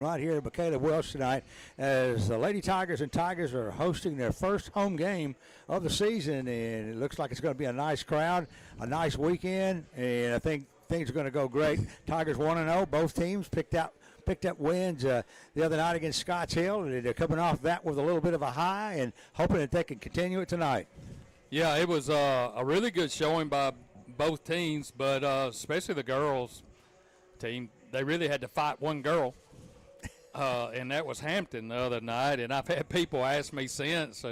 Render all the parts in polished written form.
right here at Michaela Welch tonight as the Lady Tigers and Tigers are hosting their first home game of the season, and it looks like it's going to be a nice crowd, a nice weekend, and I think things are going to go great. Tigers 1-0. Both teams picked up wins the other night against Scotts Hill, and they're coming off that with a little bit of a high and hoping that they can continue it tonight. Yeah, it was a really good showing by both teams, but especially the girls team. They really had to fight one girl, and that was Hampton the other night. And I've had people ask me since,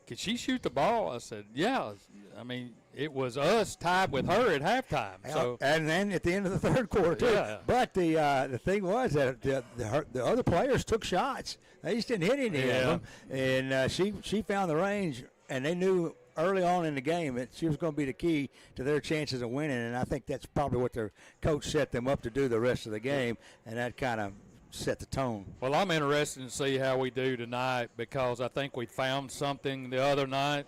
could she shoot the ball? I said, yeah. I mean, it was us tied with her at halftime. So, and then at the end of the third quarter, too. Yeah. But the thing was that the other players took shots. They just didn't hit any of them. And she found the range, and they knew early on in the game that she was going to be the key to their chances of winning. And I think that's probably what their coach set them up to do the rest of the game, and that kind of set the tone. Well, I'm interested to see how we do tonight because I think we found something the other night.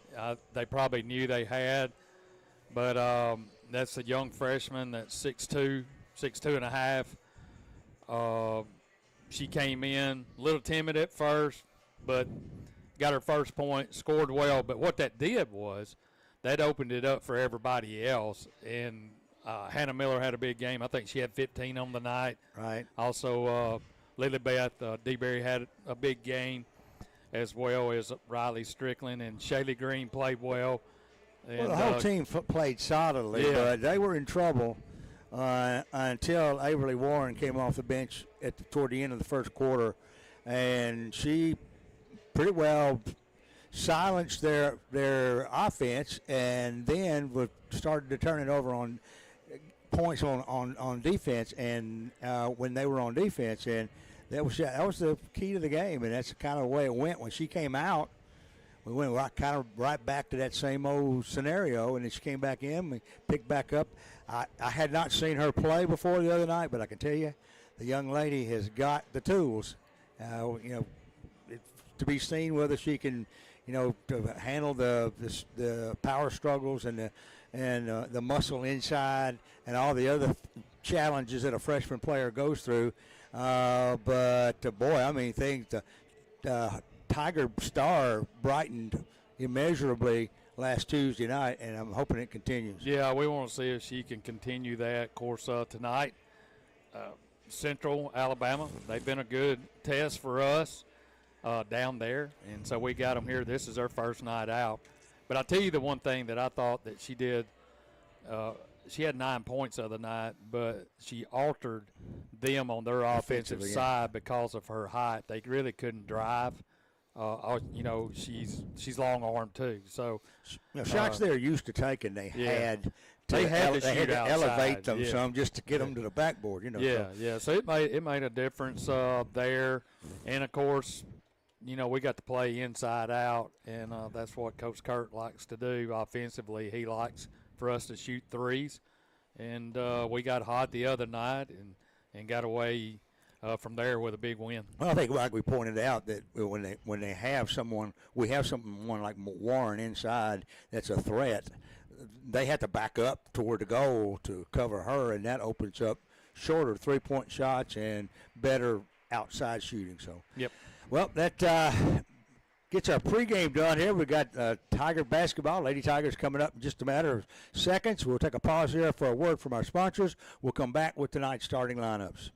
They probably knew they had, but that's a young freshman that's 6'2", 6'2.5". She came in a little timid at first, but got her first point, scored well. But what that did was that opened it up for everybody else. And Hannah Miller had a big game. I think she had 15 on the night. Right. Also, Lilybeth DeBerry had a big game, as well as Riley Strickland, and Shaylee Green played well. And, the whole team played solidly, but they were in trouble until Averly Warren came off the bench toward the end of the first quarter, and she pretty well silenced their offense, and then started to turn it over on points on defense, and when they were on defense, and that was the key to the game, and that's kind of the way it went. When she came out, we went right back to that same old scenario, and then she came back in, we picked back up. I had not seen her play before the other night, but I can tell you, the young lady has got the tools. To be seen whether she can, to handle the power struggles and the muscle inside and all the other challenges that a freshman player goes through. But boy, I mean, the Tiger star brightened immeasurably last Tuesday night, and I'm hoping it continues. Yeah, we want to see if she can continue that. Of course, tonight, Central Alabama, they've been a good test for us down there, and so we got them here. This is their first night out. But I'll tell you the one thing that I thought that she did, she had 9 points the other night, but she altered them on their offensive side because of her height. They really couldn't drive. She's long-armed too. So shots they're used to taking, they had to elevate them some just to get them to the backboard. So it made a difference there, and of course, we got to play inside out, and that's what Coach Kurt likes to do offensively. He likes for us to shoot threes, and we got hot the other night and got away from there with a big win. Well, I think like we pointed out that when they have someone, we have someone like Warren inside that's a threat, they have to back up toward the goal to cover her, and that opens up shorter three-point shots and better outside shooting. So, yep. Well, that gets our pregame done here. We got Tiger basketball, Lady Tigers coming up in just a matter of seconds. We'll take a pause here for a word from our sponsors. We'll come back with tonight's starting lineups.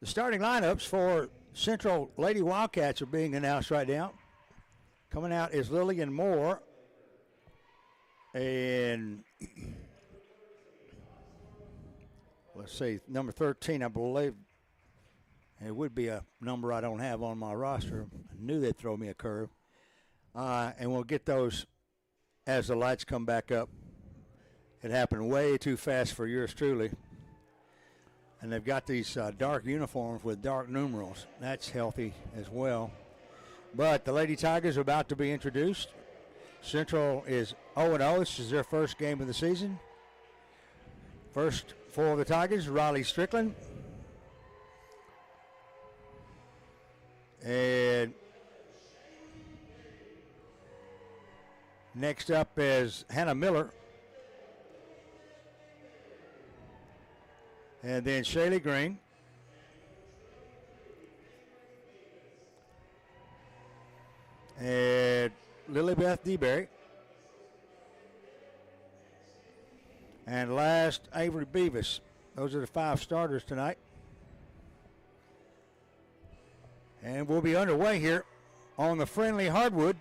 The starting lineups for Central Lady Wildcats are being announced right now. Coming out is Lillian Moore. And let's see, number 13, I believe. It would be a number I don't have on my roster. I knew they'd throw me a curve. And we'll get those as the lights come back up. It happened way too fast for yours truly. And they've got these dark uniforms with dark numerals. That's healthy as well. But the Lady Tigers are about to be introduced. Central is 0-0. This is their first game of the season. First for the Tigers, Riley Strickland. And next up is Hannah Miller. And then Shaylee Green. And Lilybeth DeBerry. And last, Avery Beavis. Those are the 5 starters tonight. And we'll be underway here on the friendly hardwood,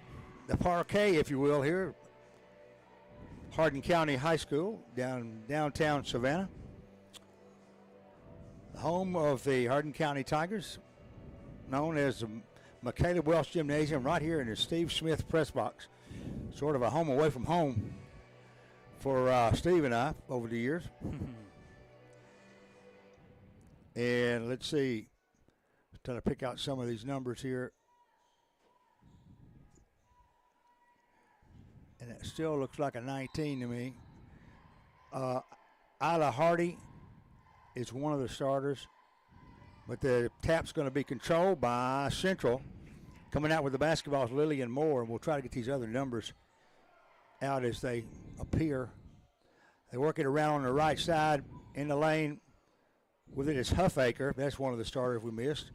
the parquet, if you will, here. Hardin County High School, downtown Savannah. The home of the Hardin County Tigers, known as the McCaleb Welch Gymnasium, right here in the Steve Smith press box. Sort of a home away from home for Steve and I over the years. And let's see, try to pick out some of these numbers here. And it still looks like a 19 to me. Isla Hardy is one of the starters, but the tap's going to be controlled by Central. Coming out with the basketball is Lillian Moore, and we'll try to get these other numbers out as they appear. They work it around on the right side in the lane. With it is Huffaker. That's one of the starters we missed.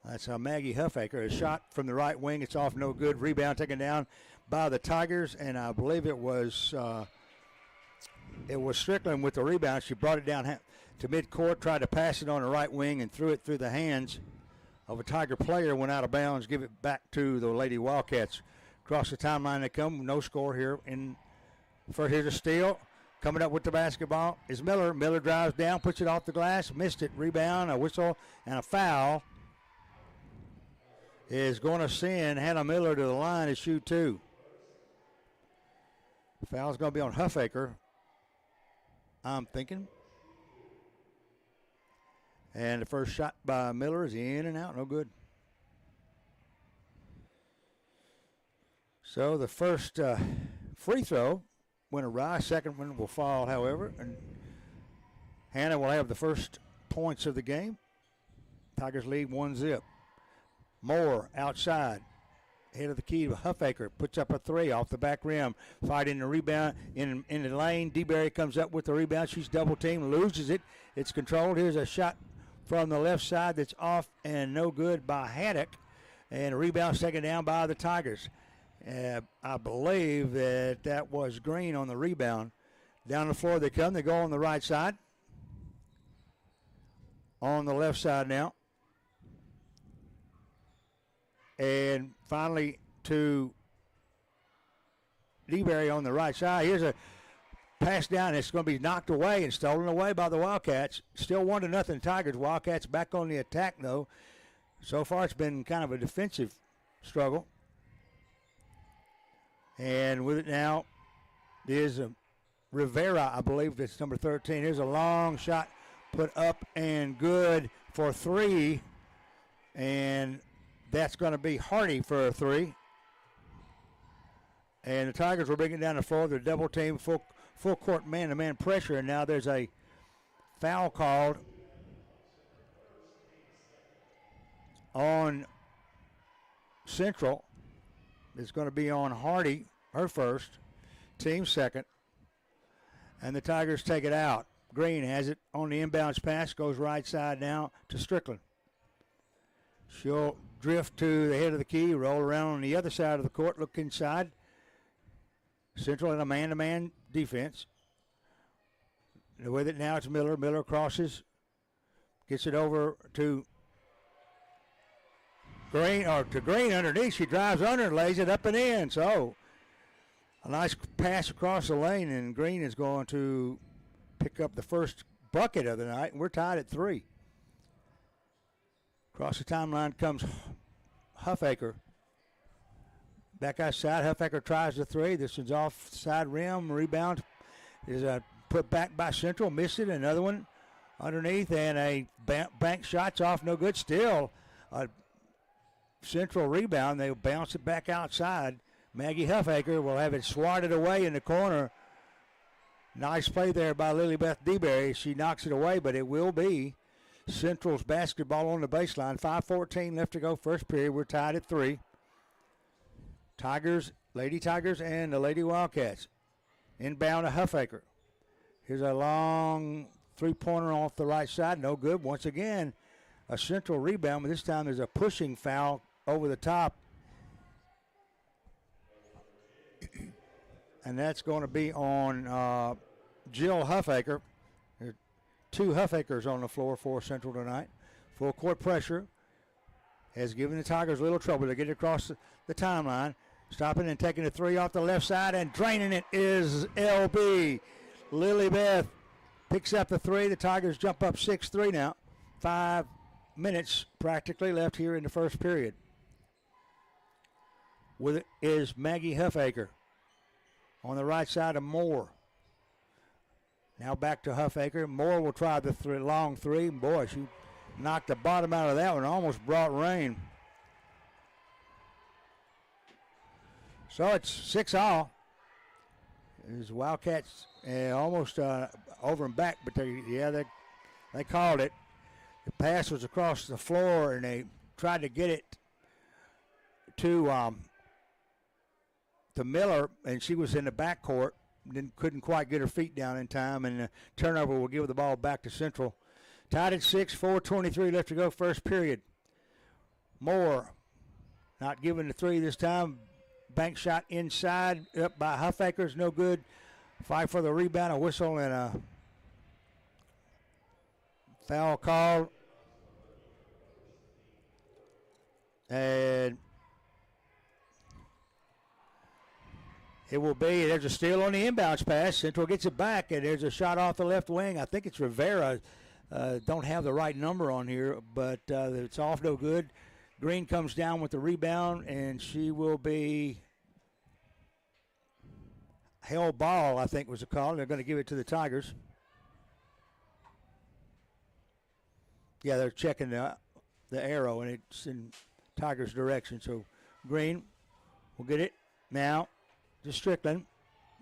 That's Maggie Huffaker. A shot from the right wing. It's off, no good. Rebound taken down by the Tigers, and I believe it was Strickland with the rebound. She brought it down to midcourt, tried to pass it on the right wing, and threw it through the hands of a Tiger player. Went out of bounds. Give it back to the Lady Wildcats. Across the timeline they come. No score here. First, here's a steal. Coming up with the basketball is Miller. Miller drives down, puts it off the glass, missed it. Rebound, a whistle, and a foul is going to send Hannah Miller to the line to shoot 2. Foul's going to be on Huffaker, I'm thinking. And the first shot by Miller is in and out, no good. So the first free throw went awry. Second one will fall, however. And Hannah will have the first points of the game. Tigers lead 1-0. Moore outside. Head of the key to Huffaker. Puts up a 3 off the back rim. Fighting the rebound in the lane. DeBerry comes up with the rebound. She's double teamed. Loses it. It's controlled. Here's a shot from the left side that's off and no good by Haddock. And a rebound taken down by the Tigers. I believe that was Green on the rebound. Down the floor they come. They go on the right side. On the left side now. And finally to DeBerry on the right side. Here's a pass down. It's going to be knocked away and stolen away by the Wildcats. Still 1-0 Tigers. Wildcats back on the attack, though. So far it's been kind of a defensive struggle. And with it now is Rivera, I believe that's number 13. Here's a long shot put up and good for 3. And that's going to be Hardy for a 3. And the Tigers will bring it down the floor. They're double team, full court man-to-man pressure. And now there's a foul called on Central. It's going to be on Hardy, her first, team second. And the Tigers take it out. Green has it on the inbounds pass, goes right side now to Strickland. She'll drift to the head of the key, roll around on the other side of the court, look inside. Central in a man-to-man defense. With it now it's Miller. Miller crosses, gets it over to Green underneath. She drives under and lays it up and in. So a nice pass across the lane, and Green is going to pick up the first bucket of the night, and we're tied at 3. Across the timeline comes Huffaker. Back outside, Huffaker tries the 3. This one's off side rim. Rebound is put back by Central. Missed it. Another one underneath, and a bank shot's off. No good. Still a Central rebound. They bounce it back outside. Maggie Huffaker will have it swatted away in the corner. Nice play there by Lilybeth DeBerry. She knocks it away, but it will be Central's basketball on the baseline. 5:14 left to go first period. We're tied at 3. Tigers, Lady Tigers, and the Lady Wildcats. Inbound to Huffaker. Here's a long three-pointer off the right side. No good. Once again, a Central rebound, but this time there's a pushing foul over the top. And that's going to be on Jill Huffaker. There are 2 Huffakers on the floor for Central tonight. Full court pressure has given the Tigers a little trouble to get across the timeline. Stopping and taking a 3 off the left side and draining it is LB. Lilybeth picks up the 3. The Tigers jump up 6-3 now. 5 minutes practically left here in the first period. With it is Maggie Huffaker on the right side of Moore. Now back to Huffaker. Moore will try the long 3. Boy, she knocked the bottom out of that one. Almost brought rain. So it's 6-all. There's Wildcats almost over and back, but they called it. The pass was across the floor, and they tried to get it to Miller, and she was in the backcourt. Couldn't quite get her feet down in time, and the turnover will give the ball back to Central. Tied at 6, 4:23 left to go first period. Moore not giving the 3 this time. Bank shot inside, up by Huffaker's, no good. Fight for the rebound, a whistle, and a foul called. And it will be, there's a steal on the inbounds pass. Central gets it back, and there's a shot off the left wing. I think it's Rivera. Don't have the right number on here, but it's off, no good. Green comes down with the rebound, and she will be held ball, I think was the call. They're going to give it to the Tigers. Yeah, they're checking the arrow, and it's in Tigers' direction. So Green will get it now to Strickland.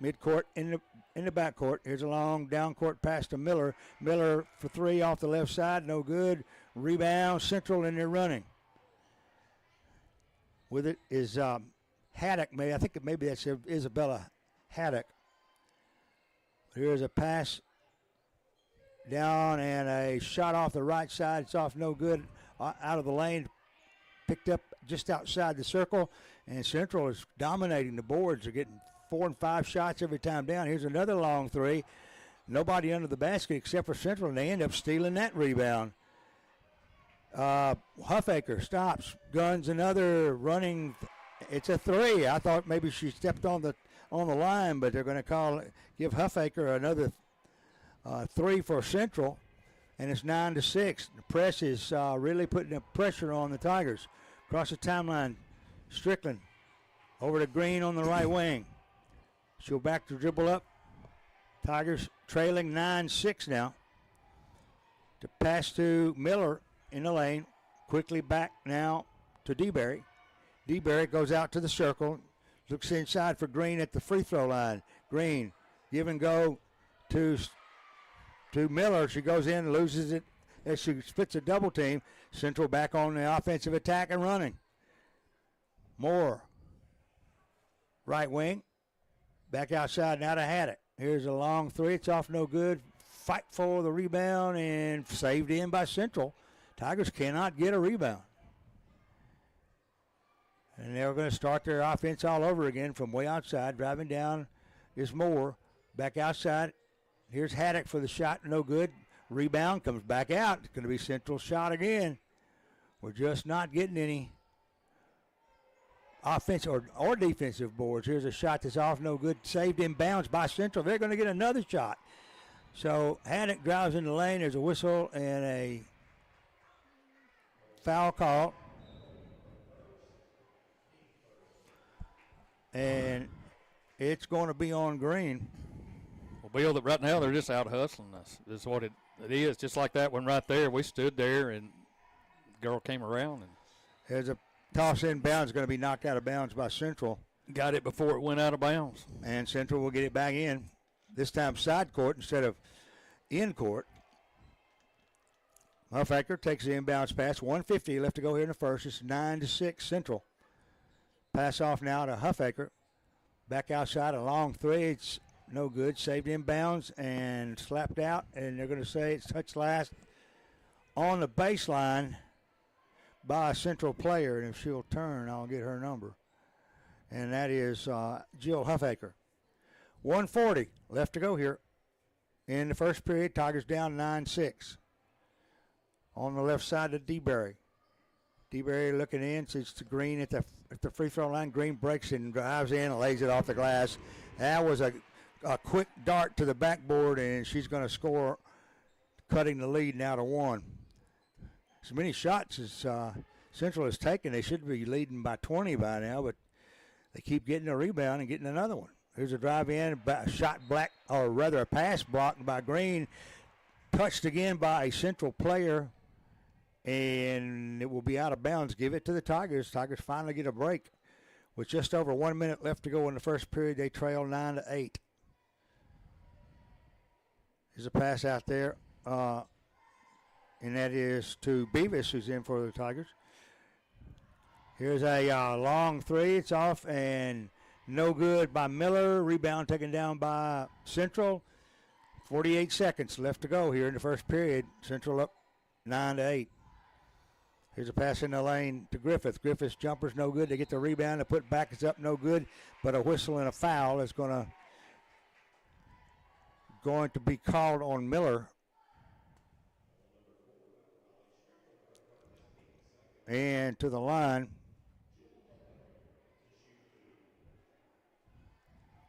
Midcourt in the backcourt. Here's a long down court pass to Miller. Miller for 3 off the left side, no good. Rebound, Central, and they're running. With it is Haddock. I think maybe that's Isabella Haddock. Here's a pass down and a shot off the right side. It's off, no good. Out of the lane, picked up just outside the circle, and Central is dominating the boards. They're getting 4 and 5 shots every time down. Here's another long 3. Nobody under the basket except for Central, and they end up stealing that rebound. Huffaker stops, guns another running. It's a 3. I thought maybe she stepped on the line, but they're going to give Huffaker another 3 for Central, and it's 9-6. The press is really putting the pressure on the Tigers. Across the timeline, Strickland over to Green on the right wing. She'll back to dribble up. Tigers trailing 9-6 now. To pass to Miller in the lane. Quickly back now to DeBerry. DeBerry goes out to the circle. Looks inside for Green at the free throw line. Green, give and go to Miller. She goes in, loses it as she splits a double team. Central back on the offensive attack and running. Moore, right wing. Back outside now to Haddock. Here's a long 3. It's off, no good. Fight for the rebound and saved in by Central. Tigers cannot get a rebound. And they're going to start their offense all over again from way outside. Driving down is Moore. Back outside. Here's Haddock for the shot. No good. Rebound comes back out. It's going to be Central's shot again. We're just not getting any offensive or defensive boards. Here's a shot that's off, no good. Saved in bounds by Central. They're going to get another shot. So Haddock drives in the lane. There's a whistle and a foul call. And it's going to be on Green. Well, Bill, that right now they're just out hustling us. That's what it is. Just like that one right there. We stood there, and the girl came around. And there's a toss in bounds, going to be knocked out of bounds by Central. Got it before it went out of bounds. And Central will get it back in. This time side court instead of in court. Huffaker takes the inbounds pass. 1:50 left to go here in the first. It's 9-6 Central. Pass off now to Huffaker. Back outside, a long three. It's no good. Saved inbounds and slapped out. And they're going to say it's touched last on the baseline by a Central player. And if she'll turn, I'll get her number. And that is Jill Huffaker. 1:40 left to go here in the first period. Tigers down 9-6. On the left side of DeBerry. DeBerry looking in, sees to Green at the free throw line. Green breaks and drives in and lays it off the glass. That was a quick dart to the backboard, and she's going to score, cutting the lead now to 1. As many shots as Central has taken, they should be leading by 20 by now, but they keep getting a rebound and getting another one. Here's a drive in, a shot or rather a pass blocked by Green, touched again by a Central player, and it will be out of bounds. Give it to the Tigers. Tigers finally get a break. With just over 1 minute left to go in the first period, they trail 9-8. There's a pass out there, and that is to Beavis, who's in for the Tigers. Here's a long three. It's off and no good by Miller. Rebound taken down by Central. 48 seconds left to go here in the first period. Central up 9-8. Here's a pass in the lane to Griffith. Griffith's jumper's no good. They get the rebound. The put back is up, no good. But a whistle and a foul is going to be called on Miller. And to the line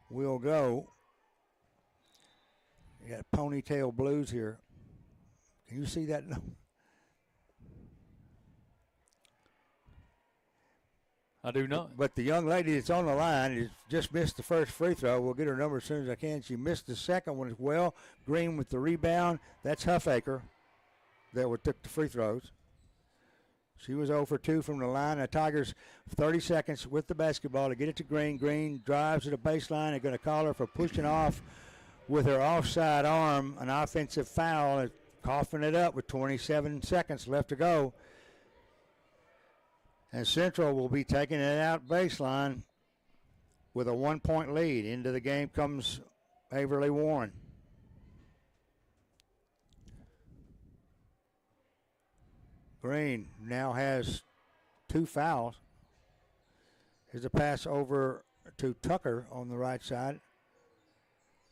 we'll go. You got ponytail blues here. Can you see that? I do not. But the young lady that's on the line has just missed the first free throw. We'll get her number as soon as I can. She missed the second one as well. Green with the rebound. That's Huffaker that took the free throws. She was 0 for 2 from the line. The Tigers 30 seconds with the basketball to get it to Green. Green drives to the baseline. They're going to call her for pushing off with her offside arm. An offensive foul, coughing it up with 27 seconds left to go. And Central will be taking it out baseline with a 1-point lead. Into the game comes Averly Warren. Green now has 2 fouls. Here's a pass over to Tucker on the right side.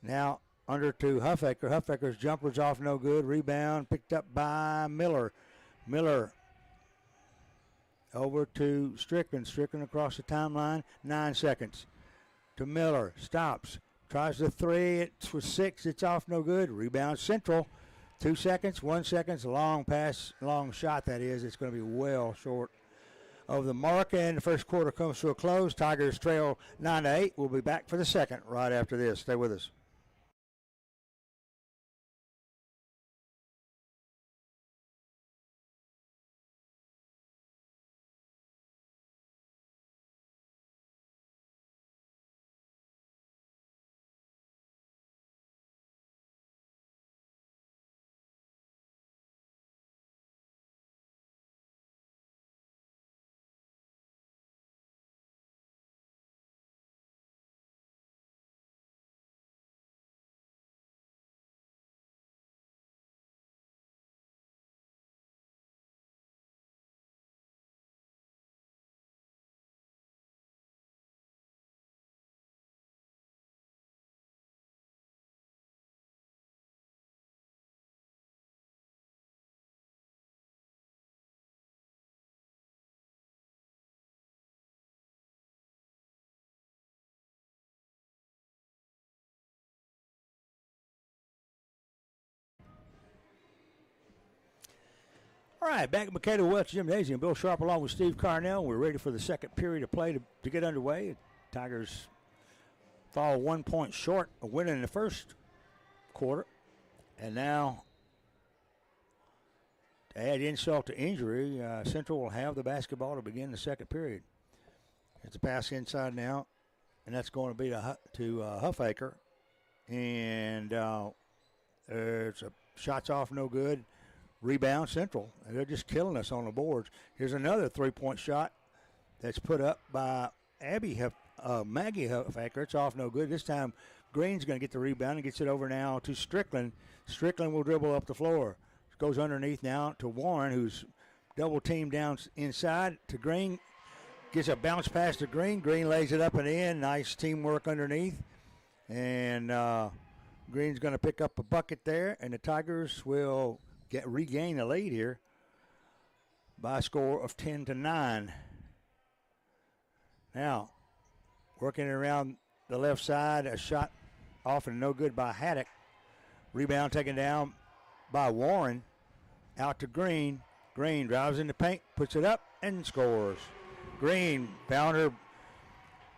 Now under to Huffaker. Huffaker's jumper's off, no good. Rebound picked up by Miller. Miller over to Strickland. Strickland across the timeline. 9 seconds. To Miller. Stops. Tries the three. It's with 6. It's off, no good. Rebound Central. 2 seconds. 1 second. Long pass. Long shot, that is. It's going to be well short of the mark. And the first quarter comes to a close. Tigers trail 9-8. We'll be back for the second right after this. Stay with us. All right, back at Mankato Welch Gymnasium. Bill Sharp along with Steve Carnell. We're ready for the second period of play to get underway. Tigers fall 1 point short of winning the first quarter. And now, to add insult to injury, Central will have the basketball to begin the second period. It's a pass inside now, and that's going to be to Huffaker. And there's a shot's off, no good. Rebound Central. They're just killing us on the boards. Here's another three-point shot that's put up by Maggie Huffaker. It's off, no good. This time Green's going to get the rebound and gets it over now to Strickland. Strickland will dribble up the floor. Goes underneath now to Warren, who's double-teamed down inside to Green. Gets a bounce pass to Green. Green lays it up and in. Nice teamwork underneath. And Green's going to pick up a bucket there, and the Tigers will regain the lead here by a score of 10-9. Now, working around the left side, a shot off and no good by Haddock. Rebound taken down by Warren. Out to Green. Green drives in the paint, puts it up, and scores. Green found her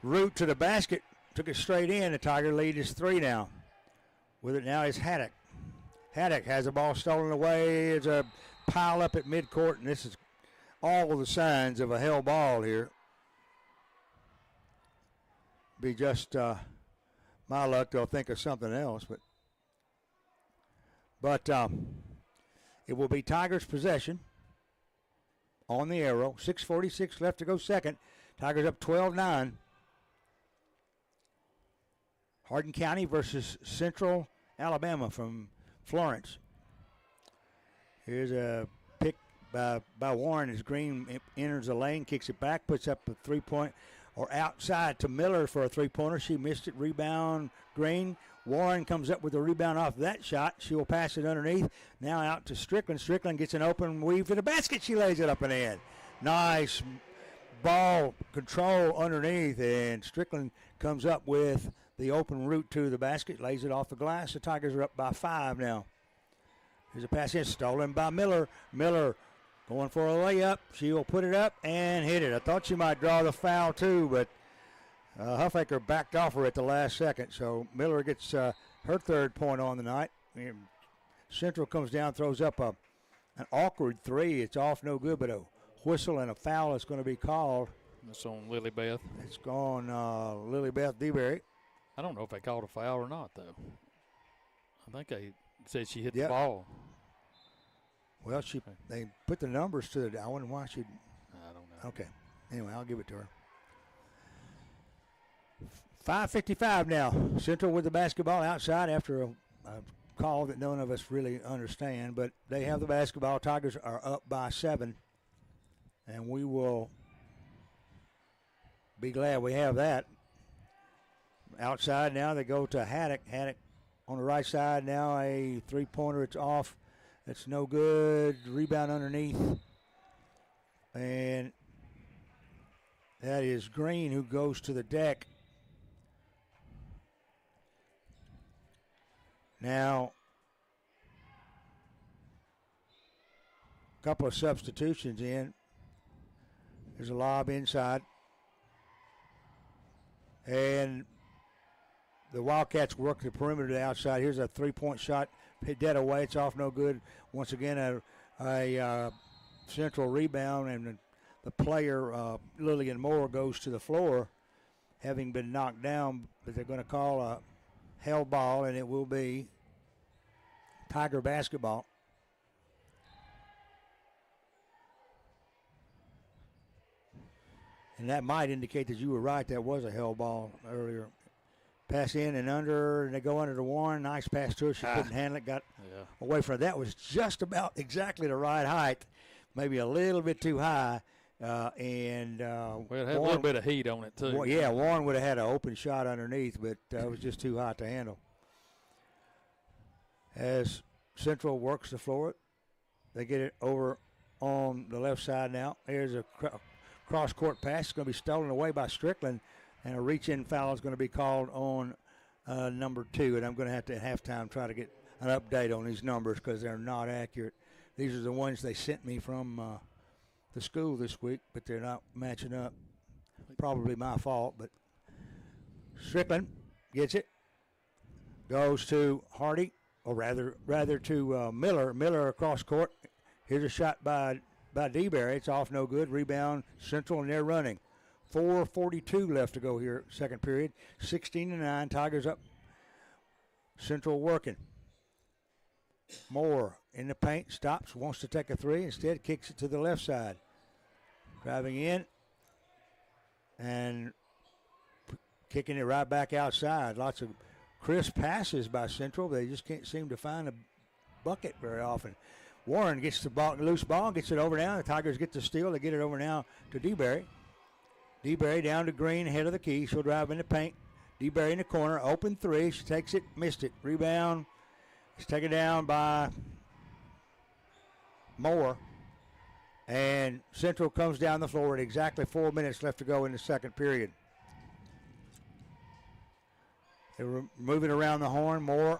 route to the basket, took it straight in. The Tiger lead is 3 now. With it now is Haddock. Haddock has the ball stolen away. It's a pile up at midcourt, and this is all the signs of a hell ball here. Be just my luck, they'll think of something else, but it will be Tigers' possession on the arrow. 6:46 left to go second. Tigers up 12-9. Hardin County versus Central Alabama from Florence. Here's a pick by Warren as Green enters the lane, kicks it back, puts up a three-point or outside to Miller for a three-pointer. She missed it. Rebound Green. Warren comes up with a rebound off that shot. She will pass it underneath. Now out to Strickland. Strickland gets an open weave to the basket. She lays it up and in. Nice ball control underneath, and Strickland comes up with the open route to the basket, lays it off the glass. The Tigers are up by 5 now. Here's a pass in, stolen by Miller. Miller going for a layup. She will put it up and hit it. I thought she might draw the foul too, but Huffaker backed off her at the last second. So Miller gets her third point on the night. Central comes down, throws up an awkward three. It's off, no good, but a whistle and a foul is going to be called. That's on Lilybeth. It's gone Lilybeth DeBerry. I don't know if they called a foul or not, though. I think they said she hit the ball. Well, they put the numbers to it. I wonder why she. I don't know. Okay. Anyway, I'll give it to her. 5:55 now. Central with the basketball outside after a call that none of us really understand, but they have the basketball. Tigers are up by 7, and we will be glad we have that. Outside now, they go to Haddock. Haddock on the right side now, a three-pointer. It's off. It's no good. Rebound underneath. And that is Green who goes to the deck. Now, a couple of substitutions in. There's a lob inside. And the Wildcats work the perimeter to the outside. Here's a three-point shot. Hit dead away. It's off, no good. Once again, a Central rebound, and the player, Lillian Moore, goes to the floor, having been knocked down, but they're going to call a held ball, and it will be Tiger basketball. And that might indicate that you were right. That was a held ball earlier. Pass in and under, and they go under the Warren. Nice pass to her. She couldn't handle it. Got away from it. That was just about exactly the right height, maybe a little bit too high. Well, it had Warren, a little bit of heat on it, too. Warren would have had an open shot underneath, but it was just too hot to handle. As Central works the floor, they get it over on the left side now. Here's a cross-court pass. It's going to be stolen away by Strickland, and a reach-in foul is going to be called on number 2. And I'm going to have to, at halftime, try to get an update on these numbers because they're not accurate. These are the ones they sent me from the school this week, but they're not matching up. Probably my fault, but Strickland gets it. Goes to Hardy, or rather to Miller. Miller across court. Here's a shot by DeBerry. It's off, no good. Rebound, Central, and they're running. 4:42 left to go here, second period. 16-9. Tigers up. Central working. Moore in the paint, stops, wants to take a three. Instead, kicks it to the left side. Driving in and kicking it right back outside. Lots of crisp passes by Central. They just can't seem to find a bucket very often. Warren gets the ball, loose ball, gets it over now. The Tigers get the steal. They get it over now to DeBerry. DeBerry down to Green, head of the key. She'll drive in the paint. DeBerry in the corner, open three. She takes it, missed it. Rebound. It's taken down by Moore. And Central comes down the floor at exactly 4 minutes left to go in the second period. They're moving around the horn. Moore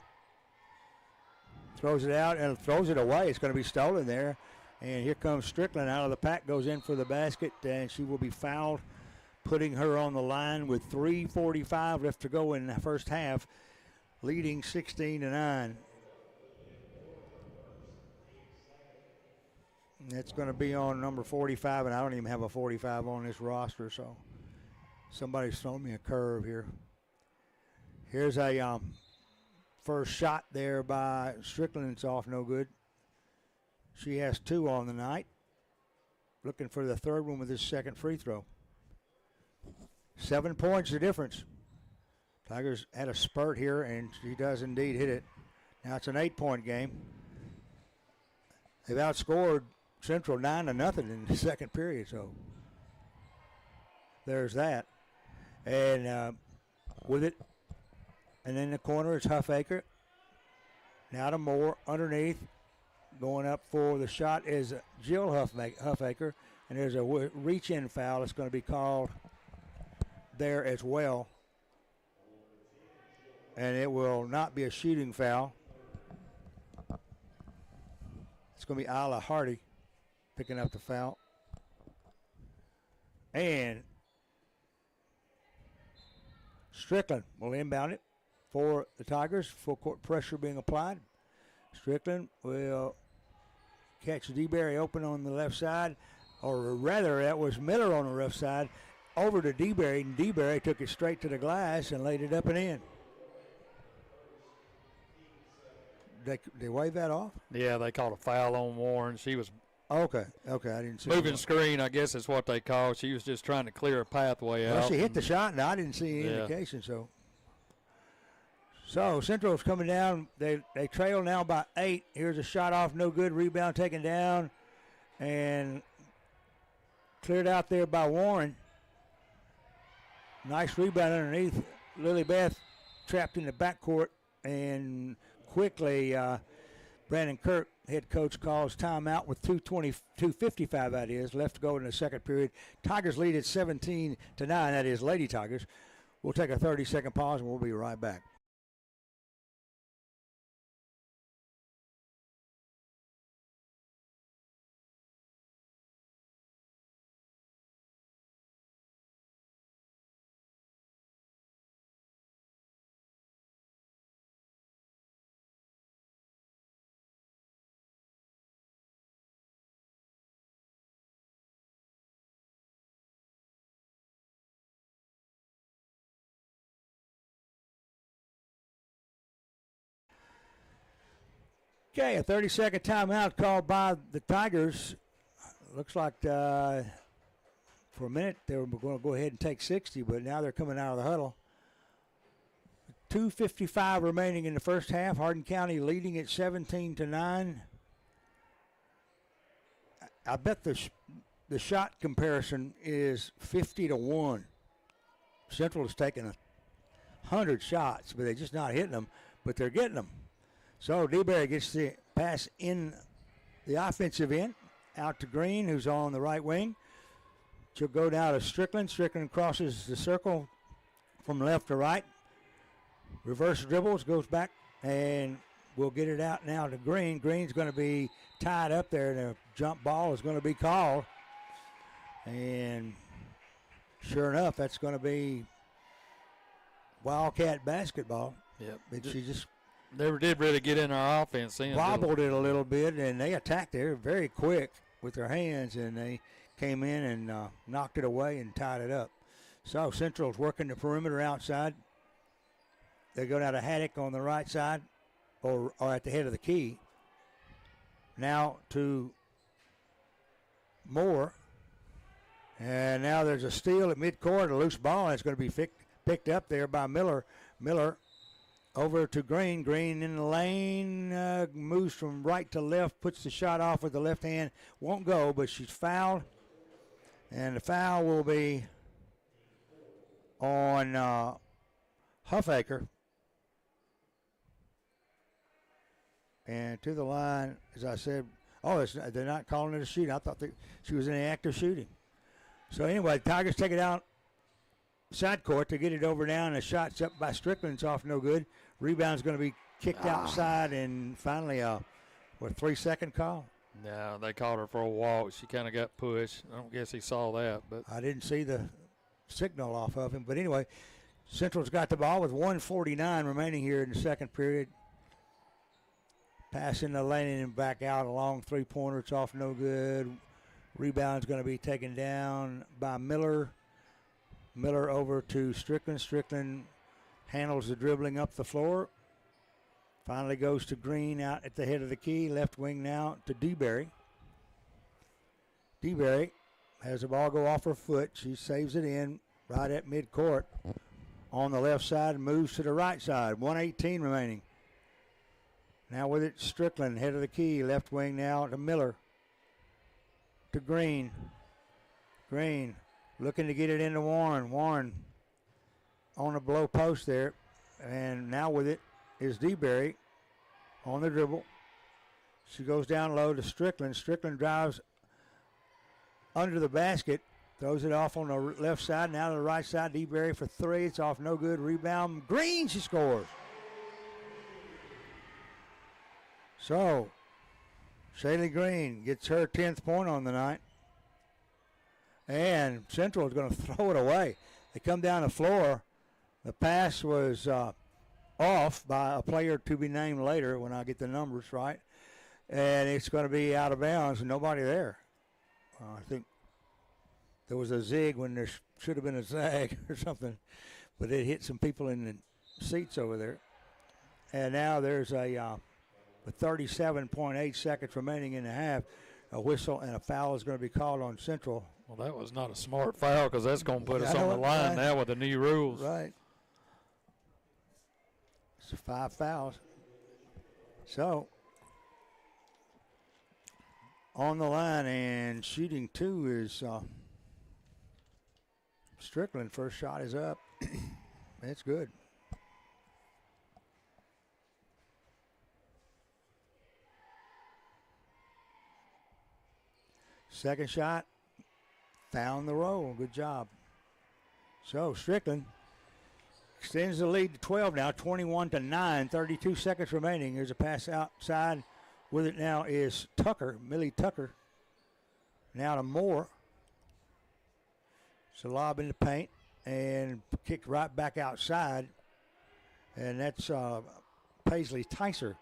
throws it out and throws it away. It's going to be stolen there. And here comes Strickland out of the pack, goes in for the basket, and she will be fouled, putting her on the line with 3:45 left to go in the first half, leading 16-9. That's going to be on number 45, and I don't even have a 45 on this roster, so somebody's thrown me a curve here. Here's a first shot there by Strickland. It's off, no good. She has 2 on the night. Looking for the third one with his second free throw. 7 points the difference. Tigers had a spurt here, and she does indeed hit it. Now it's an 8-point game. They've outscored Central 9-0 in the second period, so there's that. And with it, and in the corner it's Huffaker. Now to Moore underneath. Going up for the shot is Jill Huffaker, and there's a reach-in foul that's going to be called there as well. And it will not be a shooting foul. It's going to be Isla Hardy picking up the foul. And Strickland will inbound it for the Tigers. Full court pressure being applied. Strickland will catch DeBerry open on the left side, or rather that was Miller on the left side, over to DeBerry, and DeBerry took it straight to the glass and laid it up and in. They wave that off? Yeah, they called a foul on Warren. She was okay, I didn't see moving screen, I guess is what they call. She was just trying to clear a pathway out. Well, she hit the shot, and I didn't see any indication, so Central's coming down. They trail now by 8. Here's a shot off, no good. Rebound taken down and cleared out there by Warren. Nice rebound underneath. Lily Beth trapped in the backcourt, and quickly Brandon Kirk, head coach, calls timeout with 2:55 that is left to go in the second period. Tigers lead at 17-9. That is Lady Tigers. We'll take a 30-second pause, and we'll be right back. Okay, a 30-second timeout called by the Tigers. Looks like for a minute they were going to go ahead and take 60, but now they're coming out of the huddle. 2:55 remaining in the first half. Hardin County leading at 17-9. I bet the shot comparison is 50-1. Central has taken 100 shots, but they're just not hitting them, but they're getting them. So DeBerry gets the pass in the offensive end, out to Green, who's on the right wing. She'll go down to Strickland. Strickland crosses the circle from left to right. Reverse dribbles, goes back and we'll get it out now to Green. Green's going to be tied up there, and a jump ball is going to be called. And sure enough, that's going to be Wildcat basketball. Yep. But she just never did really get in our offense. wobbled it a little bit, and they attacked there very quick with their hands, and they came in and knocked it away and tied it up. So Central's working the perimeter outside. They go down to Haddock on the right side or at the head of the key. Now to Moore. And now there's a steal at midcourt, a loose ball, and it's going to be picked up there by Miller. Miller over to Green. Green in the lane, moves from right to left, puts the shot off with the left hand. Won't go, but she's fouled. And the foul will be on Huffaker. And to the line, as I said, they're not calling it a shooting. I thought she was in the act of shooting. So anyway, Tigers take it out side court to get it over down. The shot's up by Strickland. It's off no good. Rebound's going to be kicked outside, and finally a 3-second call? No, they called her for a walk. She kind of got pushed. I don't guess he saw that. But I didn't see the signal off of him. But anyway, Central's got the ball with 1:49 remaining here in the second period. Passing the lane and back out a long three-pointer. It's off no good. Rebound's going to be taken down by Miller. Miller over to Strickland. Strickland handles the dribbling up the floor. Finally goes to Green out at the head of the key. Left wing now to DeBerry. DeBerry has the ball go off her foot. She saves it in right at midcourt on the left side and moves to the right side. 1:18 remaining. Now with it, Strickland, head of the key. Left wing now to Miller. To Green. Green looking to get it into Warren. Warren on the below post there. And now with it is DeBerry on the dribble. She goes down low to Strickland. Strickland drives under the basket. Throws it off on the left side. Now to the right side. DeBerry for three. It's off no good. Rebound. Green, she scores. So, Shaylee Green gets her 10th point on the night. And Central is going to throw it away. They come down the floor. The pass was off by a player to be named later when I get the numbers right. And it's going to be out of bounds and nobody there. I think there was a zig when there should have been a zag or something. But it hit some people in the seats over there. And now there's with 37.8 seconds remaining in the half, a whistle and a foul is going to be called on Central. Well, that was not a smart foul because that's going to put us on the line now with the new rules. Right. It's 5 fouls. So, on the line and shooting two is Strickland. First shot is up. It's good. Second shot, found the roll. Good job. So Strickland extends the lead to 12 now, 21-9, 32 seconds remaining. There's a pass outside. With it now is Tucker, Millie Tucker. Now to Moore. It's a lob in the paint and kicked right back outside. And that's Paisley Ticer.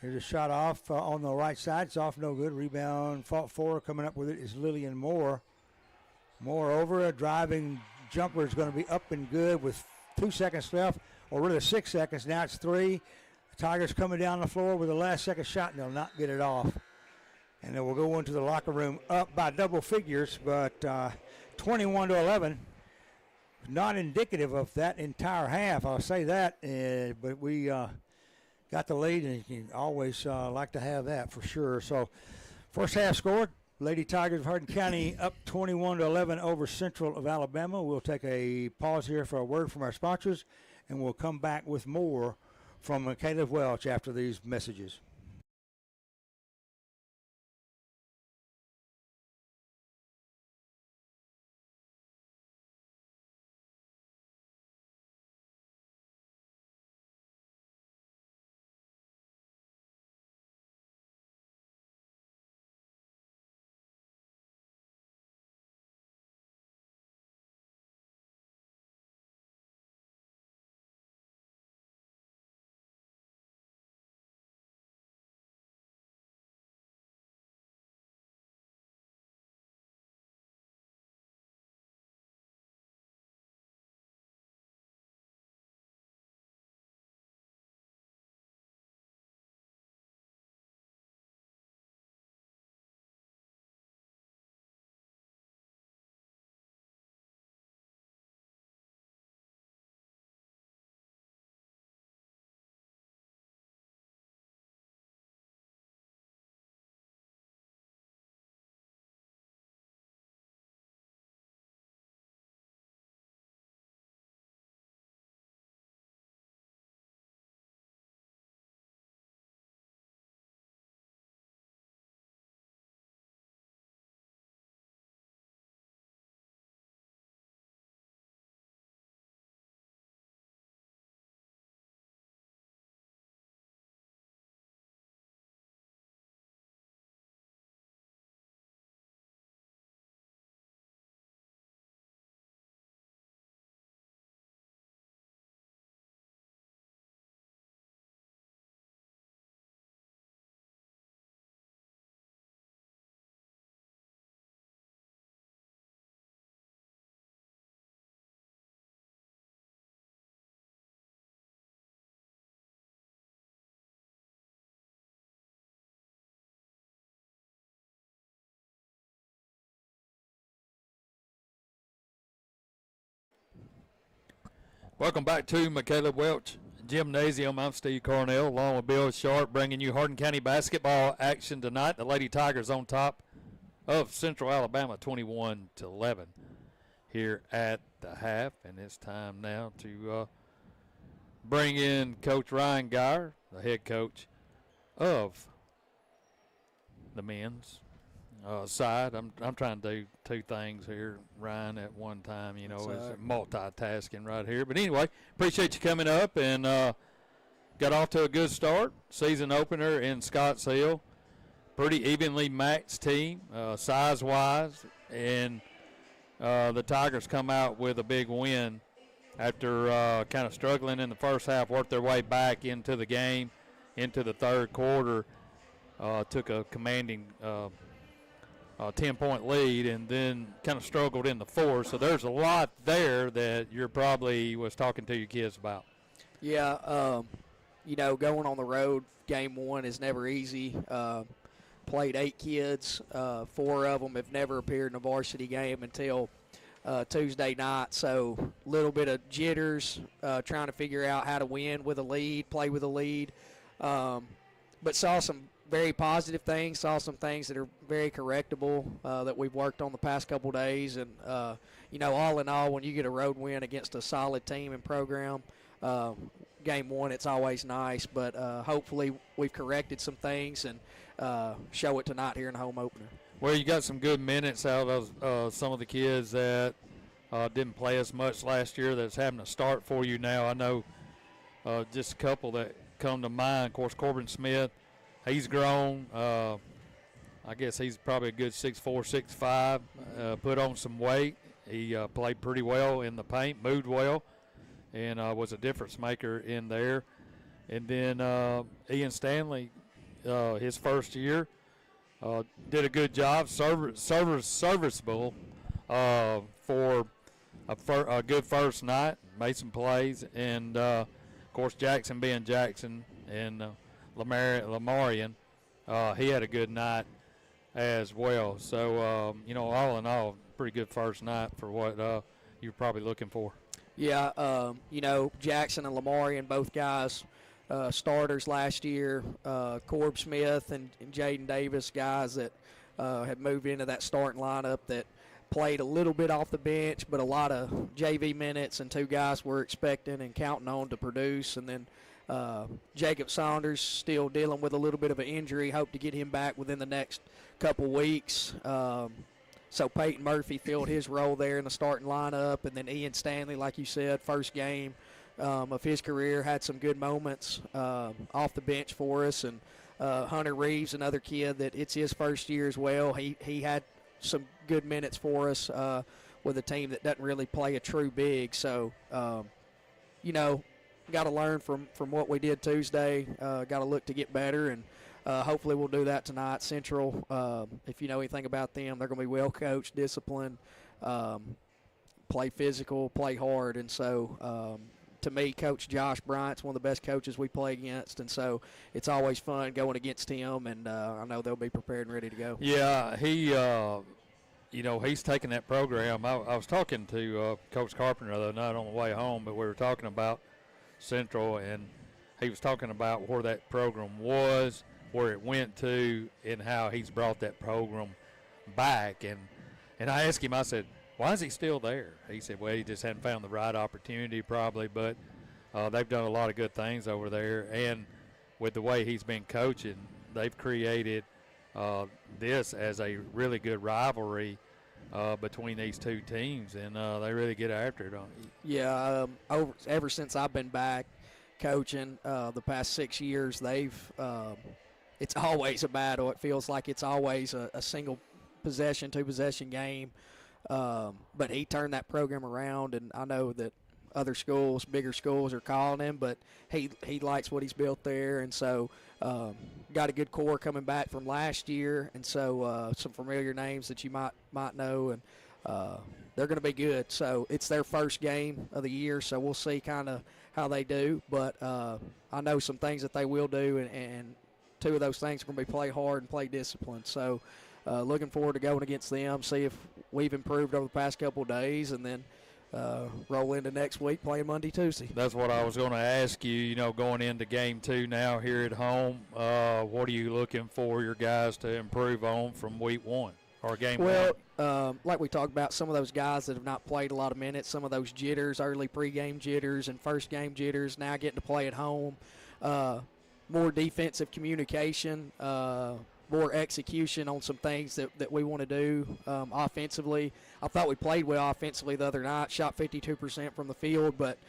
Here's a shot off on the right side. It's off no good. Rebound fought for. Coming up with it is Lillian Moore. Moore over. A driving jumper is going to be up and good with 2 seconds left, or really 6 seconds. Now it's 3. The Tigers coming down the floor with the last second shot, and they'll not get it off. And then we'll go into the locker room up by double figures, but 21-11. Not indicative of that entire half. I'll say that, but we got the lead, and you always like to have that for sure. So, first half scored. Lady Tigers of Hardin County up 21-11 over Central of Alabama. We'll take a pause here for a word from our sponsors, and we'll come back with more from Caleb Welch after these messages. Welcome back to Michaela Welch Gymnasium. I'm Steve Cornell along with Bill Sharp bringing you Hardin County basketball action tonight. The Lady Tigers on top of Central Alabama 21-11 here at the half. And it's time now to bring in Coach Ryan Geyer, the head coach of the men's side. I'm trying to do two things here, Ryan, at one time. You know, it's multitasking right here. But anyway, appreciate you coming up and got off to a good start. Season opener in Scottsdale. Pretty evenly matched team, size-wise, and the Tigers come out with a big win after kind of struggling in the first half, worked their way back into the game, into the third quarter, took a commanding 10-point lead, and then kind of struggled in the fourth. So there's a lot there that you're probably was talking to your kids about. Yeah, you know, going on the road, game one is never easy. Played 8 kids. 4 of them have never appeared in a varsity game until Tuesday night. So a little bit of jitters, trying to figure out how to win with a lead, play with a lead. But saw some very positive things, saw some things that are very correctable that we've worked on the past couple days. And, you know, all in all, when you get a road win against a solid team and program, game one, it's always nice. But hopefully we've corrected some things and show it tonight here in the home opener. Well, you got some good minutes out of some of the kids that didn't play as much last year that's having to start for you now. I know just a couple that come to mind. Of course, Corbin Smith, he's grown. I guess he's probably a good 6'4", 6'5", put on some weight. He played pretty well in the paint, moved well, and was a difference maker in there. And then Ian Stanley, his first year, did a good job, serviceable for a good first night, made some plays. And, of course, Jackson being Jackson and Lamarian, he had a good night as well. So, you know, all in all, pretty good first night for what you're probably looking for. Yeah, you know, Jackson and Lamarian, both guys, starters last year. Corb Smith and Jaden Davis, guys that have moved into that starting lineup that played a little bit off the bench, but a lot of JV minutes, and 2 guys we're expecting and counting on to produce. And then Jacob Saunders still dealing with a little bit of an injury. Hope to get him back within the next couple weeks. So Peyton Murphy filled his role there in the starting lineup. And then Ian Stanley, like you said, first game of his career, had some good moments off the bench for us. And Hunter Reeves, another kid that it's his first year as well. He had some good minutes for us with a team that doesn't really play a true big. So, you know, got to learn from what we did Tuesday. Got to look to get better, and hopefully we'll do that tonight. Central, if you know anything about them, they're going to be well coached, disciplined, play physical, play hard. And so to me, Coach Josh Bryant's one of the best coaches we play against, and so it's always fun going against him, and I know they'll be prepared and ready to go. Yeah, he you know, he's taking that program. I was talking to Coach Carpenter the other night on the way home, but we were talking about Central, and he was talking about where that program was, where it went to, and how he's brought that program back. And I asked him, I said, why is he still there? He said, well, he just hadn't found the right opportunity probably, but they've done a lot of good things over there. And with the way he's been coaching, they've created this as a really good rivalry between these two teams, and they really get after it. Yeah, ever since I've been back coaching the past 6 years, it's always a battle. It feels like it's always a single possession, 2-possession game. But he turned that program around, and I know that other schools, bigger schools, are calling him, but he likes what he's built there. And so got a good core coming back from last year, and so some familiar names that you might know, and they're going to be good. So it's their first game of the year, so we'll see kind of how they do. But I know some things that they will do, and 2 of those things are going to be play hard and play discipline. So looking forward to going against them, see if we've improved over the past couple of days, and then roll into next week playing Monday, Tuesday. That's what I was going to ask you. You know, going into game 2 now here at home, what are you looking for your guys to improve on from week 1 or game 1? Like we talked about, some of those guys that have not played a lot of minutes, some of those jitters, early pregame jitters and first game jitters, now getting to play at home. More defensive communication, more execution on some things that we want to do offensively. I thought we played well offensively the other night, shot 52% from the field, but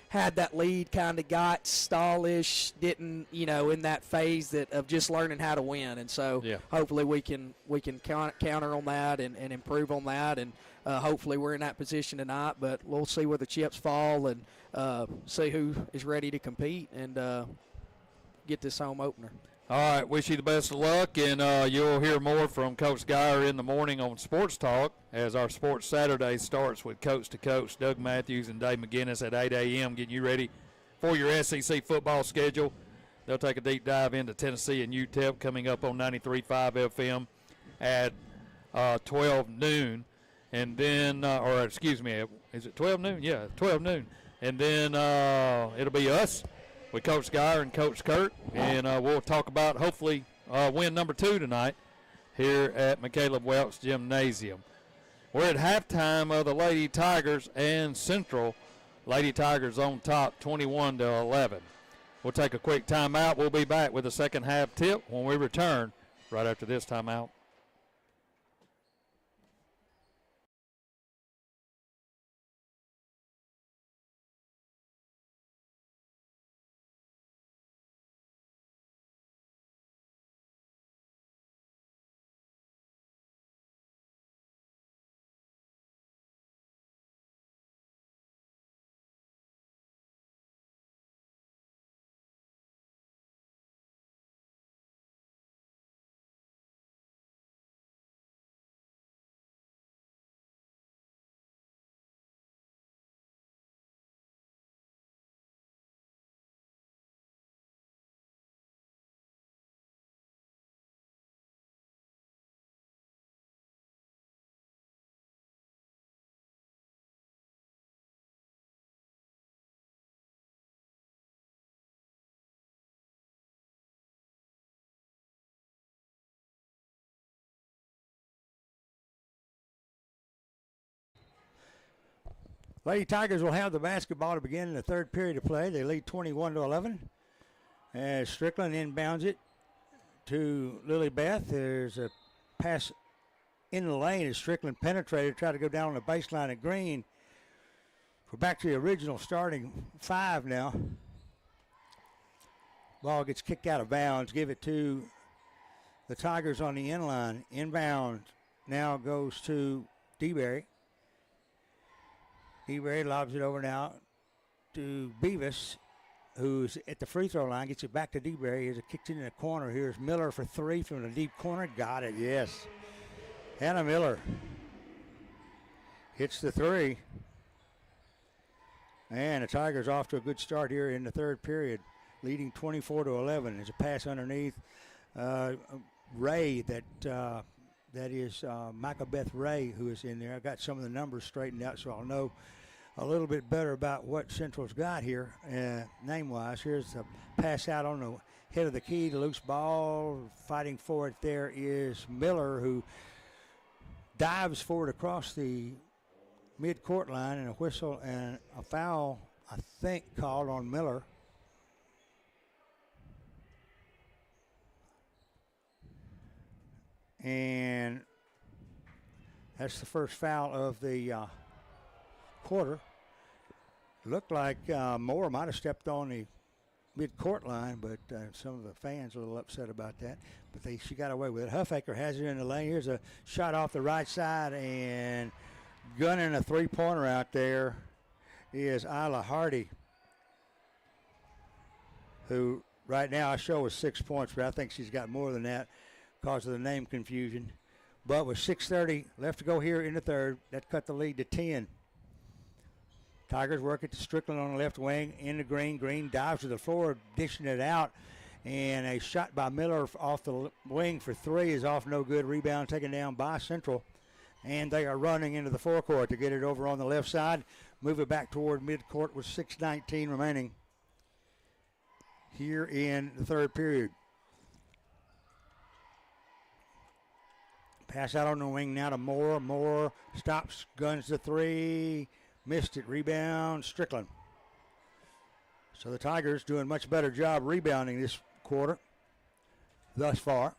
had that lead, kind of got stallish, didn't, in that phase of just learning how to win. And so hopefully we can counter on that and improve on that, and hopefully we're in that position tonight, but we'll see where the chips fall and see who is ready to compete and get this home opener. All right, wish you the best of luck, and you'll hear more from Coach Geyer in the morning on Sports Talk as our Sports Saturday starts with Coach to Coach Doug Matthews and Dave McGinnis at 8 a.m., getting you ready for your SEC football schedule. They'll take a deep dive into Tennessee and UTEP coming up on 93.5 FM at 12 noon. And then, is it 12 noon? Yeah, 12 noon. And then it'll be us with Coach Geyer and Coach Kurt, and we'll talk about hopefully win number 2 tonight here at McCaleb Welch Gymnasium. We're at halftime of the Lady Tigers and Central. Lady Tigers on top 21-11. We'll take a quick timeout. We'll be back with a second half tip when we return right after this timeout. Lady Tigers will have the basketball to begin the third period of play. They lead 21-11. As Strickland inbounds it to Lily Beth. There's a pass in the lane as Strickland penetrated, tried to go down on the baseline at Green. We're back to the original starting 5 now. Ball gets kicked out of bounds. Give it to the Tigers on the inline. Inbound now goes to DeBerry. DeBerry lobs it over now to Beavis, who's at the free throw line. Gets it back to DeBerry. Here's a kicked in the corner. Here's Miller for 3 from the deep corner. Got it, yes. Hannah Miller hits the 3. And the Tigers off to a good start here in the third period, leading 24-11. There's a pass underneath Ray that is Michael Beth Ray, who is in there. I got some of the numbers straightened out, so I'll know a little bit better about what Central's got here, name-wise. Here's a pass out on the head of the key, the loose ball. Fighting for it there is Miller, who dives forward across the mid-court line, and a whistle and a foul, I think, called on Miller. And that's the first foul of the quarter. Looked like Moore might have stepped on the mid-court line, but some of the fans are a little upset about that. But she got away with it. Huffaker has it in the lane. Here's a shot off the right side, and gunning a three-pointer out there is Isla Hardy, who right now I show is 6 points, but I think she's got more than that because of the name confusion. But with 6:30 left to go here in the third, that cut the lead to 10. Tigers work it to Strickland on the left wing, in the Green. Green dives to the floor, dishing it out. And a shot by Miller off the wing for 3 is off no good. Rebound taken down by Central. And they are running into the forecourt to get it over on the left side. Move it back toward midcourt with 6:19 remaining here in the third period. Pass out on the wing now to Moore. Moore stops, guns the three. Missed it. Rebound, Strickland. So the Tigers doing a much better job rebounding this quarter thus far.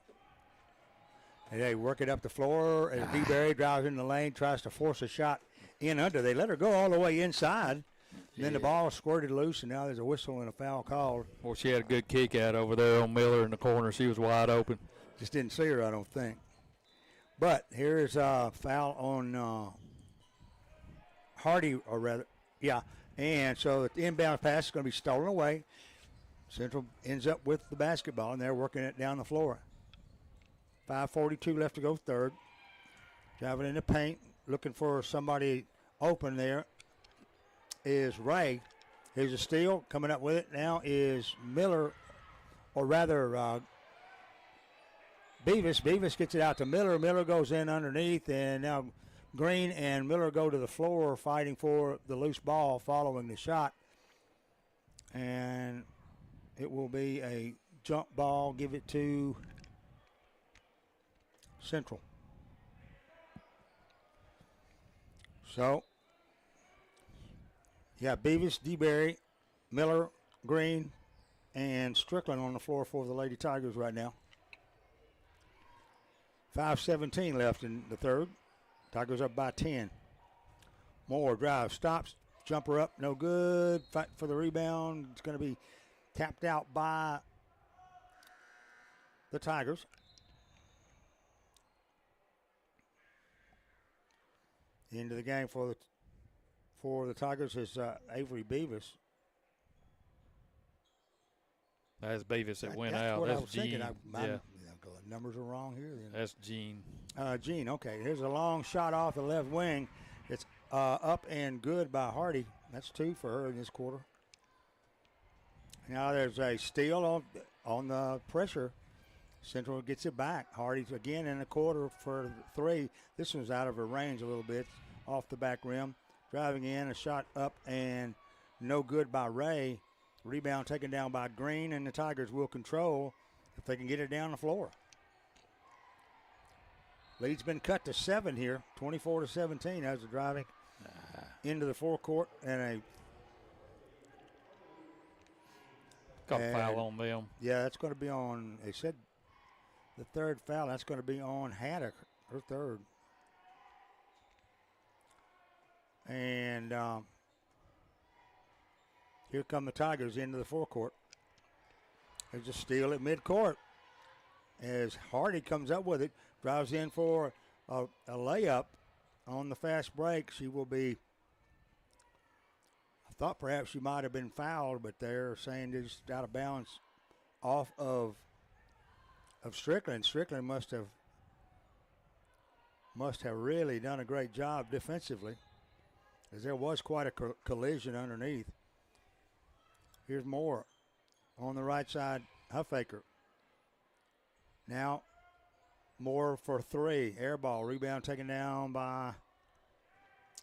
And they work it up the floor as DeBerry drives in the lane, tries to force a shot in under. They let her go all the way inside. Then the ball squirted loose, and now there's a whistle and a foul called. Well, she had a good kick out over there on Miller in the corner. She was wide open. Just didn't see her, I don't think. But here's a foul on Hardy, or rather, yeah. And so the inbound pass is going to be stolen away. Central ends up with the basketball, and they're working it down the floor. 5:42 left to go third. Driving in the paint, looking for somebody open there is Ray. Here's a steal. Coming up with it now is Miller, or rather Beavis. Beavis gets it out to Miller. Miller goes in underneath, and now Green and Miller go to the floor fighting for the loose ball following the shot. And it will be a jump ball. Give it to Central. So, yeah, Beavis, DeBerry, Miller, Green, and Strickland on the floor for the Lady Tigers right now. 5:17 left in the third. Tigers up by 10. Moore drive, stops, jumper up, no good. Fight for the rebound. It's going to be tapped out by the Tigers. Into the game for the Tigers is Avery Beavis. That's Beavis that went That's out. What That's I was Gene. thinking. The numbers are wrong here. Then. That's Gene. Gene, okay. Here's a long shot off the left wing. It's up and good by Hardy. That's 2 for her in this quarter. Now there's a steal on the pressure. Central gets it back. Hardy's again in the quarter for 3. This one's out of her range a little bit, off the back rim. Driving in, a shot up and no good by Ray. Rebound taken down by Green, and the Tigers will control if they can get it down the floor. Lead's been cut to 7 here, 24-17 as they're driving into the forecourt, and foul on them. Yeah, that's going to be on. They said the third foul. That's going to be on Haddock, her third. And here come the Tigers into the forecourt. There's a steal at midcourt as Hardy comes up with it, drives in for a layup on the fast break. She will be, I thought perhaps she might have been fouled, but they're saying it's out of bounds off of Strickland. Strickland must have really done a great job defensively, as there was quite a collision underneath. Here's Moore on the right side, Huffaker. Now Moore for 3, air ball, rebound taken down by,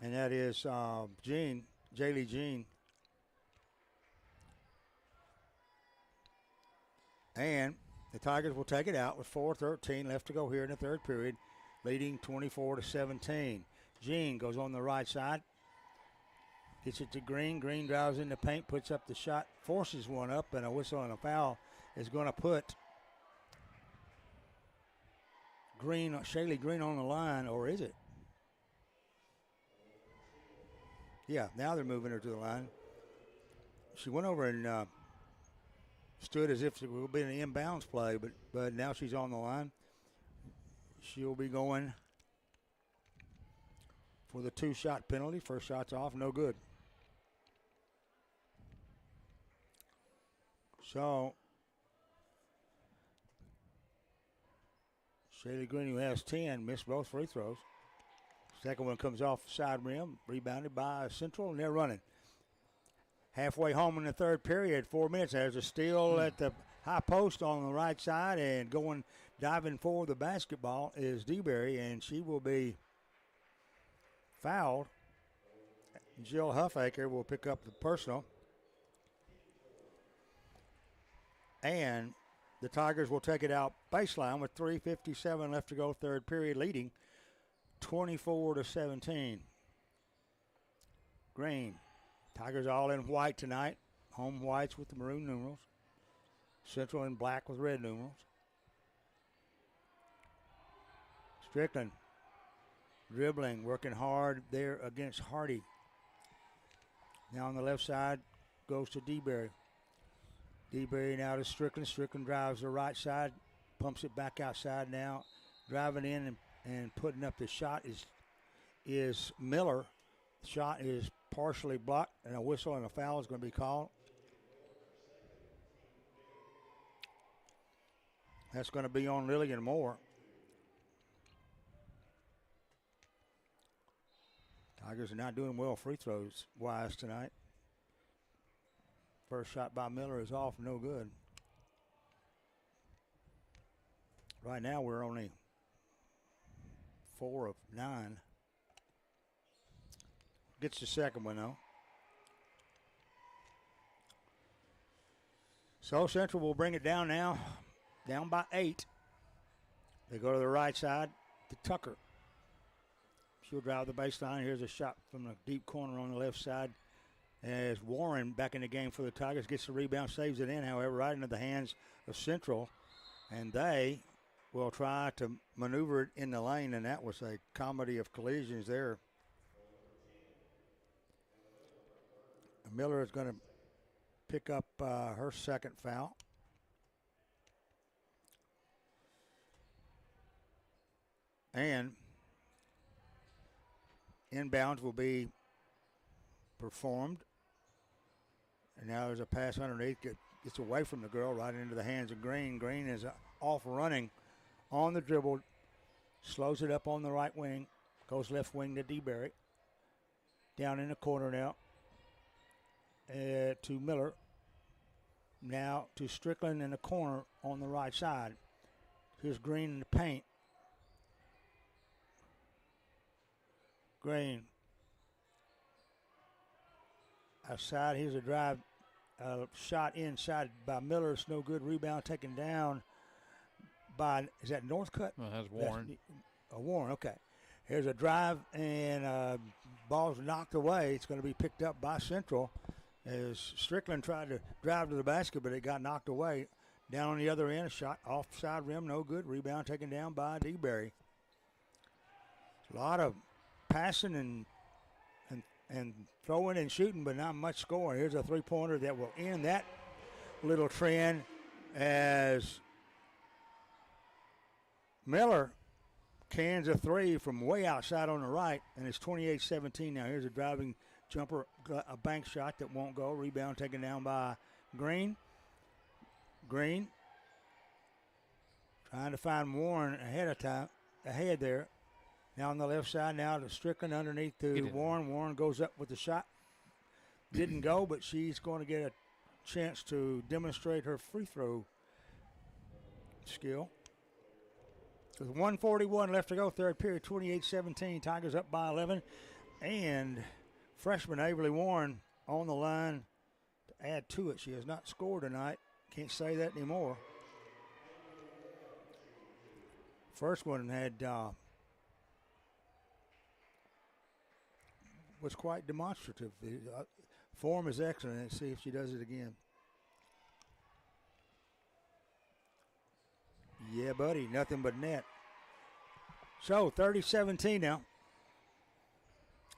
and that is Jean, Jaylee Jean. And the Tigers will take it out with 4:13 left to go here in the third period, leading 24-17. Jean goes on the right side. Gets it to Green. Green drives in the paint, puts up the shot, forces one up, and a whistle and a foul is going to put Shaylee Green on the line, or is it? Yeah, now they're moving her to the line. She went over and stood as if it would be an inbounds play, but now she's on the line. She'll be going for the 2-shot penalty. First shot's off, no good. So, Shaylee Green, who has 10, missed both free throws. Second one comes off the side rim, rebounded by Central, and they're running. Halfway home in the third period, 4 minutes. There's a steal at the high post on the right side, and diving for the basketball is DeBerry, and she will be fouled. Jill Huffaker will pick up the personal. And the Tigers will take it out baseline with 3:57 left to go, third period, leading 24-17. Green. Tigers all in white tonight. Home whites with the maroon numerals. Central in black with red numerals. Strickland dribbling, working hard there against Hardy. Now on the left side goes to DeBerry. DeBerry now to Strickland. Strickland drives the right side, pumps it back outside now. Driving in and putting up the shot is Miller. The shot is partially blocked, and a whistle and a foul is going to be called. That's going to be on Lillian Moore. Tigers are not doing well free throws wise tonight. First shot by Miller is off, no good. Right now we're only 4 of 9. Gets the second one though. So Central will bring it down now, down by 8. They go to the right side to Tucker. She'll drive the baseline. Here's a shot from the deep corner on the left side. As Warren back in the game for the Tigers gets the rebound, saves it in, however, right into the hands of Central. And they will try to maneuver it in the lane, and that was a comedy of collisions there. Miller is going to pick up her second foul. And inbounds will be performed. And now there's a pass underneath. Gets away from the girl right into the hands of Green. Green is off running on the dribble. Slows it up on the right wing. Goes left wing to DeBerry. Down in the corner now to Miller. Now to Strickland in the corner on the right side. Here's Green in the paint. Green. Outside, here's a drive. Shot inside by Miller. It's no good. Rebound taken down by, is that Northcutt? Well, that's Warren. Warren, okay. Here's a drive, and ball's knocked away. It's going to be picked up by Central as Strickland tried to drive to the basket, but it got knocked away. Down on the other end, a shot offside rim, no good. Rebound taken down by DeBerry. A lot of passing and throwing and shooting, but not much scoring. Here's a three-pointer that will end that little trend as Miller cans a three from way outside on the right, and it's 28-17 now. Here's a driving jumper, a bank shot that won't go. Rebound taken down by Green. Green trying to find Warren ahead there. Now on the left side, now to Strickland underneath to Warren. Warren goes up with the shot. Didn't go, but she's going to get a chance to demonstrate her free throw skill. With 1:41 left to go, third period, 28-17. Tigers up by 11. And freshman Averly Warren on the line to add to it. She has not scored tonight. Can't say that anymore. First one had was quite demonstrative. The form is excellent. Let's see if she does it again. Yeah, buddy, nothing but net. So 30-17 now.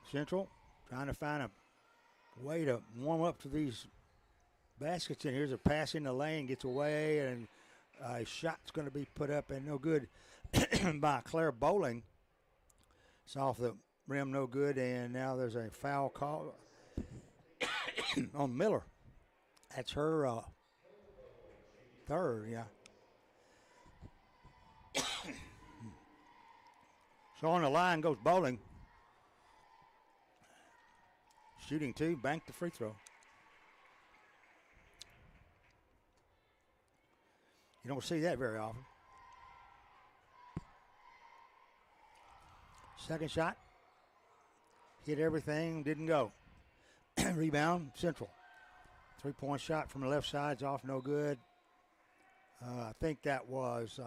Central trying to find a way to warm up to these baskets. And here's a pass in the lane, gets away, and a shot's going to be put up and no good by Claire Bowling. It's off the rim, no good, and now there's a foul call on Miller. That's her third, yeah. So on the line goes Bowling. Shooting two, banked the free throw. You don't see that very often. Second shot hit everything, didn't go. Rebound, Central. 3-point shot from the left side's off, no good. I think that was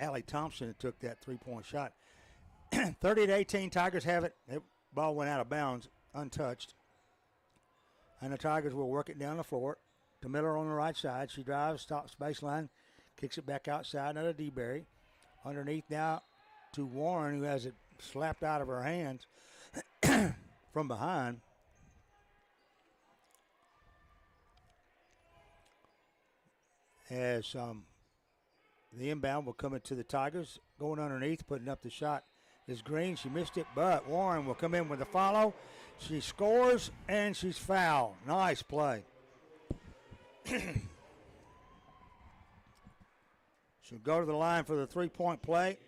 Allie Thompson that took that 3-point shot. 30-18, Tigers have it. The ball went out of bounds, untouched. And the Tigers will work it down the floor to Miller on the right side. She drives, stops baseline, kicks it back outside. Another DeBerry. Underneath now to Warren, who has it slapped out of her hands from behind. As the inbound will come into the Tigers. Going underneath, putting up the shot is Green. She missed it, but Warren will come in with a follow. She scores, and she's fouled. Nice play. She'll go to the line for the 3-point play.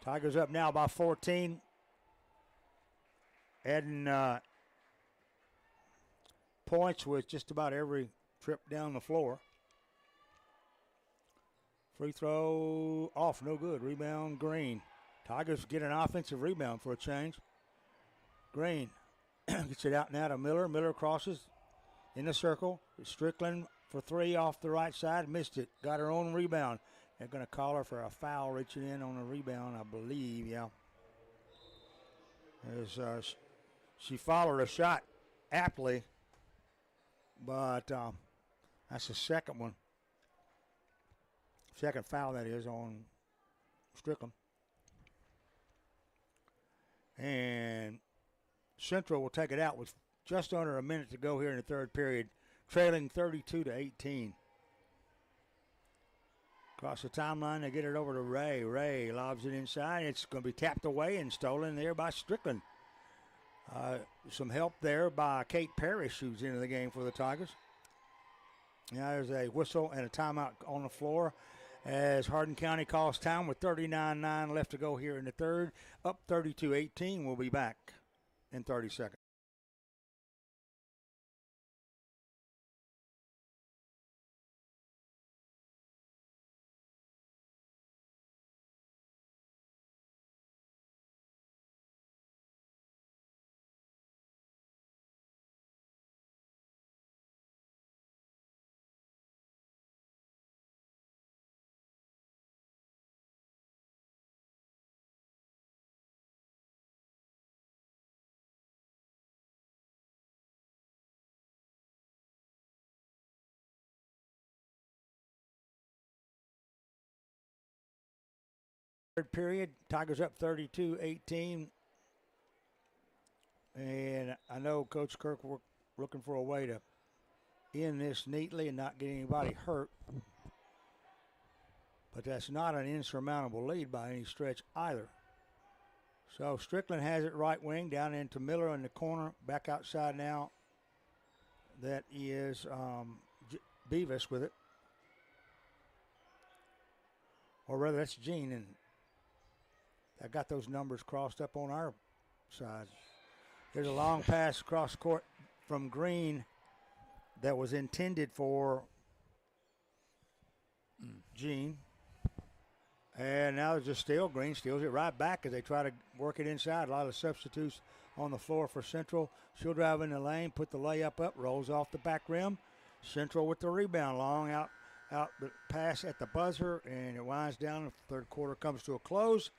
Tigers up now by 14. Adding points with just about every trip down the floor. Free throw off, no good. Rebound, Green. Tigers get an offensive rebound for a change. Green gets it out now to Miller. Miller crosses in the circle. Strickland for three off the right side. Missed it. Got her own rebound. They're going to call her for a foul reaching in on a rebound, I believe, yeah. As she followed a shot aptly, but that's the second one. Second foul, that is, on Strickland. And Central will take it out with just under a minute to go here in the third period, trailing 32-18. Across the timeline, they get it over to Ray. Ray lobs it inside. It's going to be tapped away and stolen there by Strickland. Some help there by Kate Parrish, who's into the game for the Tigers. Now there's a whistle and a timeout on the floor as Hardin County calls time with 39-9 left to go here in the third. Up 32-18. We'll be back in 30 seconds. Third period, Tigers up 32-18. And I know Coach Kirk looking for a way to end this neatly and not get anybody hurt. But that's not an insurmountable lead by any stretch either. So Strickland has it right wing down into Miller in the corner. Back outside now. That is Beavis with it. Or rather, that's Jean. And I got those numbers crossed up on our side. There's a long pass across court from Green that was intended for Jean. And now it's just still. Green steals it right back as they try to work it inside. A lot of substitutes on the floor for Central. She'll drive in the lane, put the layup up, rolls off the back rim. Central with the rebound. Long out the pass at the buzzer, and it winds down. The third quarter comes to a close.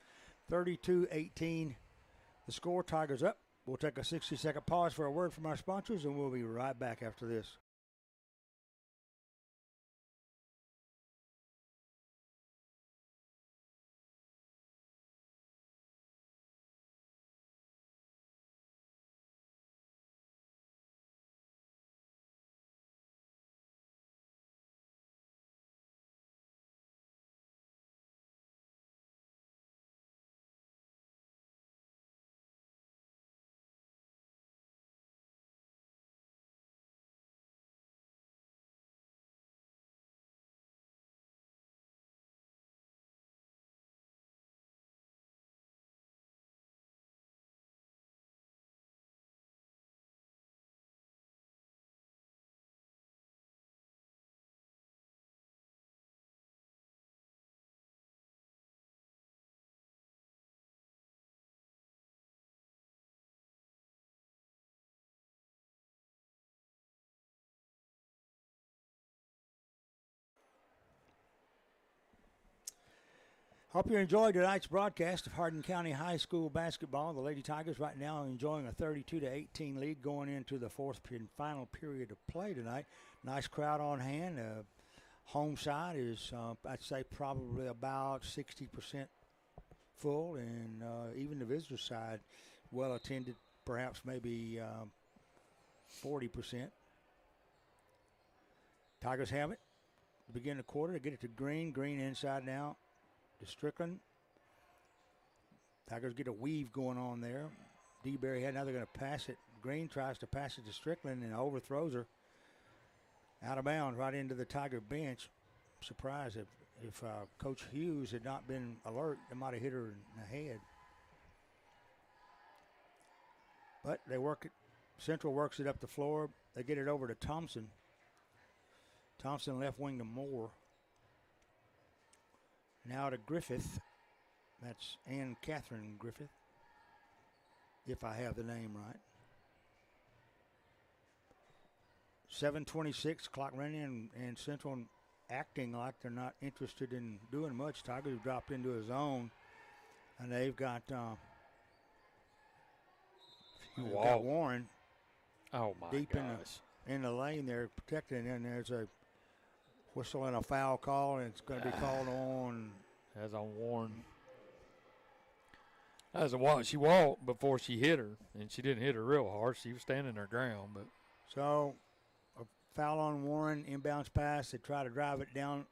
32-18 the score. Tigers up. We'll take a 60-second pause for a word from our sponsors, and we'll be right back after this. Hope you enjoyed tonight's broadcast of Hardin County High School basketball. The Lady Tigers right now enjoying a 32-18 lead going into the fourth and final period of play tonight. Nice crowd on hand. Home side is, I'd say, probably about 60% full, and even the visitor side well attended, perhaps maybe 40%. Tigers have it. Begin the quarter. They get it to Green. Green inside now to Strickland. Tigers get a weave going on there. DeBerry now they're going to pass it. Green tries to pass it to Strickland and overthrows her. Out of bounds right into the Tiger bench. Surprised if Coach Hughes had not been alert, they might have hit her in the head. But they work it. Central works it up the floor. They get it over to Thompson. Thompson left wing to Moore. Now to Griffith. That's Ann Catherine Griffith, if I have the name right. 7:26, clock running, and Central acting like they're not interested in doing much. Tigers have dropped into a zone, and they've got Warren deep in the lane there, protecting, and there's a whistle and a foul call, and it's going to be called on. As on Warren. As a walk, she walked before she hit her, and she didn't hit her real hard. She was standing her ground, but so a foul on Warren, inbounds pass. They try to drive it down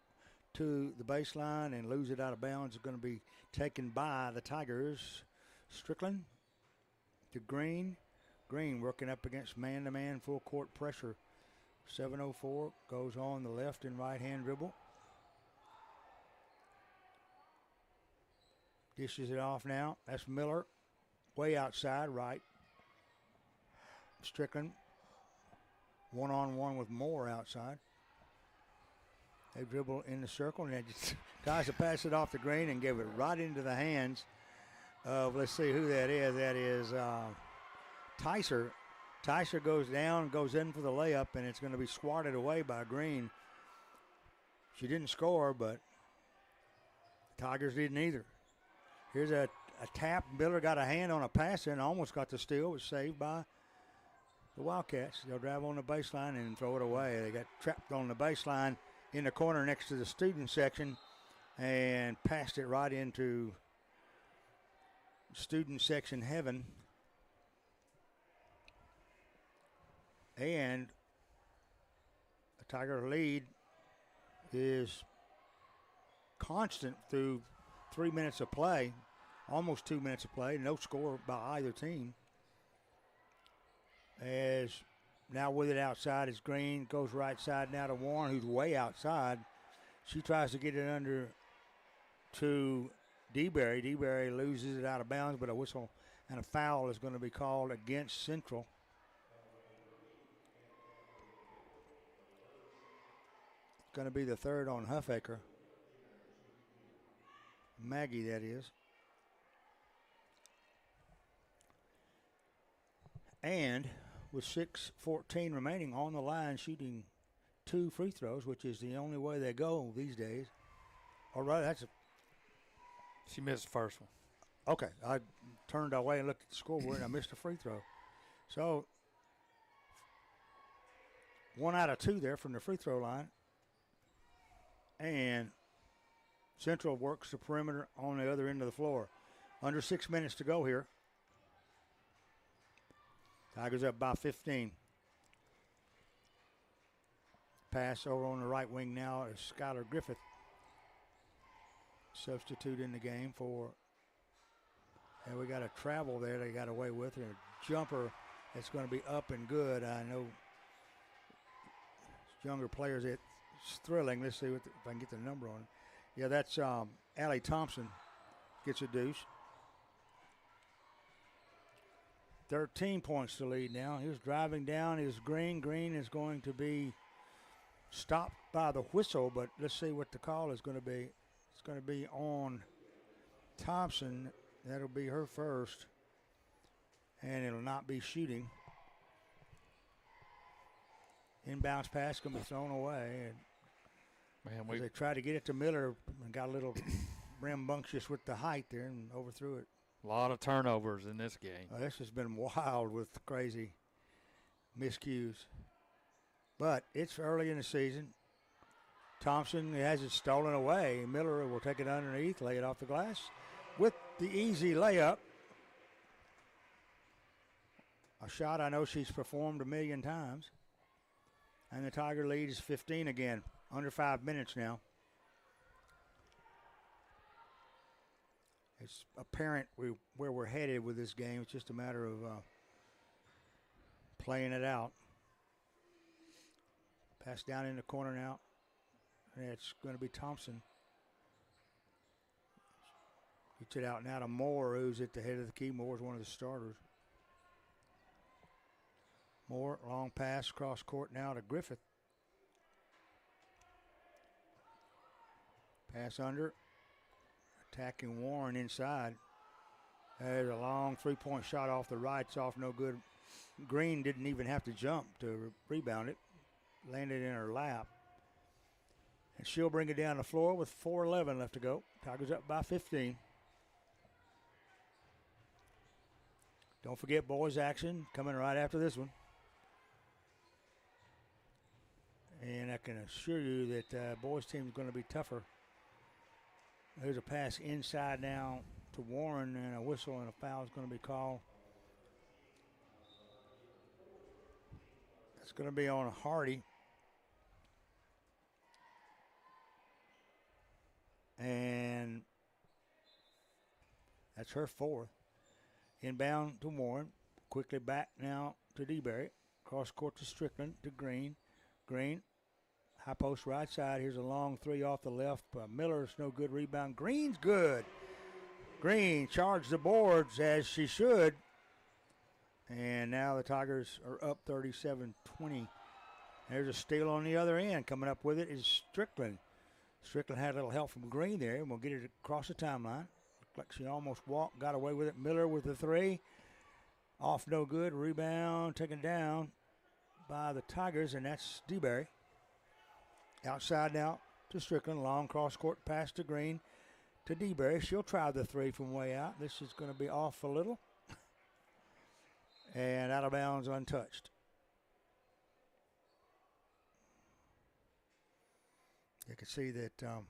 to the baseline and lose it out of bounds. It's going to be taken by the Tigers. Strickland to Green. Green working up against man-to-man full court pressure. 7:04 goes on the left and right-hand dribble. Dishes it off now. That's Miller. Way outside, right. Strickland. One-on-one with Moore outside. They dribble in the circle, and they just tries to pass it off the Green and give it right into the hands of, let's see who that is. That is Tyser. Tyser goes down, goes in for the layup, and it's going to be swatted away by Green. She didn't score, but the Tigers didn't either. Here's a tap. Miller got a hand on a pass and almost got the steal. It was saved by the Wildcats. They'll drive on the baseline and throw it away. They got trapped on the baseline in the corner next to the student section and passed it right into student section heaven. And the Tiger lead is constant through 3 minutes of play, almost 2 minutes of play, no score by either team. As now with it outside is Green, goes right side now to Warren, who's way outside. She tries to get it under to DeBerry. DeBerry loses it out of bounds, but a whistle and a foul is going to be called against Central. It's going to be the third on Huffaker. Maggie, that is. And with 6:14 remaining on the line, shooting 2 free throws, which is the only way they go these days. All right, she missed the first one. Okay, I turned away and looked at the scoreboard, and I missed a free throw. So 1 out of 2 there from the free throw line. And Central works the perimeter on the other end of the floor. Under 6 minutes to go here. Tigers up by 15. Pass over on the right wing now is Skylar Griffith. Substitute in the game for, and we got a travel there they got away with, and a jumper that's going to be up and good. I know younger players, it's thrilling. Let's see if I can get the number on it. Yeah, that's Allie Thompson gets a deuce. 13 points to lead now. Here's driving down is Green. Green is going to be stopped by the whistle, but let's see what the call is going to be. It's going to be on Thompson. That'll be her first, and it'll not be shooting. Inbounds pass going to be thrown away. And Man, they tried to get it to Miller and got a little rambunctious with the height there and overthrew it. A lot of turnovers in this game. This has been wild with crazy miscues. But it's early in the season. Thompson has it stolen away. Miller will take it underneath, lay it off the glass with the easy layup. A shot I know she's performed a million times. And the Tiger lead is 15 again, under 5 minutes now. It's apparent where we're headed with this game. It's just a matter of playing it out. Pass down in the corner now. And it's going to be Thompson. Gets it out now to Moore, who's at the head of the key. Moore's one of the starters. Moore, long pass, cross court now to Griffith. Pass under. Attacking Warren inside. There's a long three-point shot off the right. It's off, no good. Green didn't even have to jump to rebound it. Landed in her lap. And she'll bring it down the floor with 4:11 left to go. Tigers up by 15. Don't forget boys action coming right after this one. And I can assure you that boys team is going to be tougher. There's a pass inside now to Warren, and a whistle and a foul is going to be called. It's going to be on Hardy. And that's her fourth. Inbound to Warren. Quickly back now to DeBerry. Cross court to Strickland to Green. Green, high post right side. Here's a long three off the left. Miller's no good rebound. Green's good. Green charged the boards as she should. And now the Tigers are up 37-20. There's a steal on the other end. Coming up with it is Strickland. Strickland had a little help from Green there, and we'll get it across the timeline. Looked like she almost walked, got away with it. Miller with the three. Off no good. Rebound taken down by the Tigers, and that's DeBerry. Outside now to Strickland. Long cross-court pass to Green to DeBerry. She'll try the three from way out. This is going to be off a little. And out of bounds, untouched. You can see that I'm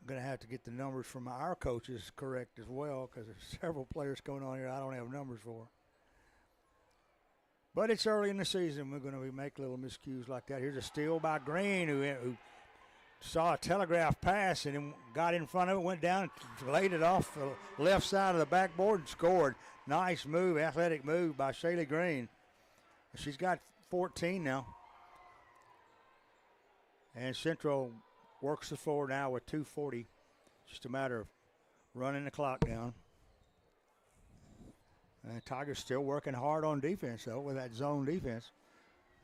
going to have to get the numbers from our coaches correct as well, because there's several players coming on here I don't have numbers for. But it's early in the season. We're going to be making little miscues like that. Here's a steal by Green, who saw a telegraph pass and then got in front of it, went down, laid it off the left side of the backboard and scored. Nice move, athletic move by Shaylee Green. She's got 14 now. And Central works the floor now with 2:40. Just a matter of running the clock down. And Tigers still working hard on defense, though, with that zone defense.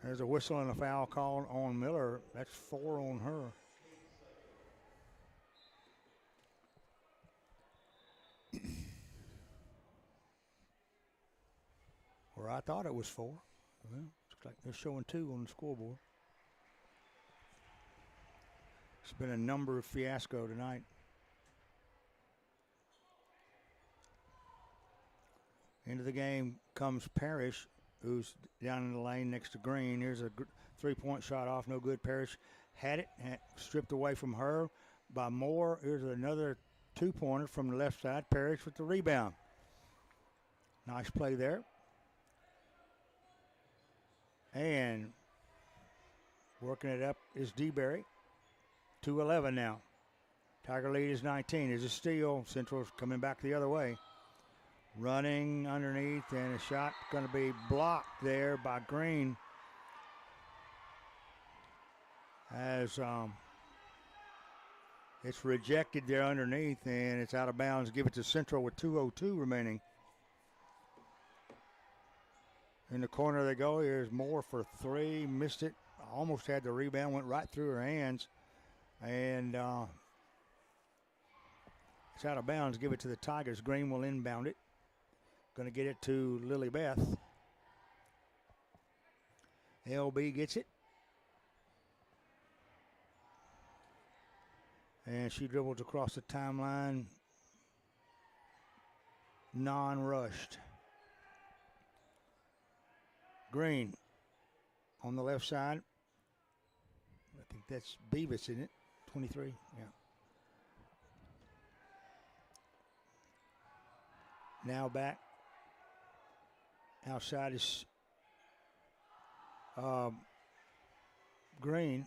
There's a whistle and a foul called on Miller. That's 4 on her. Where I thought it was 4. Well, looks like they're showing 2 on the scoreboard. It's been a number of fiasco tonight. Into the game comes Parrish, who's down in the lane next to Green. Here's a three-point shot off, no good. Parrish had it, stripped away from her by Moore. Here's another two-pointer from the left side. Parrish with the rebound. Nice play there. And working it up is DeBerry. 2:11 now. Tiger lead is 19. There's a steal. Central's coming back the other way. Running underneath, and a shot going to be blocked there by Green. As it's rejected there underneath, and it's out of bounds. Give it to Central with 2:02 remaining. In the corner they go. Here's Moore for 3. Missed it. Almost had the rebound. Went right through her hands. And it's out of bounds. Give it to the Tigers. Green will inbound it. Going to get it to Lily Beth. LB gets it. And she dribbles across the timeline, non-rushed. Green on the left side. I think that's Beavis, isn't it? 23, yeah. Now back. Outside is Green.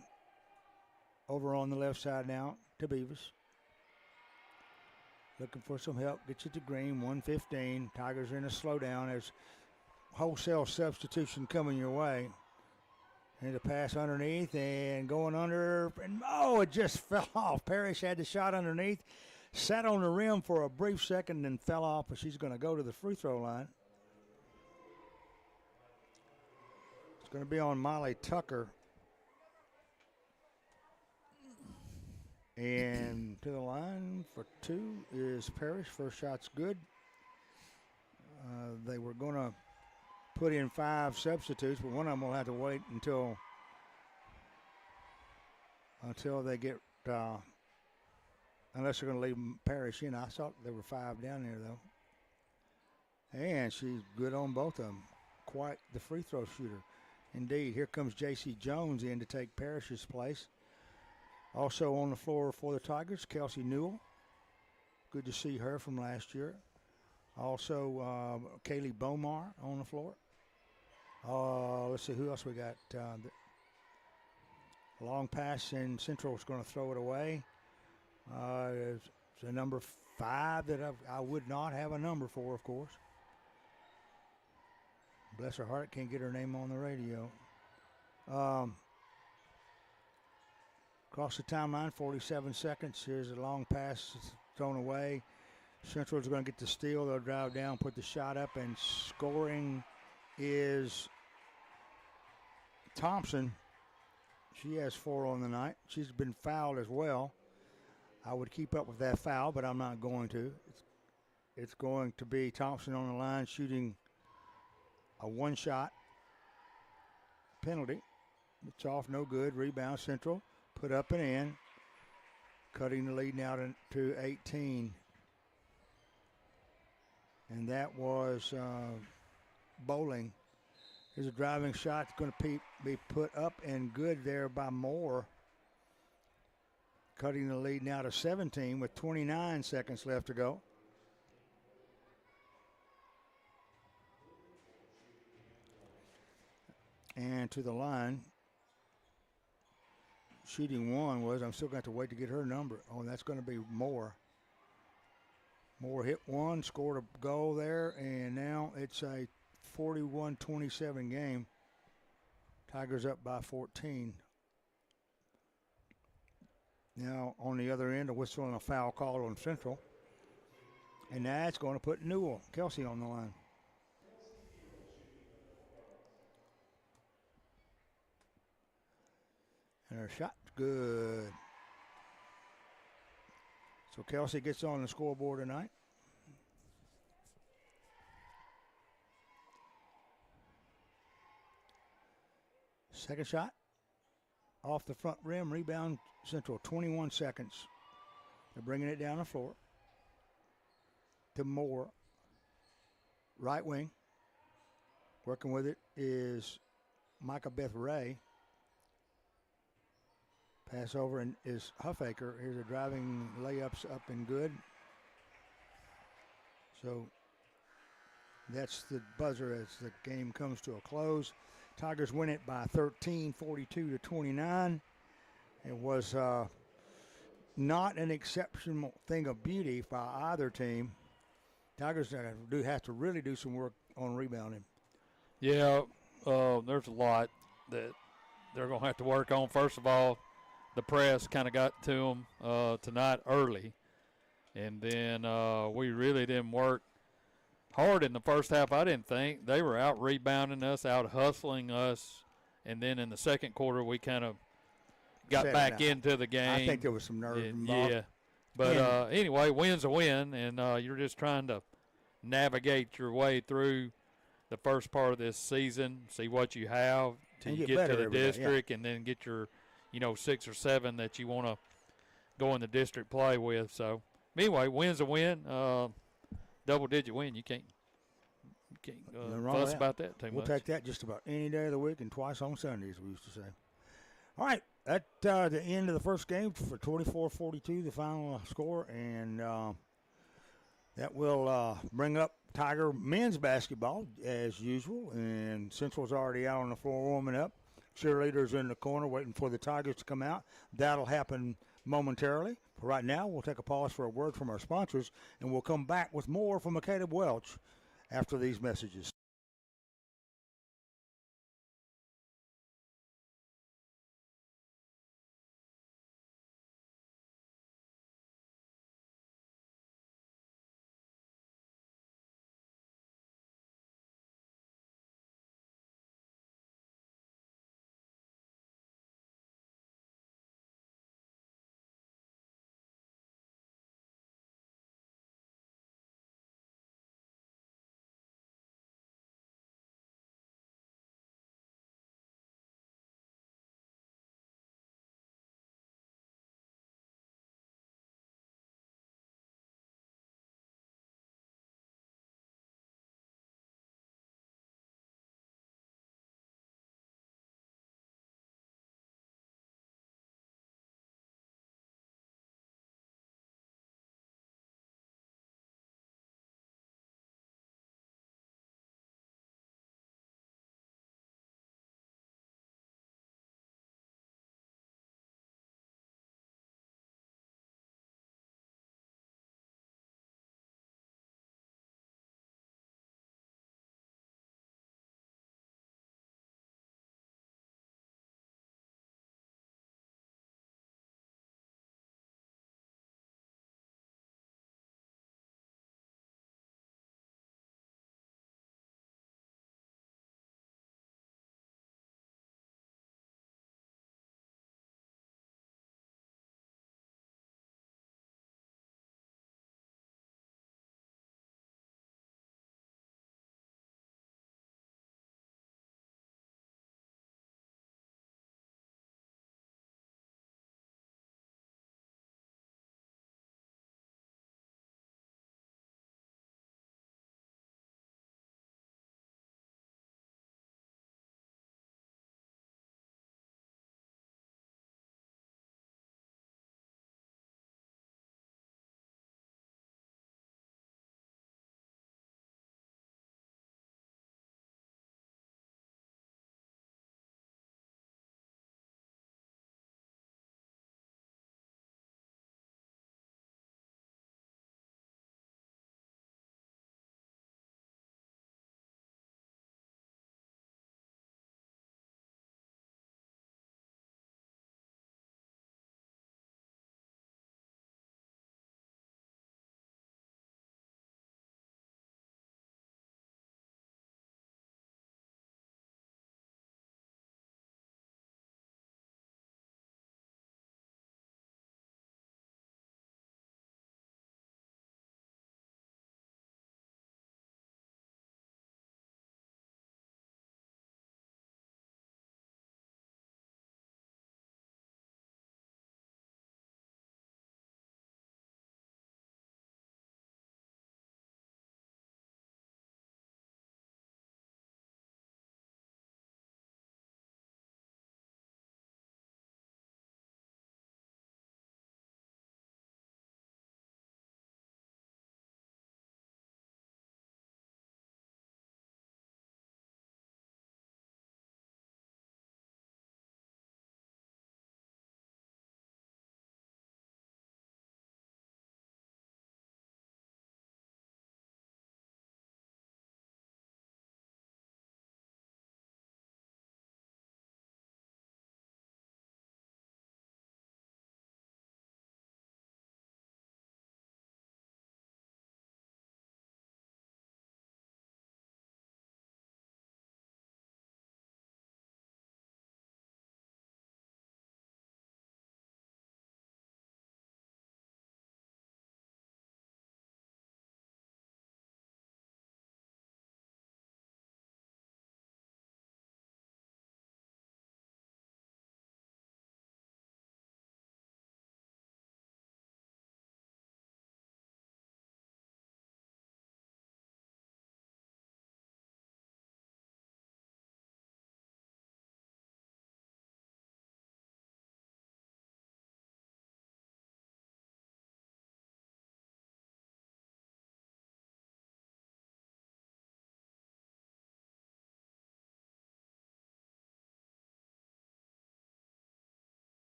Over on the left side now to Beavis. Looking for some help. Gets it to Green, 1:15. Tigers are in a slowdown. There's wholesale substitution coming your way. And the pass underneath and going under. And it just fell off. Parrish had the shot underneath. Sat on the rim for a brief second and fell off, but she's going to go to the free throw line. It's going to be on Molly Tucker. And to the line for two is Parrish. First shot's good. They were going to put in 5 substitutes, but one of them will have to wait until they get, unless they're going to leave Parrish in. I thought there were 5 down there, though. And she's good on both of them. Quite the free throw shooter. Indeed, here comes J.C. Jones in to take Parrish's place. Also on the floor for the Tigers, Kelsey Newell. Good to see her from last year. Also, Kaylee Bomar on the floor. Let's see who else we got. Long pass, and Central's going to throw it away. It's a number 5 that I would not have a number for, of course. Bless her heart, can't get her name on the radio. Across the timeline, 47 seconds. Here's a long pass thrown away. Central's going to get the steal. They'll drive down, put the shot up, and scoring is Thompson. She has 4 on the night. She's been fouled as well. I would keep up with that foul, but I'm not going to. It's going to be Thompson on the line shooting a 1-shot penalty. It's off, no good. Rebound, Central. Put up and in. Cutting the lead now to 18. And that was Bowling. Here's a driving shot. It's going to be put up and good there by Moore. Cutting the lead now to 17 with 29 seconds left to go. And to the line. Shooting 1 was, I'm still going to have to wait to get her number. Oh, that's going to be Moore. Moore hit 1, scored a goal there, and now it's a 41-27 game. Tigers up by 14. Now, on the other end, a whistle and a foul call on Central. And that's going to put Newell, Kelsey, on the line. And her shot's good. So Kelsey gets on the scoreboard tonight. Second shot. Off the front rim. Rebound Central. 21 seconds. They're bringing it down the floor. To Moore. Right wing. Working with it is Micah Beth Ray. Pass over and is Huffaker. Here's a driving layups up and good. So that's the buzzer as the game comes to a close. Tigers win it by 13, 42-29. It was not an exceptional thing of beauty by either team. Tigers do have to really do some work on rebounding. Yeah, there's a lot that they're going to have to work on. First of all, the press kind of got to them tonight early. And then we really didn't work hard in the first half, I didn't think. They were out rebounding us, out hustling us. And then in the second quarter, we kind of got back into the game. I think there was some nerves involved. Yeah. But anyway, win's a win, and you're just trying to navigate your way through the first part of this season, see what you have till you get to the district, and then get your 6 or 7 that you want to go in the district play with. So anyway, win's a win. Double-digit win. You can't fuss about that too much. We'll take that just about any day of the week and twice on Sundays, we used to say. All right, at the end of the first game for 24-42, the final score, and that will bring up Tiger men's basketball as usual, and Central's already out on the floor warming up. Cheerleaders in the corner waiting for the Tigers to come out. That'll happen momentarily. But right now, we'll take a pause for a word from our sponsors, and we'll come back with more from Caleb Welch after these messages.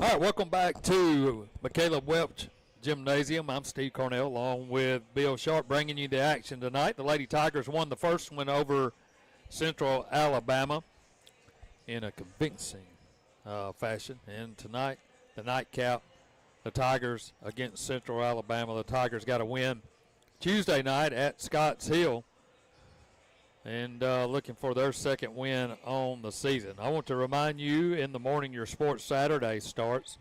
All right, welcome back to McCaleb Welch Gymnasium. I'm Steve Cornell along with Bill Sharp bringing you the action tonight. The Lady Tigers won the first one over Central Alabama in a convincing fashion. And tonight, the nightcap, the Tigers against Central Alabama. The Tigers got a win Tuesday night at Scotts Hill and looking for their second win on the season. I want to remind you, in the morning, your Sports Saturday starts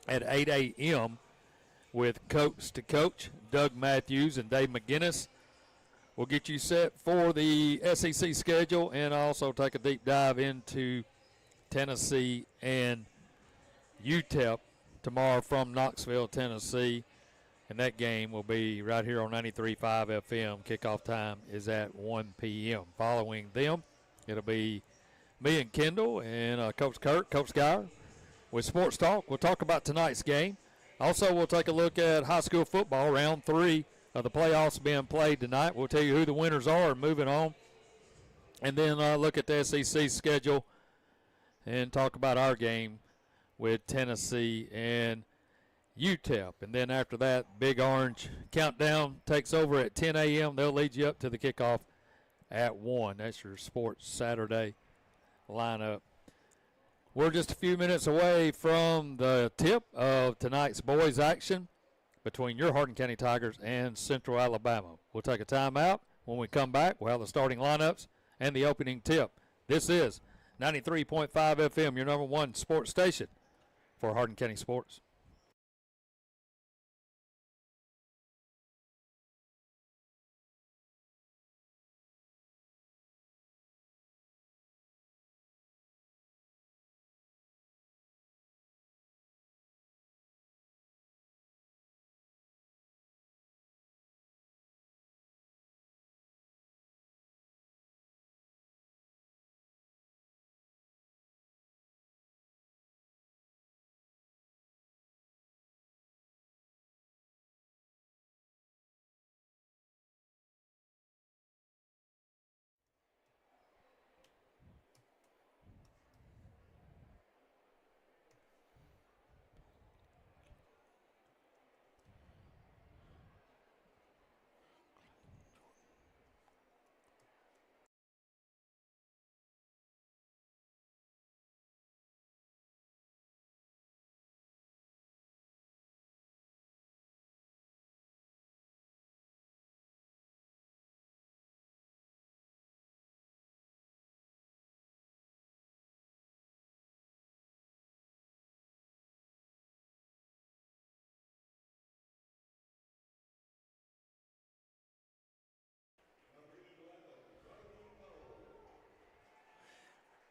at 8 a.m. with Coach to Coach, Doug Matthews and Dave McGinnis. We'll get you set for the SEC schedule and also take a deep dive into Tennessee and UTEP tomorrow from Knoxville, Tennessee. And that game will be right here on 93.5 FM. Kickoff time is at 1 p.m. Following them, it'll be me and Kendall and Coach Kurt, Coach Geyer with Sports Talk. We'll talk about tonight's game. Also, we'll take a look at high school football, round 3 of the playoffs being played tonight. We'll tell you who the winners are and moving on. And then look at the SEC schedule and talk about our game with Tennessee and UTEP. And then after that, Big Orange Countdown takes over at 10 a.m. They'll lead you up to the kickoff at 1. That's your Sports Saturday lineup. We're just a few minutes away from the tip of tonight's boys action between your Hardin County Tigers and Central Alabama. We'll take a timeout. When we come back, we'll have the starting lineups and the opening tip. This is 93.5 FM, your number one sports station for Hardin County Sports.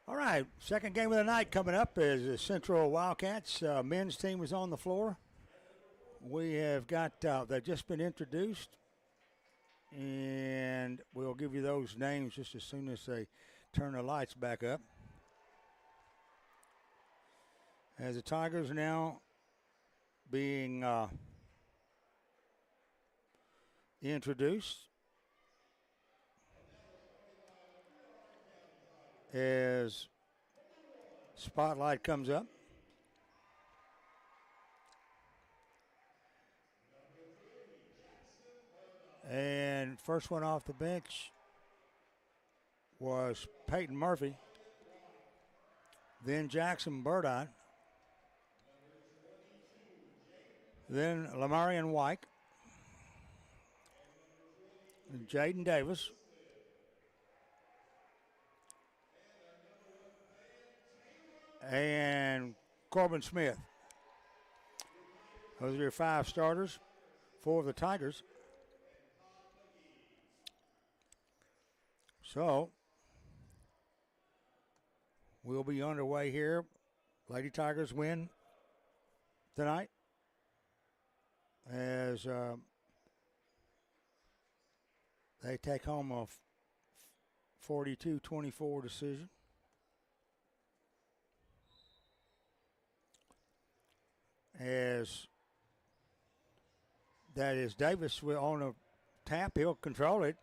All right, second game of the night coming up is the Central Wildcats. Men's team is on the floor. We have got, they've just been introduced, and we'll give you those names just as soon as they turn the lights back up. As the Tigers now being introduced. As spotlight comes up. And first one off the bench was Peyton Murphy. Then Jackson Burdine. Then Lamarian White. And Jaden Davis. And Corbin Smith. Those are your 5 starters for the Tigers. So, we'll be underway here. Lady Tigers win tonight as they take home a 42-24 decision. As that is Davis on a tap, he'll control it.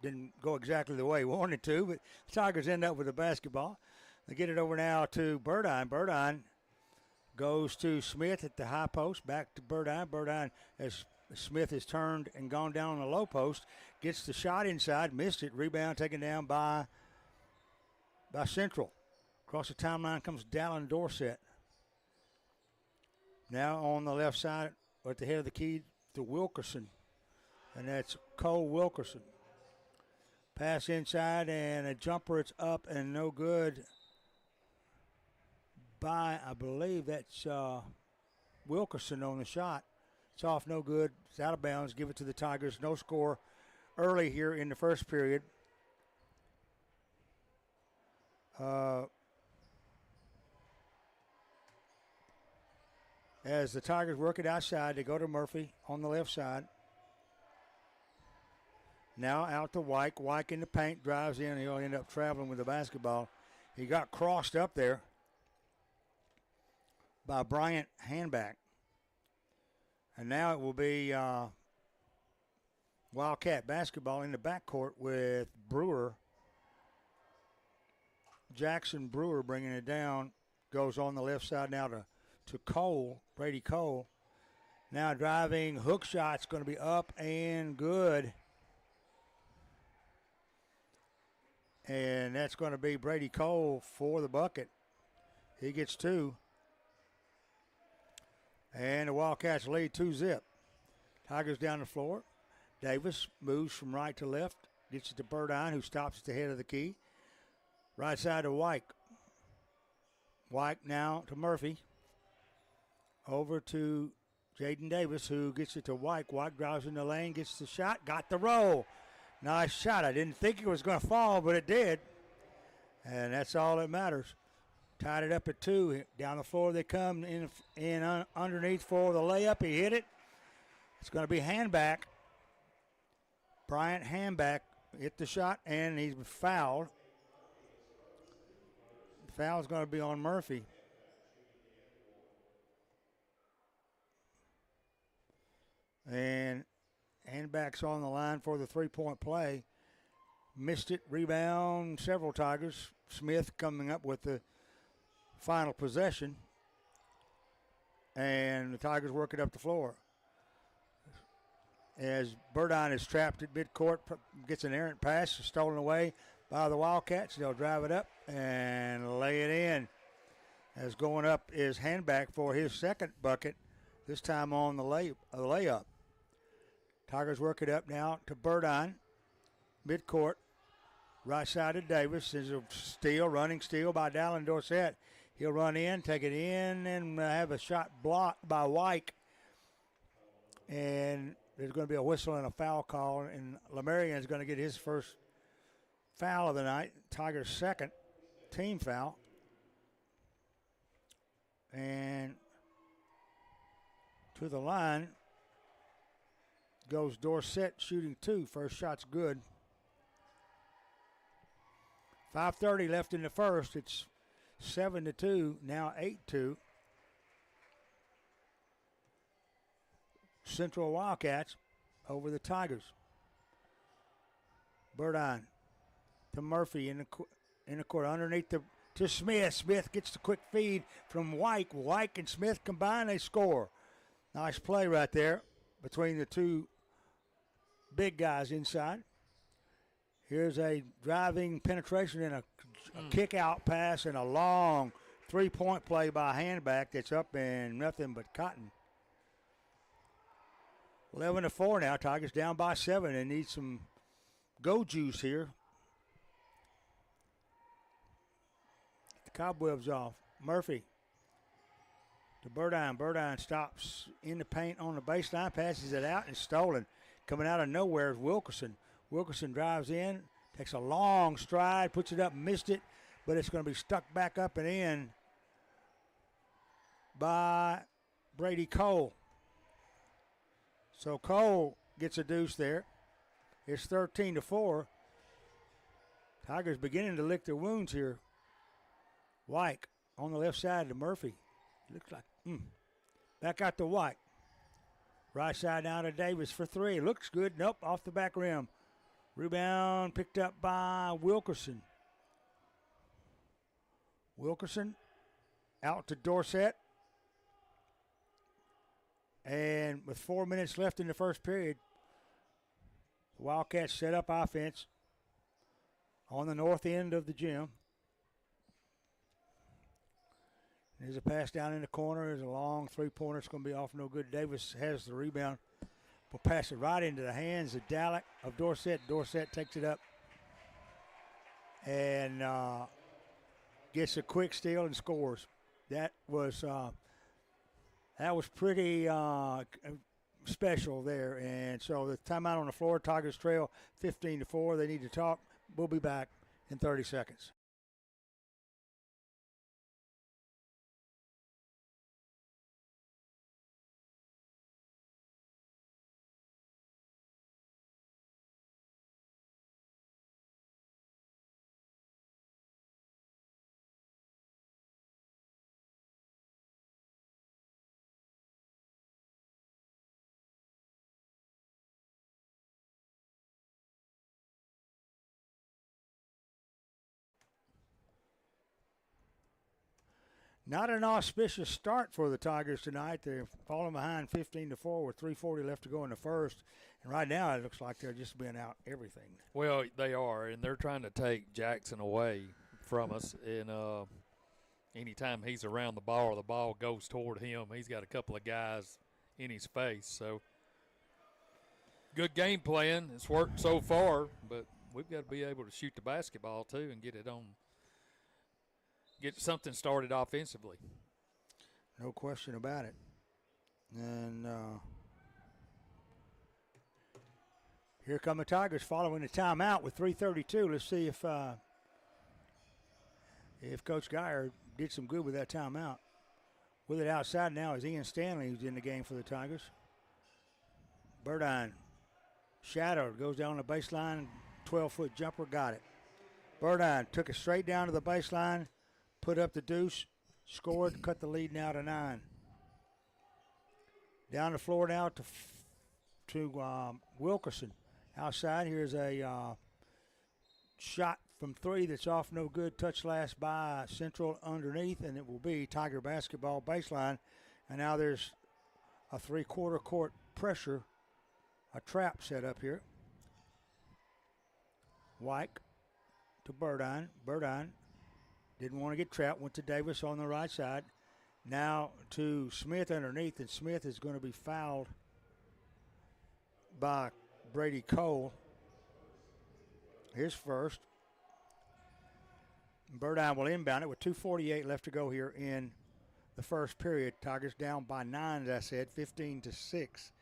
Didn't go exactly the way he wanted to, but the Tigers end up with the basketball. They get it over now to Burdine. Burdine Goes to Smith at the high post. Back to Burdine. Burdine, as Smith has turned and gone down on the low post, gets the shot inside, missed it. Rebound taken down by Central. Across the timeline comes Dallin Dorsett. Now on the left side, at the head of the key, to Wilkerson. And that's Cole Wilkerson. Pass inside and a jumper. It's up and no good by, I believe that's Wilkerson on the shot. It's off, no good. It's out of bounds. Give it to the Tigers. No score early here in the first period. As the Tigers work it outside, they go to Murphy on the left side. Now out to Wyke. Wyke in the paint, drives in. He'll end up traveling with the basketball. He got crossed up there by Bryant Handback. And now it will be Wildcat basketball in the backcourt with Brewer. Jackson Brewer bringing it down. Goes on the left side now to Cole, Brady Cole. Now driving, hook shot's going to be up and good. And that's going to be Brady Cole for the bucket. He gets 2. And the Wildcats lead 2-zip. Tigers down the floor. Davis moves from right to left. Gets it to Burdine, who stops at the head of the key. Right side to Wyke. Wyke now to Murphy. Over to Jaden Davis, who gets it to Wyke. Wyke drives in the lane, gets the shot, got the roll. Nice shot. I didn't think it was going to fall, but it did. And that's all that matters. Tied it up at 2. Down the floor they come in underneath for the layup. He hit it. It's going to be Handback. Bryant Handback hit the shot, and he's fouled. The foul is going to be on Murphy. And Handback's on the line for the three-point play. Missed it. Rebound. Several Tigers. Smith coming up with the final possession. And the Tigers work it up the floor. As Burdine is trapped at midcourt, gets an errant pass, stolen away by the Wildcats. They'll drive it up and lay it in. As going up is Handback for his second bucket, this time on the layup. Tigers work it up now to Burdine, midcourt. Right side to Davis. There's a steal, running steal by Dallin Dorsett. He'll run in, take it in, and have a shot blocked by Wyke. And there's going to be a whistle and a foul call, and Lamarian is going to get his first foul of the night. Tigers' second team foul. And to the line goes Dorsett, shooting 2. First shot's good. 5:30 left in the first. It's 7-2, now 8-2. Central Wildcats over the Tigers. Burdine to Murphy in the court underneath to Smith. Smith gets the quick feed from Wyke. Wyke and Smith combine, they score. Nice play right there between the two big guys inside. Here's a driving penetration and a kick out pass and a long three-point play by Handback that's up and nothing but cotton. 11-4 now. Tigers down by 7 and need some go juice here. The cobwebs off. Murphy to Burdine. Burdine stops in the paint on the baseline, passes it out, and stolen. Coming out of nowhere is Wilkerson. Wilkerson drives in, takes a long stride, puts it up, missed it, but it's going to be stuck back up and in by Brady Cole. So Cole gets a deuce there. It's 13-4. Tigers beginning to lick their wounds here. Wyke on the left side to Murphy. Looks like, back out to Wyke. Right side down to Davis for 3. Looks good. Nope, off the back rim. Rebound picked up by Wilkerson. Wilkerson out to Dorsett. And with 4 minutes left in the first period, the Wildcats set up offense on the north end of the gym. There's a pass down in the corner. There's a long three-pointer. It's going to be off no good. Davis has the rebound. Will pass it right into the hands of Dorsett. Dorsett takes it up and gets a quick steal and scores. That was pretty special there. And so the timeout on the floor. Tigers trail 15-4. They need to talk. We'll be back in 30 seconds. Not an auspicious start for the Tigers tonight. They're falling behind 15-4 with 3:40 left to go in the first. And right now it looks like they're just being out everything. Well, they are, and they're trying to take Jackson away from us. And anytime he's around the ball or the ball goes toward him, he's got a couple of guys in his face. So good game plan. It's worked so far, but we've got to be able to shoot the basketball too and get something started offensively. No question about it. And here come the Tigers following the timeout with 3:32. Let's see if Coach Geyer did some good with that timeout. With it outside now is Ian Stanley, who's in the game for the Tigers. Burdine shadowed, goes down the baseline, 12-foot jumper, got it. Burdine took it straight down to the baseline, put up the deuce, scored, cut the lead now to 9. Down the floor now to Wilkerson. Outside, here's a shot from 3 that's off no good. Touch last by Central underneath, and it will be Tiger basketball baseline. And now there's a three-quarter court pressure, a trap set up here. Wyke to Burdine. Burdine didn't want to get trapped, went to Davis on the right side. Now to Smith underneath, and Smith is going to be fouled by Brady Cole. His first. Burdine will inbound it with 2:48 left to go here in the first period. Tigers down by 9, as I said, 15-6.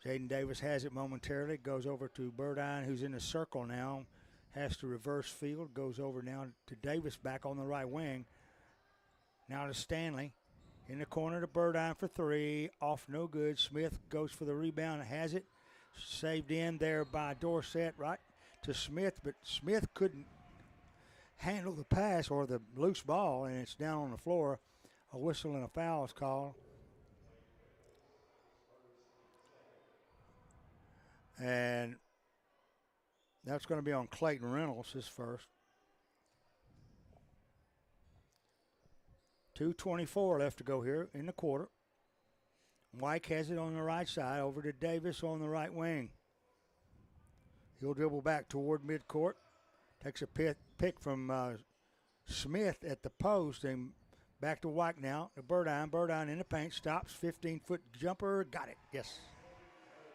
Jaden Davis has it momentarily, goes over to Burdine, who's in the circle now. Has to reverse field, goes over now to Davis back on the right wing. Now to Stanley. In the corner to Burdine for 3. Off no good. Smith goes for the rebound, has it. Saved in there by Dorsett right to Smith, but Smith couldn't handle the pass or the loose ball, and it's down on the floor. A whistle and a foul is called. And that's going to be on Clayton Reynolds, his first. 2:24 left to go here in the quarter. Wyke has it on the right side, over to Davis on the right wing. He'll dribble back toward midcourt. Takes a pick from Smith at the post, and back to Wyke now. To Burdine. Burdine in the paint, stops, 15-foot jumper, got it, yes.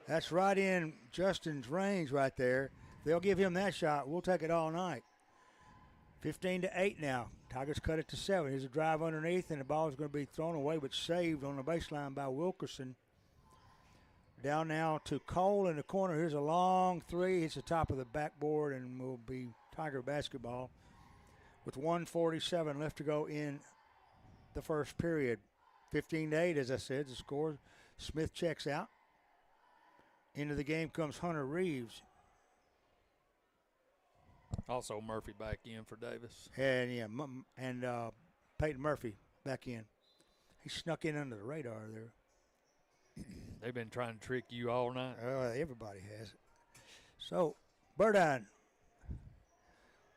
That's right in Justin's range right there. They'll give him that shot. We'll take it all night. 15-8 now. Tigers cut it to 7. Here's a drive underneath, and the ball is going to be thrown away but saved on the baseline by Wilkerson. Down now to Cole in the corner. Here's a long 3. Hits the top of the backboard and will be Tiger basketball with 1:47 left to go in the first period. 15-8, as I said, the score. Smith checks out. Into the game comes Hunter Reeves. Also Murphy back in for Davis. And Peyton Murphy back in. He snuck in under the radar there. They've been trying to trick you all night. Everybody has. So Burdine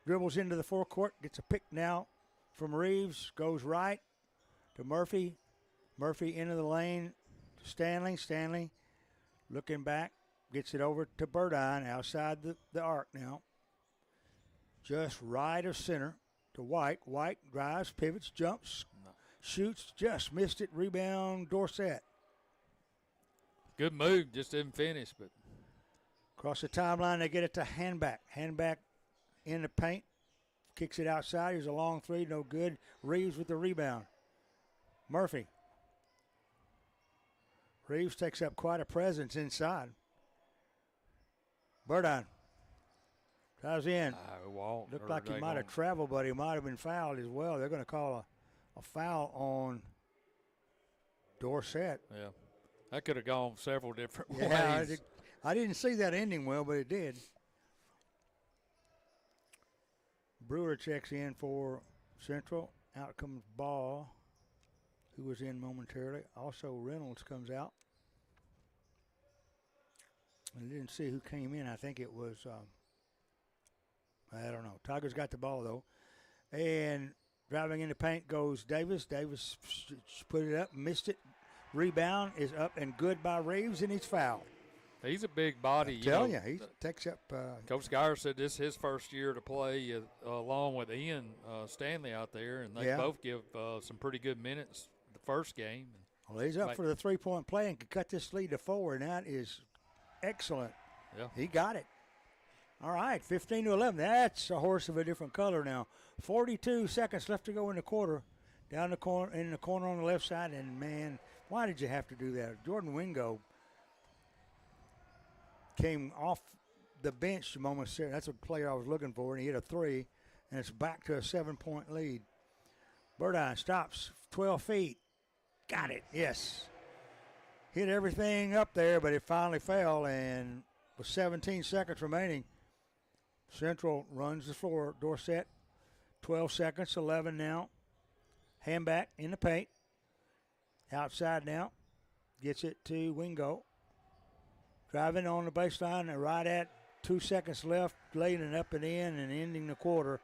dribbles into the forecourt, gets a pick now from Reeves, goes right to Murphy. Murphy into the lane. Stanley looking back. Gets it over to Burdine outside the arc now. Just right of center to White. White drives, pivots, jumps, shoots, just missed it. Rebound, Dorsett. Good move, just didn't finish. But across the timeline, they get it to Handback. Handback in the paint. Kicks it outside. Here's a long three, no good. Reeves with the rebound. Murphy. Reeves takes up quite a presence inside. Burdine. Drives in. Looked like he might have traveled, but he might have been fouled as well. They're going to call a foul on Dorsett. Yeah. That could have gone several different ways. I didn't see that ending well, but it did. Brewer checks in for Central. Out comes Ball, who was in momentarily. Also, Reynolds comes out. I didn't see who came in. I think it was, I don't know. Tigers got the ball, though. And driving in the paint goes Davis. Davis put it up, missed it. Rebound is up and good by Reeves, and he's fouled. He's a big body. Tell you, he takes up. Coach Geyer said this is his first year to play along with Ian Stanley out there, and they both give some pretty good minutes the first game. Well, he's up for the three-point play and can cut this lead to 4, and that is excellent. Yeah, he got it. All right, 15-11. That's a horse of a different color now. 42 seconds left to go in the quarter. Down the corner, in the corner on the left side, and man, why did you have to do that? Jordan Wingo came off the bench moments there. That's a player I was looking for, and he hit a 3, and it's back to a 7-point lead. Burdine stops, 12 feet. Got it, yes. Hit everything up there, but it finally fell, and with 17 seconds remaining, Central runs the floor. Dorsett, 12 seconds, 11 now. Handback in the paint. Outside now. Gets it to Wingo. Driving on the baseline, and right at 2 seconds left, laying it up and in and ending the quarter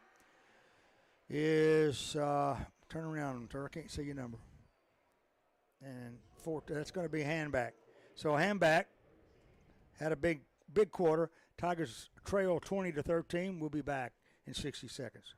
is, turn around, I can't see your number. And that's going to be Handback. So Handback had a big quarter. Tigers trail 20-13. We'll be back in 60 seconds.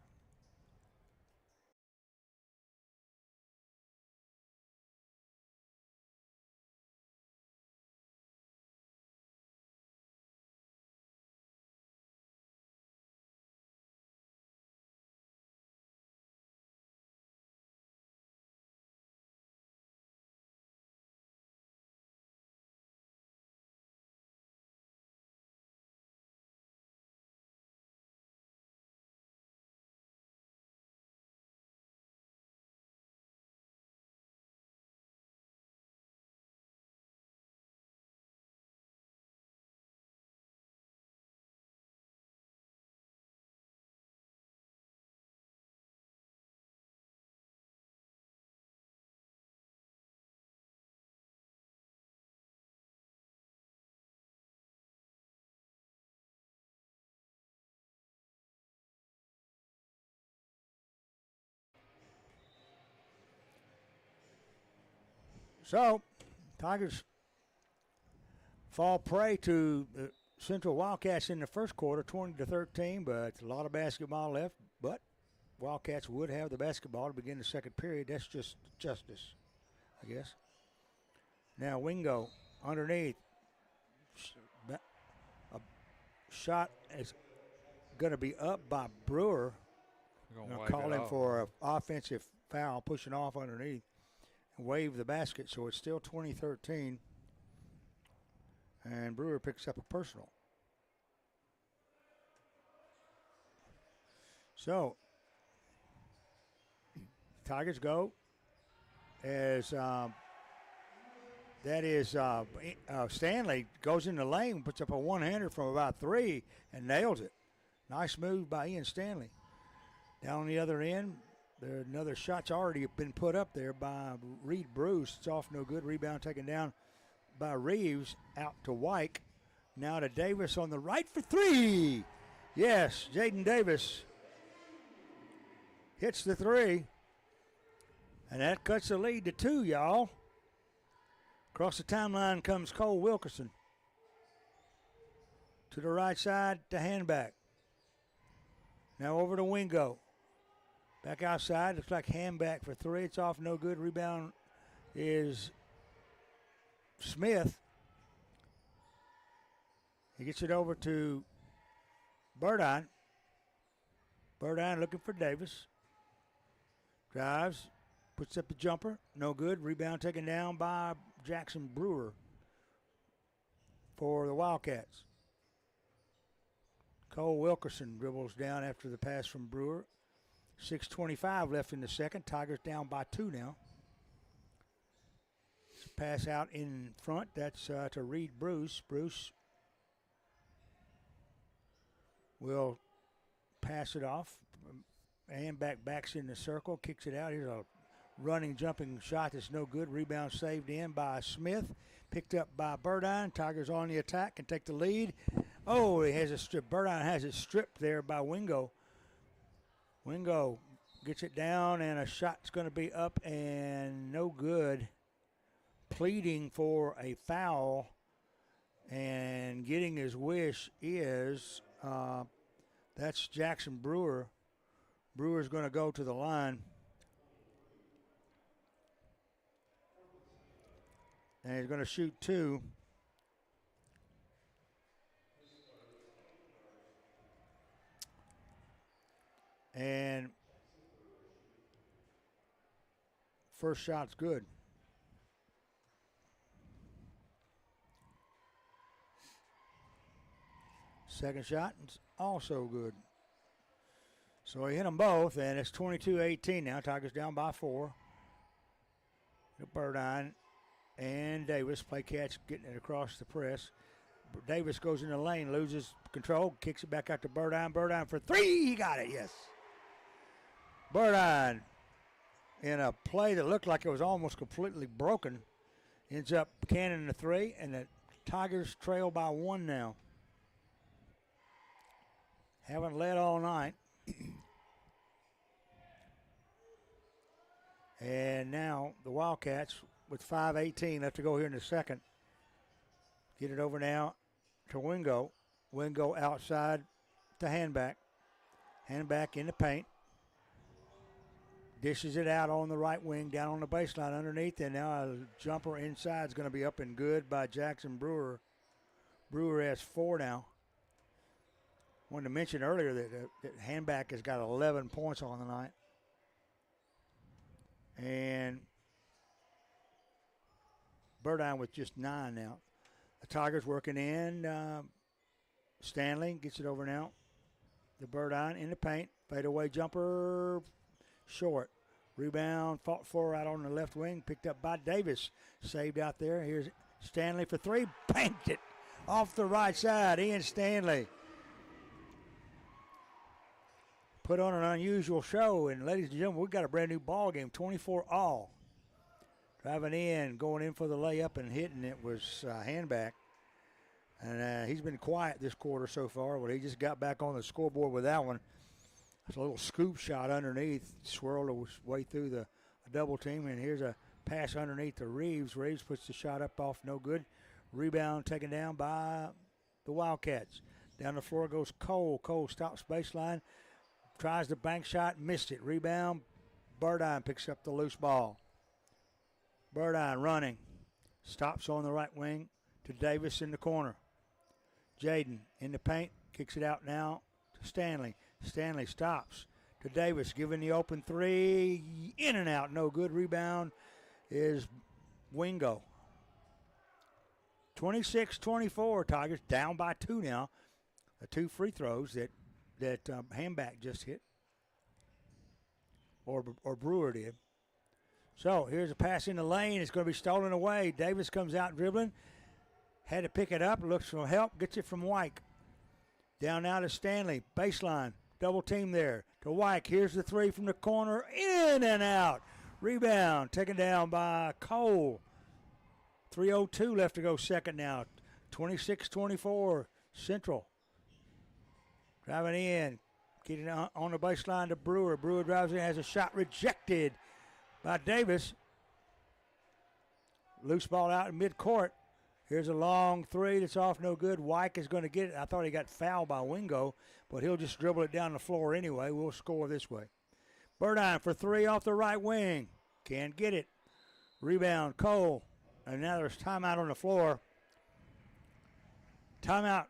So, Tigers fall prey to the Central Wildcats in the first quarter, 20-13, but a lot of basketball left. But Wildcats would have the basketball to begin the second period. That's just justice, I guess. Now Wingo underneath. A shot is going to be up by Brewer. Calling for an offensive foul, pushing off underneath. Wave the basket, so it's still 20-13. And Brewer picks up a personal. So, Tigers go as that is Stanley goes in the lane, puts up a one-hander from about 3 and nails it. Nice move by Ian Stanley. Down on the other end, another shot's already been put up there by Reed Bruce. It's off no good. Rebound taken down by Reeves. Out to White. Now to Davis on the right for 3. Yes, Jaden Davis hits the 3. And that cuts the lead to 2, y'all. Across the timeline comes Cole Wilkerson. To the right side to handback. Now over to Wingo. Back outside. Looks like handback for three. It's off. No good. Rebound is Smith. He gets it over to Burdine. Burdine looking for Davis. Drives. Puts up the jumper. No good. Rebound taken down by Jackson Brewer for the Wildcats. Cole Wilkerson dribbles down after the pass from Brewer. 6:25 left in the second. Tigers down by 2 now. Pass out in front. That's to Reed Bruce. Bruce will pass it off. And backs in the circle. Kicks it out. Here's a running, jumping shot that's no good. Rebound saved in by Smith. Picked up by Burdine. Tigers on the attack and take the lead. Oh, he has a strip. Burdine has it stripped there by Wingo. Wingo gets it down, and a shot's going to be up and no good. Pleading for a foul and getting his wish is that's Jackson Brewer. Brewer's going to go to the line. And he's going to shoot 2. And first shot's good. Second shot is also good. So he hit them both, and it's 22-18 now. Tigers down by 4. Burdine and Davis play catch, getting it across the press. Davis goes in the lane, loses control, kicks it back out to Burdine. Burdine for 3. He got it, yes. Burdine, in a play that looked like it was almost completely broken, ends up canning the 3, and the Tigers trail by 1 now. Haven't led all night. And now the Wildcats, with 5:18 left to go here in the second, get it over now to Wingo. Wingo outside to Handback. Handback in the paint. Dishes it out on the right wing, down on the baseline underneath, and now a jumper inside is going to be up and good by Jackson Brewer. Brewer has 4 now. Wanted to mention earlier that Handback has got 11 points on the night. And Burdine with just 9 now. The Tigers working in. Stanley gets it over now. The Burdine in the paint. Fadeaway jumper. Short. Rebound fought for out on the left wing. Picked up by Davis. Saved out there. Here's Stanley for 3. Banked it off the right side. Ian Stanley put on an unusual show. And ladies and gentlemen, we've got a brand new ball game. 24-all. Driving in, going in for the layup and hitting it was Handback. And he's been quiet this quarter so far. But he just got back on the scoreboard with that one. It's a little scoop shot underneath, swirled his way through the double team, and here's a pass underneath to Reeves. Reeves puts the shot up off, no good. Rebound taken down by the Wildcats. Down the floor goes Cole. Cole stops baseline, tries the bank shot, missed it. Rebound, Burdine picks up the loose ball. Burdine running, stops on the right wing to Davis in the corner. Jaden in the paint, kicks it out now to Stanley. Stanley stops to Davis, giving the open 3. In and out, no good. Rebound is Wingo. 26-24, Tigers down by 2 now. The 2 free throws that Handback just hit, or Brewer did. So here's a pass in the lane. It's going to be stolen away. Davis comes out dribbling. Had to pick it up. Looks for help. Gets it from Wyke. Down now to Stanley. Baseline. Double team there to Wyke. Here's the 3 from the corner. In and out. Rebound taken down by Cole. 3:02 left to go second now. 26-24 Central. Driving in. Getting on the baseline to Brewer. Brewer drives in. Has a shot rejected by Davis. Loose ball out in midcourt. Here's a long three that's off, no good. Wyke is going to get it. I thought he got fouled by Wingo, but he'll just dribble it down the floor anyway. We'll score this way. Burdine for three off the right wing. Can't get it. Rebound, Cole. And now there's timeout on the floor. Timeout,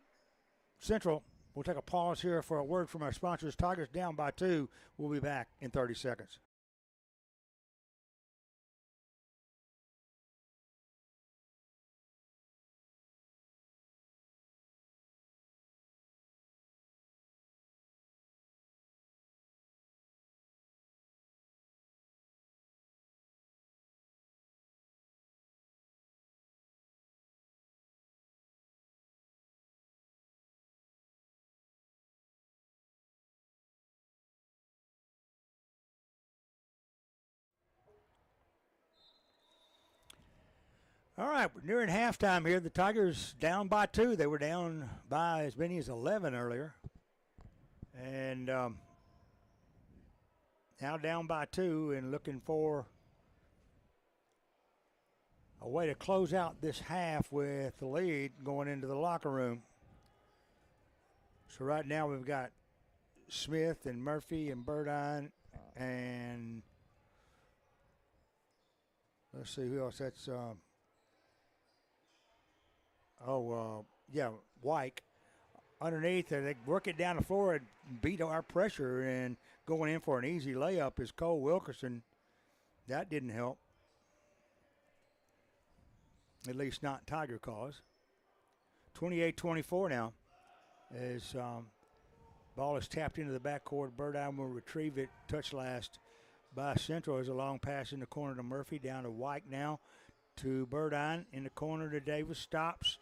Central. We'll take a pause here for a word from our sponsors. Tigers down by 2. We'll be back in 30 seconds. All right, we're nearing halftime here. The Tigers down by 2. They were down by as many as 11 earlier. And now down by 2 and looking for a way to close out this half with the lead going into the locker room. So right now we've got Smith and Murphy and Burdine and let's see who else. That's Wyke underneath there. They work it down the floor and beat our pressure, and going in for an easy layup is Cole Wilkerson. That didn't help. At least not Tiger cause. 28-24 now as ball is tapped into the backcourt. Burdine will retrieve it. Touch last by Central as a long pass in the corner to Murphy. Down to Wyke now to Burdine. In the corner to Davis. Stops.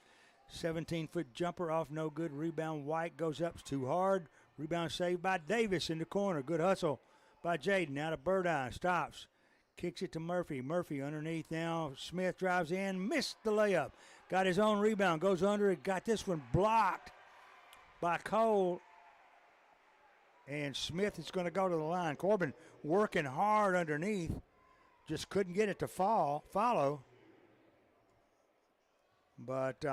17-foot jumper off, no good. Rebound, Wyke goes up, it's too hard. Rebound saved by Davis in the corner. Good hustle by Jaden. Now to Burdine, stops. Kicks it to Murphy. Murphy underneath now. Smith drives in, missed the layup. Got his own rebound, goes under it. Got this one blocked by Cole. And Smith is going to go to the line. Corbin working hard underneath. Just couldn't get it to follow. But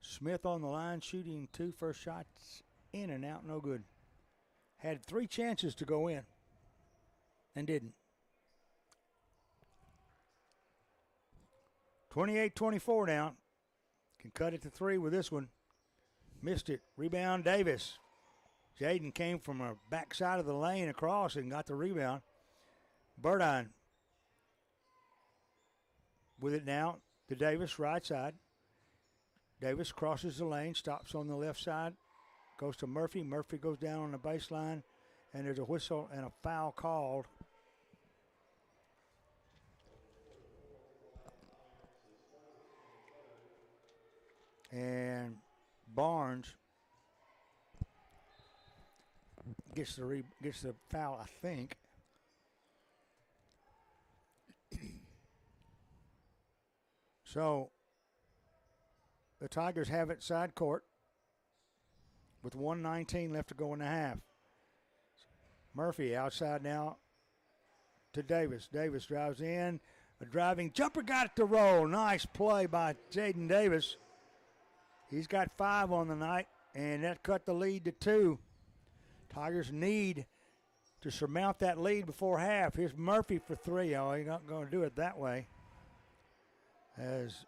Smith on the line, shooting 2 first shots in and out, no good. Had 3 chances to go in and didn't. 28-24 now. Can cut it to 3 with this one. Missed it. Rebound, Davis. Jaden came from a backside of the lane across and got the rebound. Burdine with it now to Davis, right side. Davis crosses the lane, stops on the left side, goes to Murphy. Murphy goes down on the baseline, and there's a whistle and a foul called. And Barnes gets the foul, I think. So the Tigers have it side court with 1:19 left to go in the half. Murphy outside now to Davis. Davis drives in. A driving jumper got it to roll. Nice play by Jaden Davis. He's got 5 on the night, and that cut the lead to 2. Tigers need to surmount that lead before half. Here's Murphy for 3. Oh, he's not going to do it that way. As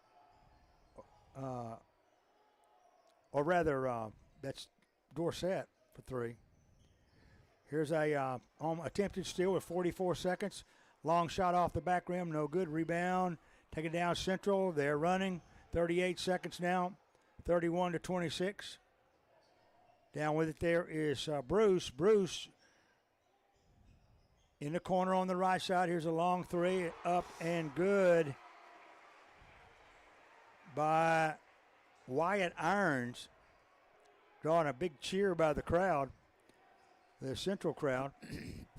that's Dorsett for 3. Here's a attempted steal with 44 seconds. Long shot off the back rim, no good. Rebound, take it down Central. They're running. 38 seconds now, 31-26. Down with it there is Bruce. Bruce in the corner on the right side. Here's a long 3, up and good by Wyatt Irons, drawing a big cheer by the crowd, the Central crowd.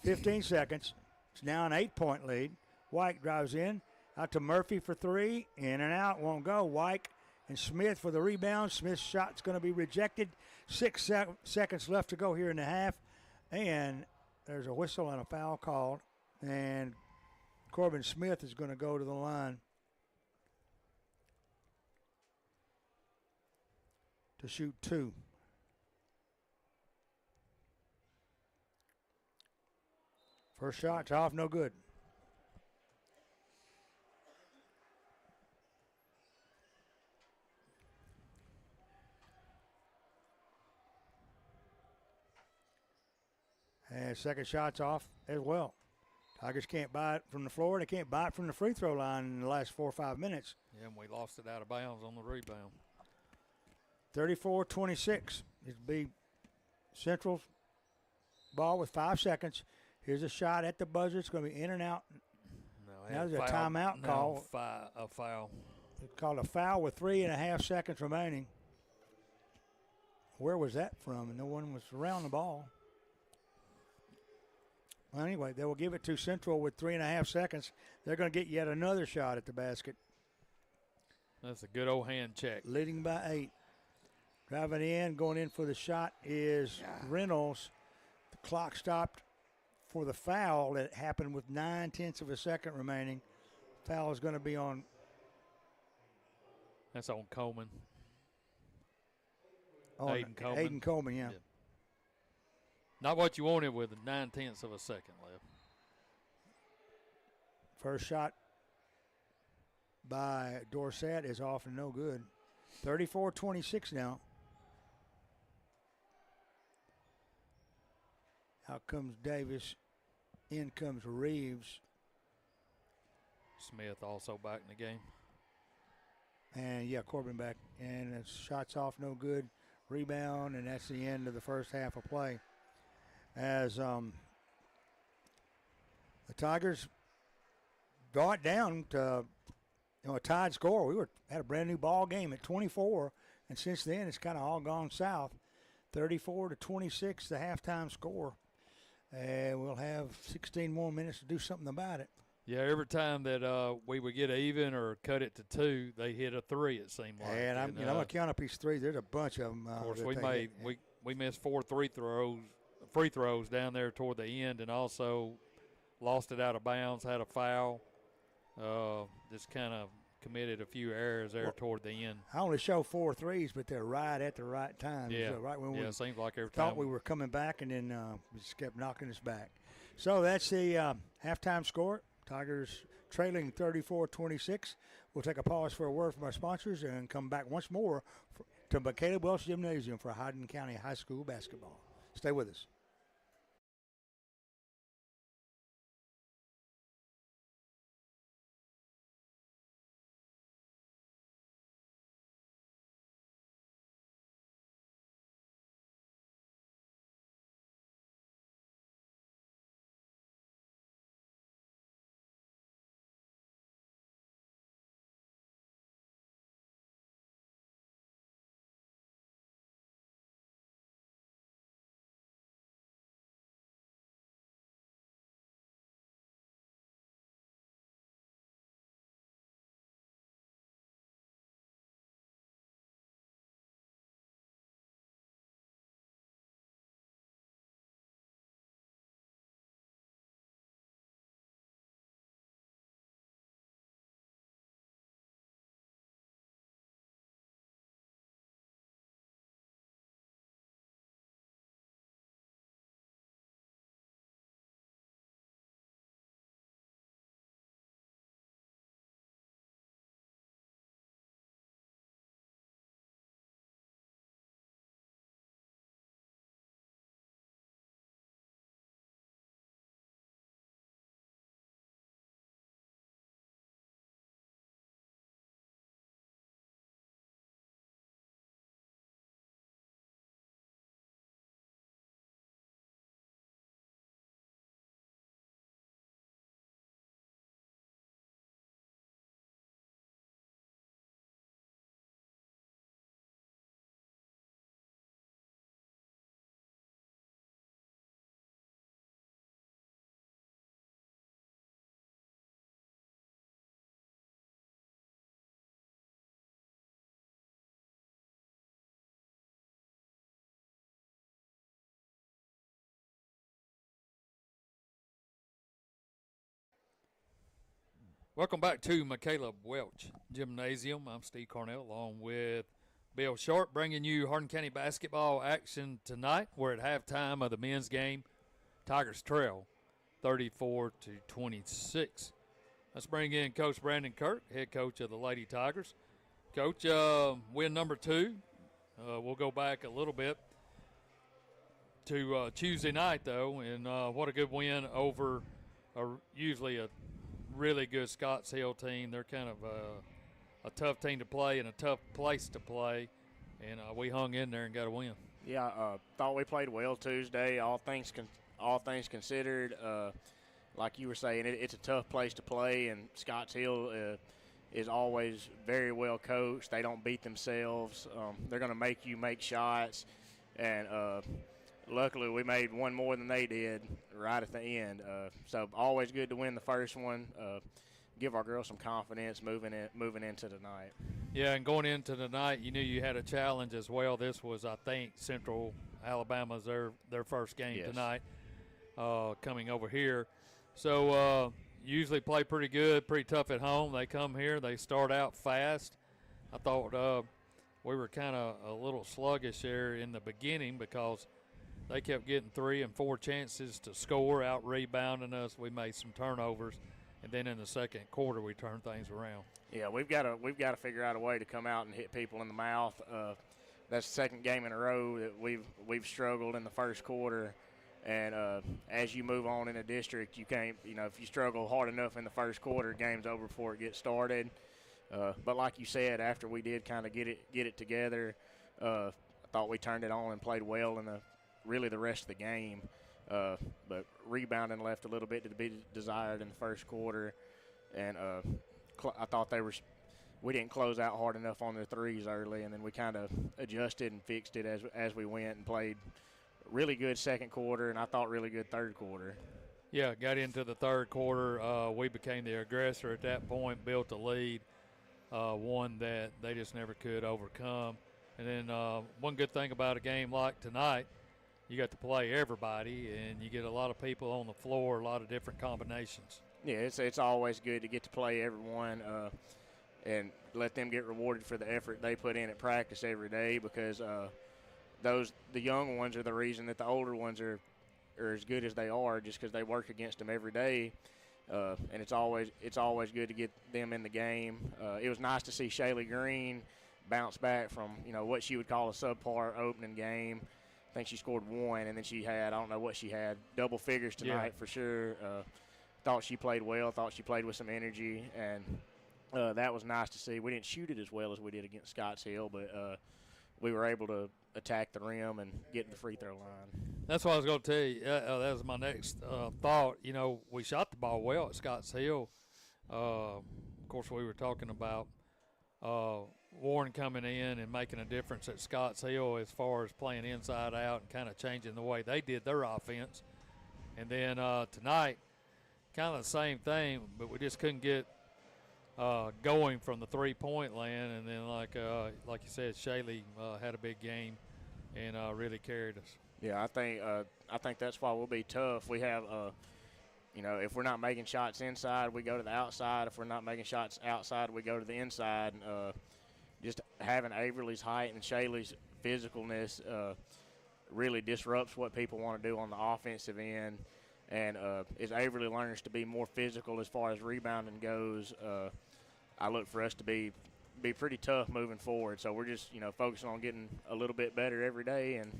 15 seconds. It's now an 8-point lead. Wyke drives in, out to Murphy for 3, in and out, won't go. Wyke and Smith for the rebound. Smith's shot's going to be rejected. 6 seconds left to go here in the half, and there's a whistle and a foul called, and Corbin Smith is going to go to the line to shoot 2. First shot's off, no good. And second shot's off as well. Tigers can't buy it from the floor. They can't buy it from the free throw line in the last 4 or 5 minutes. Yeah, and we lost it out of bounds on the rebound. 34-26. It'll be Central's ball with 5 seconds. Here's a shot at the buzzer. It's going to be in and out. Now there's a timeout call. A foul. It's called a foul with 3.5 seconds remaining. Where was that from? No one was around the ball. Well, anyway, they will give it to Central with 3.5 seconds. They're going to get yet another shot at the basket. That's a good old hand check. Leading by 8. Driving in, going in for the shot is Reynolds. The clock stopped for the foul that happened with 9/10 of a second remaining. Foul is going to be on. That's on Coleman. Aiden Coleman. Aiden Coleman, yeah. Not what you wanted with 9/10 of a second left. First shot by Dorsett is off and no good. 34-26 now. Out comes Davis. In comes Reeves. Smith also back in the game. And, yeah, Corbin back. And the shot's off, no good. Rebound, and that's the end of the first half of play. As the Tigers draw it down to a tied score. We had a brand new ball game at 24, and since then it's kind of all gone south. 34-26, the halftime score. And we'll have 16 more minutes to do something about it. Yeah, every time that we would get even or cut it to 2, they hit a 3. It seemed like. And I'm going to count up these threes. There's a bunch of them. Of course, we missed 4 free throws down there toward the end, and also lost it out of bounds. Had a foul. Just kind of committed a few errors there toward the end. I only show 4 threes, but they're right at the right time. Yeah, so right when it seems like every thought time we were coming back, and then we just kept knocking us back. So that's the halftime score. Tigers trailing 34-26. We'll take a pause for a word from our sponsors and come back once more to Caleb Welch Gymnasium for Hardin County High School basketball. Stay with us. Welcome back to McCaleb Welch Gymnasium. I'm Steve Cornell along with Bill Sharp, bringing you Hardin County basketball action tonight. We're at halftime of the men's game. Tigers trail 34-26. Let's bring in Coach Brandon Kirk, head coach of the Lady Tigers. Coach, win number 2. We'll go back a little bit to Tuesday night, though, and what a good win over usually a really good Scotts Hill team. They're kind of a tough team to play and a tough place to play, and we hung in there and got a win. Yeah, thought we played well Tuesday. All things considered, like you were saying, it's a tough place to play, and Scotts Hill is always very well coached. They don't beat themselves. They're going to make you make shots, and luckily we made one more than they did right at the end. So always good to win the first one. Give our girls some confidence moving into tonight. Yeah, and going into tonight, you knew you had a challenge as well. This was, I think, Central Alabama's their first game tonight, coming over here. So usually play pretty good, pretty tough at home. They come here, they start out fast. I thought we were kind of a little sluggish there in the beginning because they kept getting 3 and 4 chances to score, out rebounding us. We made some turnovers, and then in the second quarter we turned things around. Yeah, we've got to figure out a way to come out and hit people in the mouth. That's the second game in a row that we've struggled in the first quarter, and as you move on in a district, you can't, if you struggle hard enough in the first quarter, game's over before it gets started. But like you said, after we did kind of get it together, I thought we turned it on and played well in the rest of the game. But rebounding left a little bit to be desired in the first quarter, and I thought we didn't close out hard enough on their threes early, and then we kind of adjusted and fixed it as we went and played really good second quarter, and I thought really good third quarter. Yeah, got into the third quarter. We became the aggressor at that point, built a lead, one that they just never could overcome. And then one good thing about a game like tonight, you got to play everybody, and you get a lot of people on the floor, a lot of different combinations. Yeah, it's always good to get to play everyone and let them get rewarded for the effort they put in at practice every day, because the young ones are the reason that the older ones are as good as they are, just because they work against them every day. And it's always good to get them in the game. It was nice to see Shaylee Green bounce back from what she would call a subpar opening game. I think she scored 1, and then she had, I don't know what she had, double figures tonight for sure. Thought she played well, thought she played with some energy, and that was nice to see. We didn't shoot it as well as we did against Scotts Hill, but we were able to attack the rim and get to the free throw line. That's what I was going to tell you. That was my next thought. We shot the ball well at Scotts Hill. Of course, we were talking about Warren coming in and making a difference at Scotts Hill as far as playing inside out and kind of changing the way they did their offense. And then tonight, kind of the same thing, but we just couldn't get going from the three-point land. And then, like you said, Shaylee had a big game and really carried us. Yeah, I think that's why we'll be tough. We have, if we're not making shots inside, we go to the outside. If we're not making shots outside, we go to the inside. Just having Averly's height and Shaylee's physicalness really disrupts what people want to do on the offensive end. And as Averly learns to be more physical as far as rebounding goes, I look for us to be pretty tough moving forward. So we're just, focusing on getting a little bit better every day, and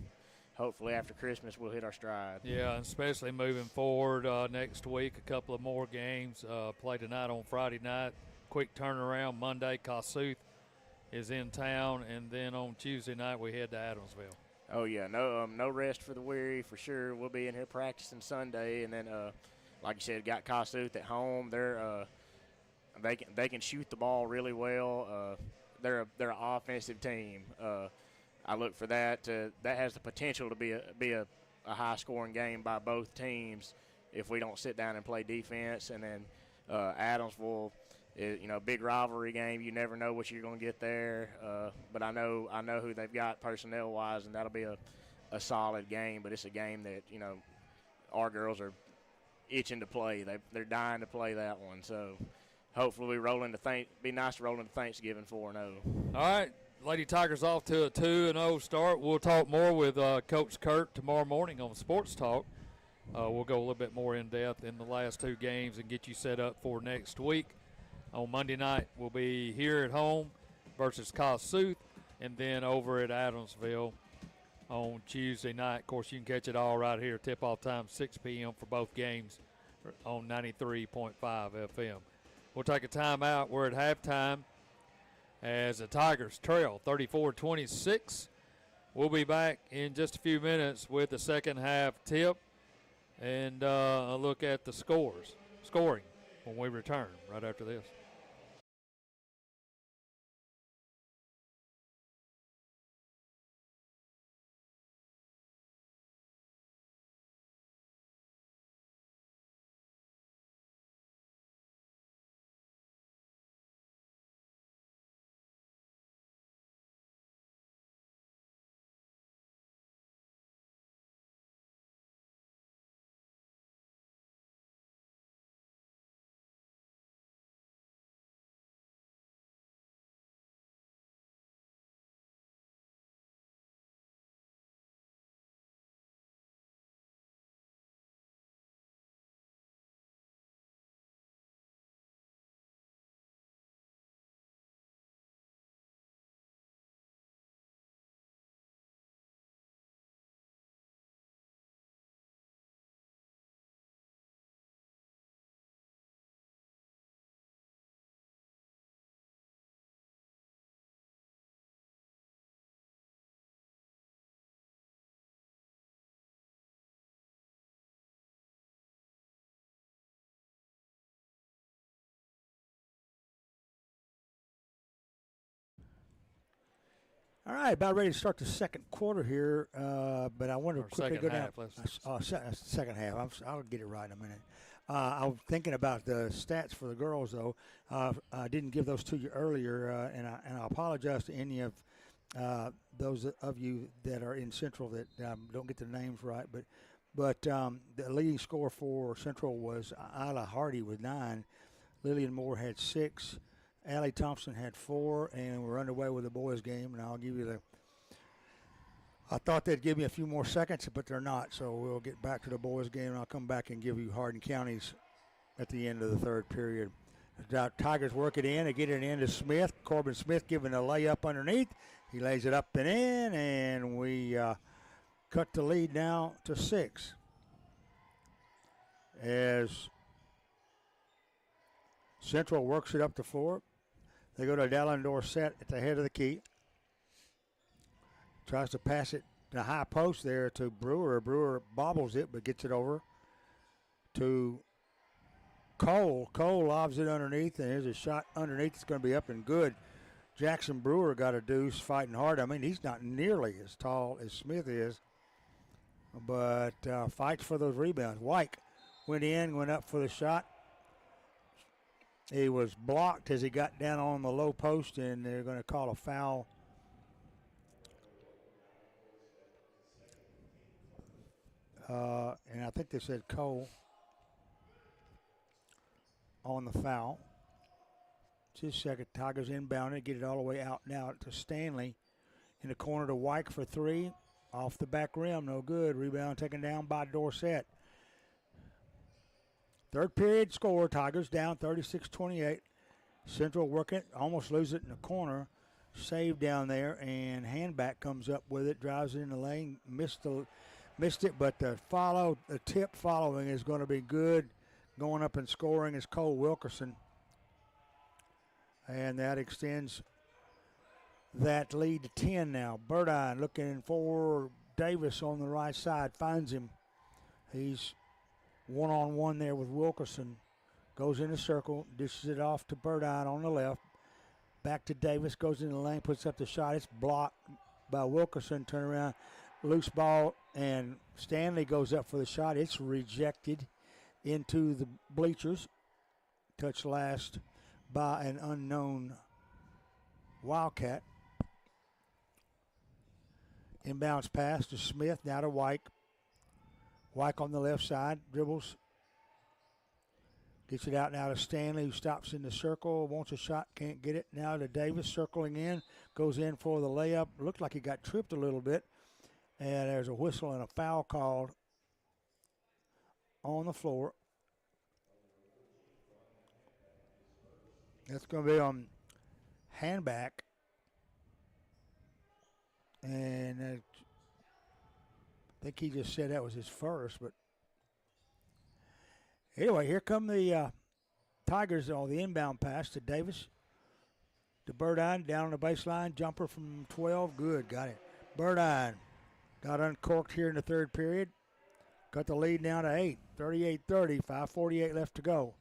hopefully after Christmas we'll hit our stride. Yeah, especially moving forward next week, a couple of more games. Play tonight on Friday night. Quick turnaround Monday. Kossuth is in town, and then on Tuesday night we head to Adamsville. Oh yeah, no rest for the weary for sure. We'll be in here practicing Sunday, and then like you said, got Kossuth at home. They can shoot the ball really well. They're an offensive team. I look for that. That has the potential to be a high scoring game by both teams if we don't sit down and play defense. And then Adamsville, big rivalry game. You never know what you're going to get there. But I know who they've got personnel wise, and that'll be a solid game. But it's a game that our girls are itching to play. They're dying to play that one. So hopefully we roll into be nice to roll into Thanksgiving 4-0. All right, Lady Tigers off to a 2-0 start. We'll talk more with Coach Kurt tomorrow morning on Sports Talk. We'll go a little bit more in depth in the last two games and get you set up for next week. On Monday night, we'll be here at home versus Kossuth, and then over at Adamsville on Tuesday night. Of course, you can catch it all right here. Tip-off time 6 p.m. for both games on 93.5 FM. We'll take a timeout. We're at halftime as the Tigers trail 34-26. We'll be back in just a few minutes with the second half tip and a look at the scoring when we return right after this. All right, about ready to start the second quarter here, but I want to quickly go down. Second half. I'll get it right in a minute. I was thinking about the stats for the girls, though. I didn't give those to you earlier, and I apologize to any of those of you that are in Central that don't get their names right. But the leading scorer for Central was Isla Hardy with 9. Lillian Moore had 6. Allie Thompson had 4, and we're underway with the boys' game. And I'll give you I thought they'd give me a few more seconds, but they're not. So we'll get back to the boys' game, and I'll come back and give you Hardin County's at the end of the third period. The Tigers work it in. They get it in to Smith. Corbin Smith giving a layup underneath. He lays it up and in, and we cut the lead now to 6. As Central works it up the floor. They go to Dallin Dorsett at the head of the key. Tries to pass it to the high post there to Brewer. Brewer bobbles it but gets it over to Cole. Cole lobs it underneath, and here's a shot underneath. It's going to be up and good. Jackson Brewer got a deuce fighting hard. I mean, he's not nearly as tall as Smith is, but fights for those rebounds. White went up for the shot. He was blocked as he got down on the low post, and they're going to call a foul. And I think they said Cole on the foul. Just a second. Tigers inbound it, get it all the way out now to Stanley. In the corner to White for 3. Off the back rim, no good. Rebound taken down by Dorsett. Third period score, Tigers down 36-28. Central working it, almost lose it in the corner. Save down there, and Handback comes up with it, drives it in the lane, missed it, but the tip following is going to be good. Going up and scoring is Cole Wilkerson. And that extends that lead to 10 now. Burdine looking for Davis on the right side, finds him. He's one-on-one there with Wilkerson. Goes in a circle, dishes it off to Burdine on the left. Back to Davis, goes in the lane, puts up the shot. It's blocked by Wilkerson. Turn around, loose ball, and Stanley goes up for the shot. It's rejected into the bleachers. Touched last by an unknown Wildcat. Inbounds pass to Smith, now to White. White on the left side, dribbles. Gets it out now to Stanley, who stops in the circle, wants a shot, can't get it. Now to Davis, circling in, goes in for the layup. Looked like he got tripped a little bit. And there's a whistle and a foul called on the floor. That's going to be on handback. And I think he just said that was his first. But anyway, here come the Tigers on the inbound pass to Davis. To Burdine, down on the baseline. Jumper from 12. Good, got it. Burdine got uncorked here in the third period. Got the lead now to 8. 38-30, 5:48 left to go.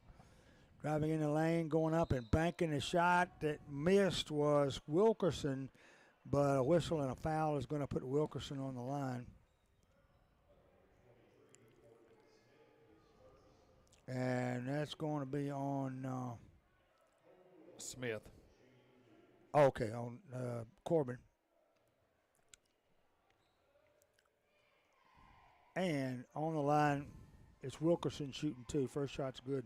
Driving in the lane, going up and banking a shot that missed was Wilkerson, but a whistle and a foul is going to put Wilkerson on the line. And that's going to be on Smith. Okay, on Corbin. And on the line, it's Wilkerson shooting two. First shot's good.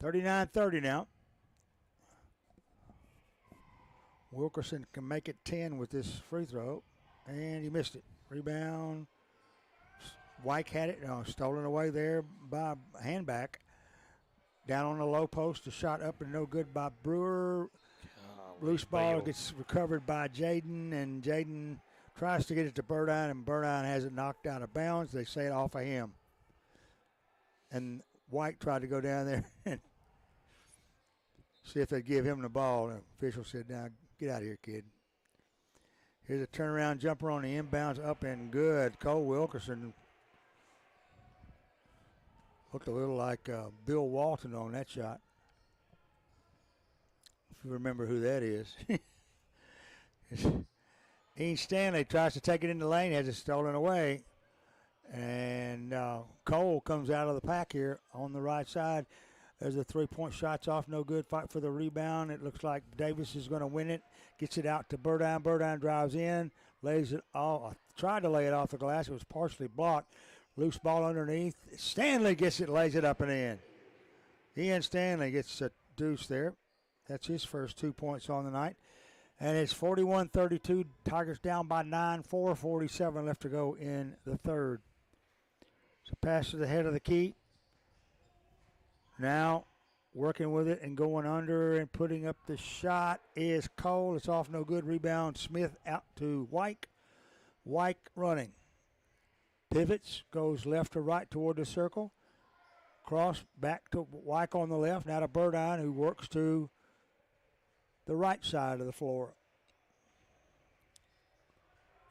$39-30 now. Wilkerson can make it 10 with this free throw, and he missed it. Rebound. White had it, stolen away there by Handback. Down on the low post, a shot up and no good by Brewer. Loose ball gets recovered by Jaden, and Jaden tries to get it to Burdine, and Burdine has it knocked out of bounds. They say it off of him. And White tried to go down there and see if they'd give him the ball. The official said, "Now get out of here, kid." Here's a turnaround jumper on the inbounds, up and good. Cole Wilkerson looked a little like Bill Walton on that shot. If you remember who that is. Ian Stanley tries to take it in the lane, has it stolen away. And Cole comes out of the pack here on the right side. There's a three-point shot's off, no good. Fight for the rebound. It looks like Davis is going to win it. Gets it out to Burdine. Burdine drives in, lays it off. Tried to lay it off the glass. It was partially blocked. Loose ball underneath. Stanley gets it, lays it up and in. Ian Stanley gets a deuce there. That's his first 2 points on the night. And it's 41-32. Tigers down by 9, 4:47 left to go in the third. So pass to the head of the key. Now working with it and going under and putting up the shot is Cole. It's off, no good. Rebound, Smith out to White. White running. Pivots, goes left to right toward the circle. Cross back to White on the left. Now to Burdine, who works to the right side of the floor.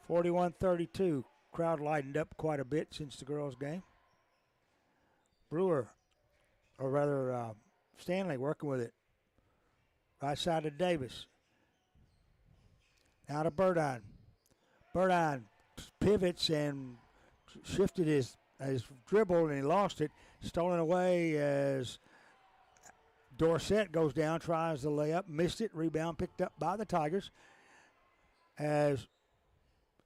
41-32. Crowd lightened up quite a bit since the girls' game. Brewer, or rather Stanley, working with it. Right side to Davis. Now to Burdine. Burdine pivots and shifted his dribble, and he lost it. Stolen away as Dorsett goes down, tries the layup, missed it. Rebound picked up by the Tigers as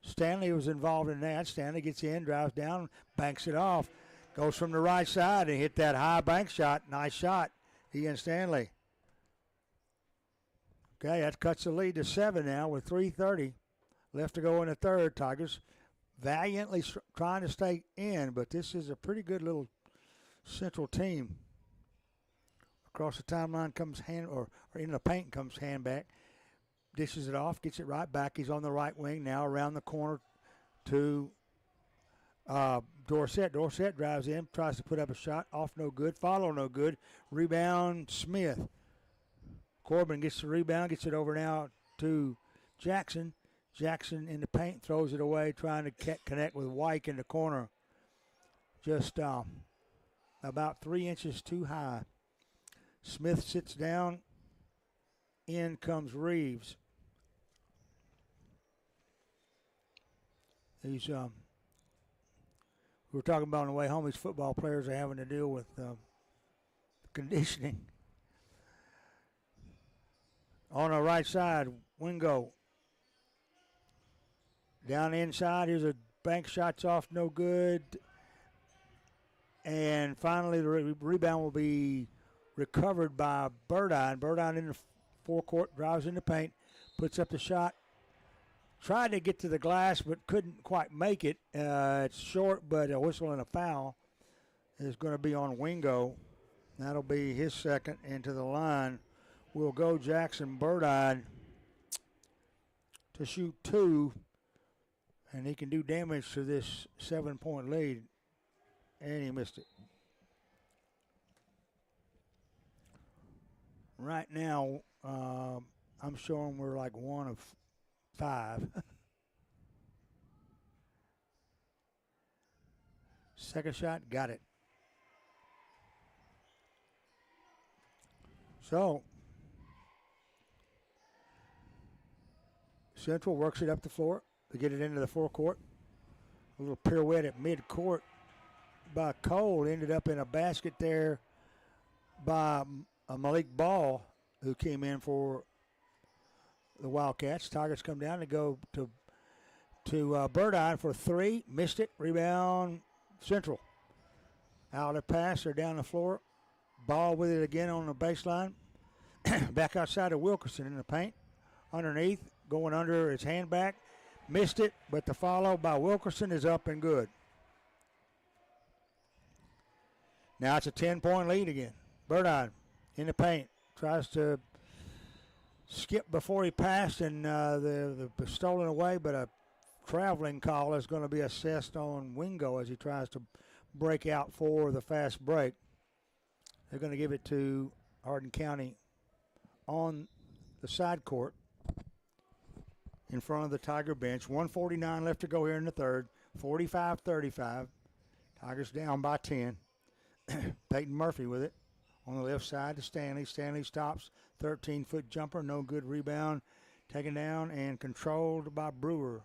Stanley was involved in that. Stanley gets in, drives down, banks it off. Goes from the right side and hit that high bank shot. Nice shot, Ian Stanley. Okay, that cuts the lead to 7 now with 3:30 left to go in the third. Tigers valiantly trying to stay in, but this is a pretty good little Central team. Across the timeline comes or in the paint comes Handback. Dishes it off, gets it right back. He's on the right wing now, around the corner to Dorsett. Dorsett drives in, tries to put up a shot. Off, no good. Follow, no good. Rebound, Smith. Corbin gets the rebound, gets it over now to Jackson. Jackson in the paint, throws it away, trying to connect with White in the corner. Just about 3 inches too high. Smith sits down. In comes Reeves. He's we were talking about on the way home, these football players are having to deal with conditioning. On the right side, Wingo. Down inside, here's a bank shots off, no good. And finally, the rebound will be recovered by Burdine. Burdine in the forecourt, drives in the paint, puts up the shot. Tried to get to the glass, but couldn't quite make it. It's short, but a whistle and a foul is going to be on Wingo. That'll be his second. Into the line will go Jackson Burdine to shoot 2, and he can do damage to this 7-point lead, and he missed it. Right now, I'm showing we're like 1 of 5. Second shot, got it. So, Central works it up the floor to get it into the forecourt. A little pirouette at midcourt by Cole. Ended up in a basket there by Malik Ball, who came in for the Wildcats. Tigers come down to go to Burdine for 3. Missed it. Rebound, Central. Out of pass. They're down the floor. Ball with it again on the baseline. Back outside of Wilkerson in the paint. Underneath, going under his hand back. Missed it, but the follow by Wilkerson is up and good. Now it's a 10-point lead again. Burdine in the paint. Tries to skip before he passed, and the stolen away, but a traveling call is going to be assessed on Wingo as he tries to break out for the fast break. They're going to give it to Hardin County on the side court in front of the Tiger bench. 1:49 left to go here in the third. 45-35. Tigers down by 10. Peyton Murphy with it on the left side to Stanley. Stanley stops. 13-foot jumper. No good rebound. Taken down and controlled by Brewer.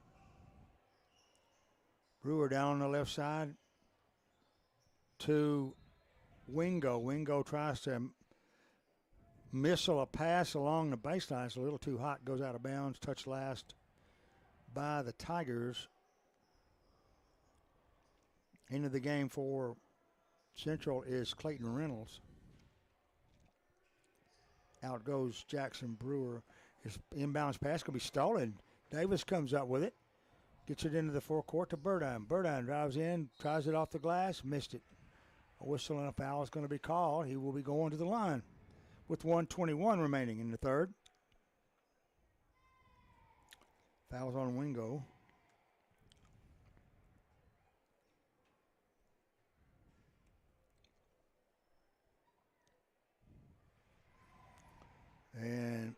Brewer down on the left side to Wingo. Wingo tries to missile a pass along the baseline. It's a little too hot. Goes out of bounds. Touched last by the Tigers. Into the game for Central is Clayton Reynolds. Out goes Jackson Brewer. His inbounds pass going to be stolen. Davis comes up with it. Gets it into the forecourt to Burdine. Burdine drives in, tries it off the glass, missed it. A whistle and a foul is going to be called. He will be going to the line with 1:21 remaining in the third. Foul's on Wingo. And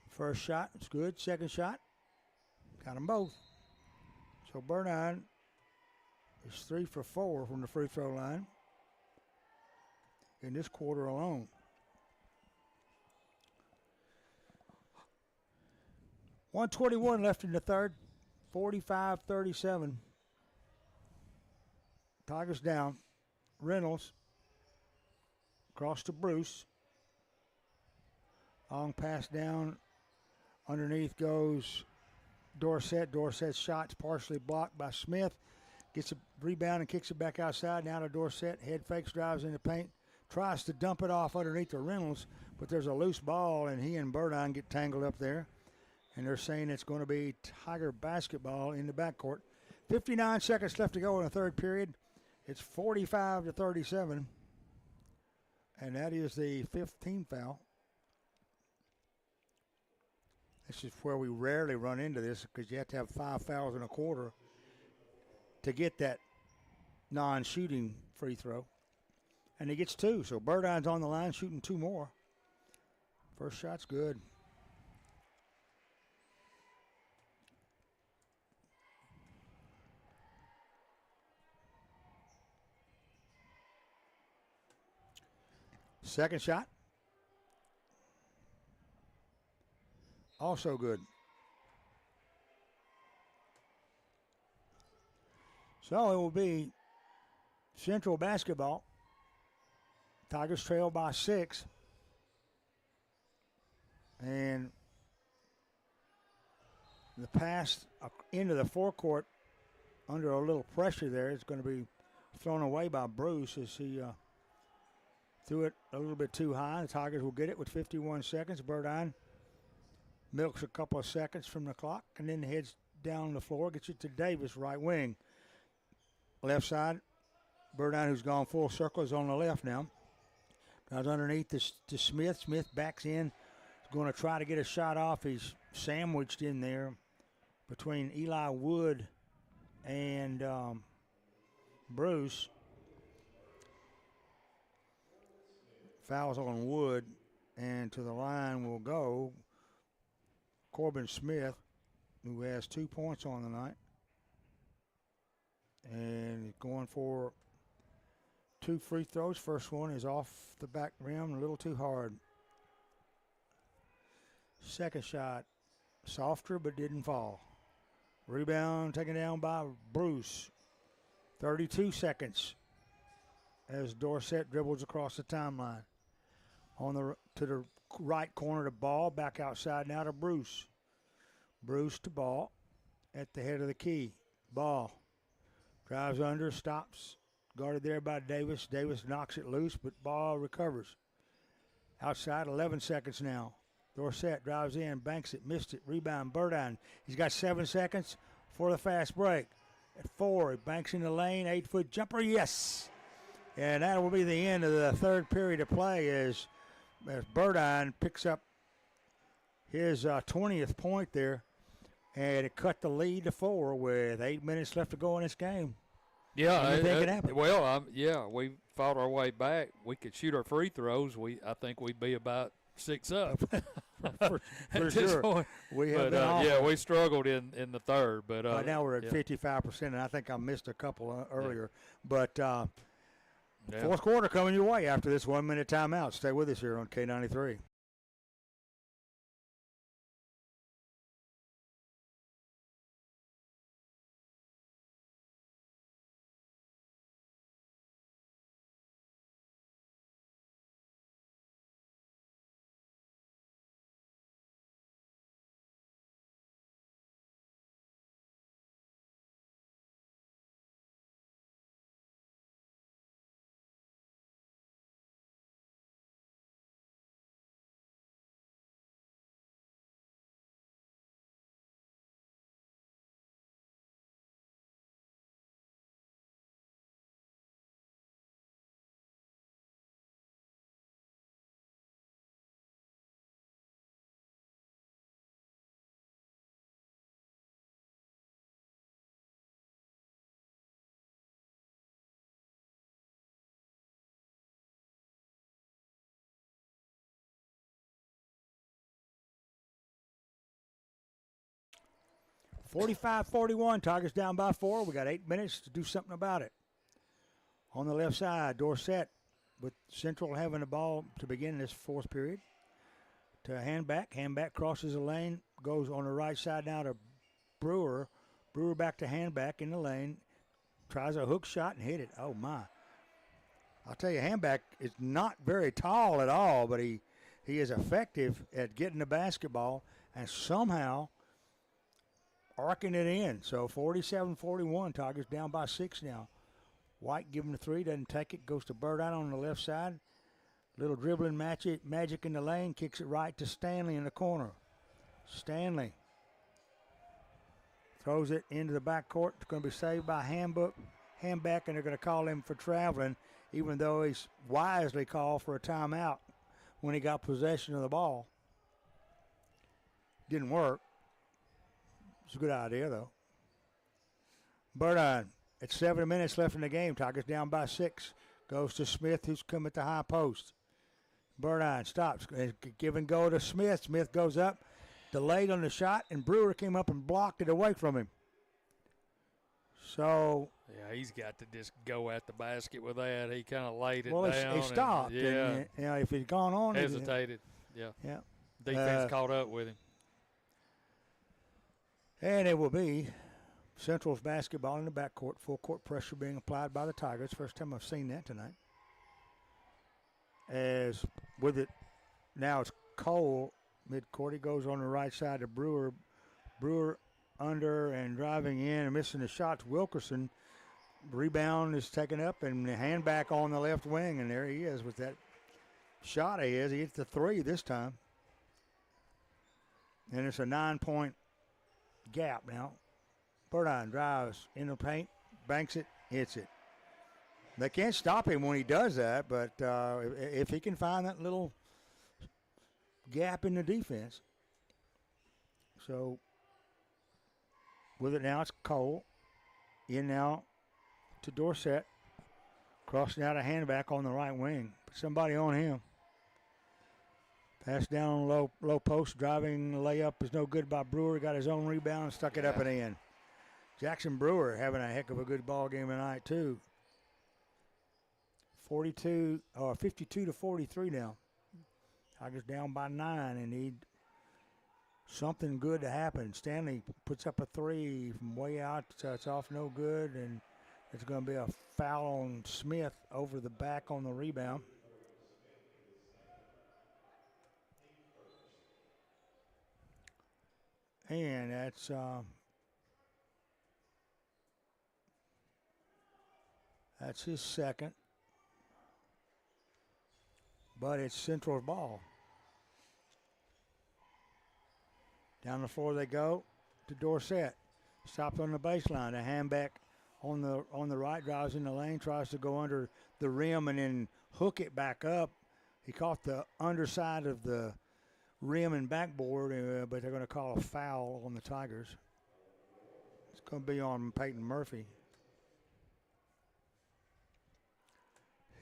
first shot, it's good. Second shot, got them both. So Burdine is 3 for 4 from the free throw line in this quarter alone. 1:21 left in the third. 45-37. Tigers down. Reynolds across to Bruce. Long pass down. Underneath goes Dorsett. Dorsett's shot's partially blocked by Smith. Gets a rebound and kicks it back outside. Now to Dorsett. Head fakes, drives in the paint. Tries to dump it off underneath the Reynolds, but there's a loose ball, and he and Burdine get tangled up there. And they're saying it's going to be Tiger basketball in the backcourt. 59 seconds left to go in the third period. It's 45-37. And that is the 5th team foul. This is where we rarely run into this because you have to have 5 fouls in a quarter to get that non-shooting free throw. And he gets 2. So Burdine's on the line shooting 2 more. First shot's good. Second shot. Also good. So it will be Central basketball. Tigers trail by 6. And The pass into the forecourt under a little pressure there is going to be thrown away by Bruce as he threw it a little bit too high. The Tigers will get it with 51 seconds. Burdine milks a couple of seconds from the clock and then heads down the floor, gets it to Davis, right wing. Left side, Burdine, who's gone full circle, is on the left now. Drives underneath to Smith. Smith backs in. He's going to try to get a shot off. He's sandwiched in there between Eli Wood and Bruce. Fouls on Wood, and to the line will go Corbin Smith, who has 2 points on the night. And going for 2 free throws. First one is off the back rim, a little too hard. Second shot, softer but didn't fall. Rebound taken down by Bruce. 32 seconds as Dorsett dribbles across the timeline. To the right corner of the ball, back outside now to Bruce. Bruce to Ball at the head of the key. Ball drives under, stops, guarded there by Davis. Davis knocks it loose, but Ball recovers. Outside, 11 seconds now. Dorsett drives in, banks it, missed it, rebound, Burdine. He's got 7 seconds for the fast break. At 4, he banks in the lane, 8-foot jumper, yes! And that will be the end of the third period of play as Burdine picks up his 20th point there, and it cut the lead to 4 with 8 minutes left to go in this game. Yeah, you think it happened? Well, we fought our way back. We could shoot our free throws. I think we'd be about 6 up. for sure. We have we struggled in the third, but now we're at 55%, and I think I missed a couple earlier. But fourth quarter coming your way after this 1 minute timeout. Stay with us here on K93. (45-41). Tigers down by 4. We got 8 minutes to do something about it. On the left side, Dorsett with Central having the ball to begin this fourth period. To Handback. Handback crosses the lane, goes on the right side now to Brewer. Brewer back to Handback in the lane. Tries a hook shot and hit it. Oh, my. I'll tell you, Handback is not very tall at all, but he is effective at getting the basketball and somehow arcing it in. So 47-41. Tigers down by 6 now. White giving the 3, doesn't take it, goes to Burdine on the left side. Little dribbling magic in the lane, kicks it right to Stanley in the corner. Stanley throws it into the backcourt. It's going to be saved by Handback, and they're going to call him for traveling, even though he's wisely called for a timeout when he got possession of the ball. Didn't work. It's a good idea, though. Burdine, at 7 minutes left in the game. Tigers down by 6. Goes to Smith, who's come at the high post. Burdine stops. Give and go to Smith. Smith goes up, delayed on the shot, and Brewer came up and blocked it away from him. So. Yeah, he's got to just go at the basket with that. He kind of laid it down. Well, he stopped. And, if he'd gone on. Hesitated. Yeah. Defense caught up with him. And it will be Central's basketball in the backcourt. Full court pressure being applied by the Tigers. First time I've seen that tonight. As with it, now it's Cole midcourt. He goes on the right side to Brewer. Brewer under and driving in and missing the shots. Wilkerson. Rebound is taken up and the hand back on the left wing, and there he is with that shot he is. He hits the three this time. And it's a 9-point gap now. Burdine drives in the paint, banks it, hits it. They can't stop him when he does that, but if he can find that little gap in the defense. So with it now, it's Cole. In now to Dorsett. Crossing out a hand back on the right wing. Put somebody on him. Pass down on low post. Driving layup is no good by Brewer. Got his own rebound. Stuck it up and in. Jackson Brewer having a heck of a good ball game tonight too. 52 to 43 now. Tigers down by 9 and need something good to happen. Stanley puts up a three from way out, so it's off no good, and it's going to be a foul on Smith over the back on the rebound. And that's his second. But it's Central's ball. Down the floor they go to Dorsett. Stopped on the baseline. A hand back on the right, drives in the lane, tries to go under the rim and then hook it back up. He caught the underside of the rim and backboard, but they're going to call a foul on the Tigers. It's going to be on Peyton Murphy.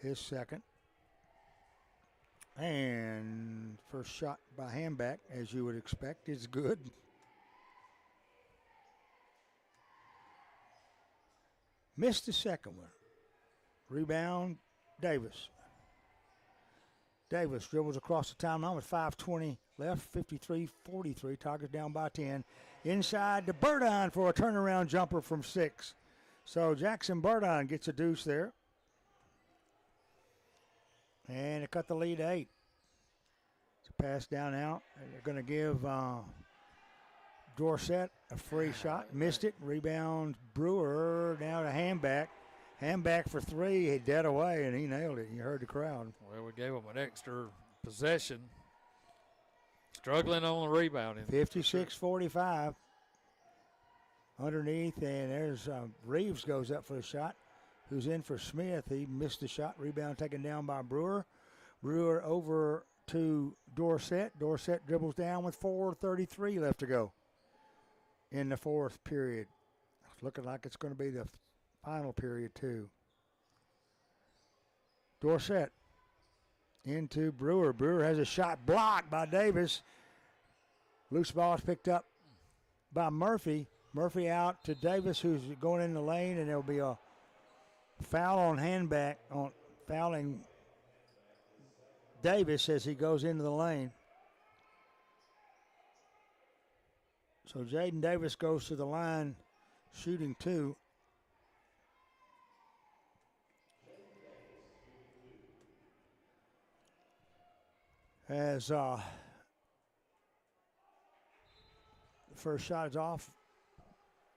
His second. And first shot by Handback, as you would expect, is good. Missed the second one. Rebound, Davis. Davis dribbles across the timeline with 5:20 left, 53-43. Tigers down by 10. Inside to Burdine for a turnaround jumper from 6. So Jackson Burdine gets a deuce there. And it cut the lead to 8. It's a pass down out. They're going to give Dorsett a free shot. Missed it. Rebound Brewer now to Handback. Handback for 3. He dead away, and he nailed it. You heard the crowd. Well, we gave him an extra possession. Struggling on the rebounding. 56-45. Underneath, and there's Reeves goes up for the shot. Who's in for Smith. He missed the shot. Rebound taken down by Brewer. Brewer over to Dorsett. Dorsett dribbles down with 4:33 left to go in the fourth period. It's looking like it's going to be the final period, too. Dorsett into Brewer. Brewer has a shot blocked by Davis. Loose ball is picked up by Murphy. Murphy out to Davis, who's going in the lane, and there'll be a foul on Handback on fouling Davis as he goes into the lane. So Jaden Davis goes to the line shooting 2. As the first shot is off,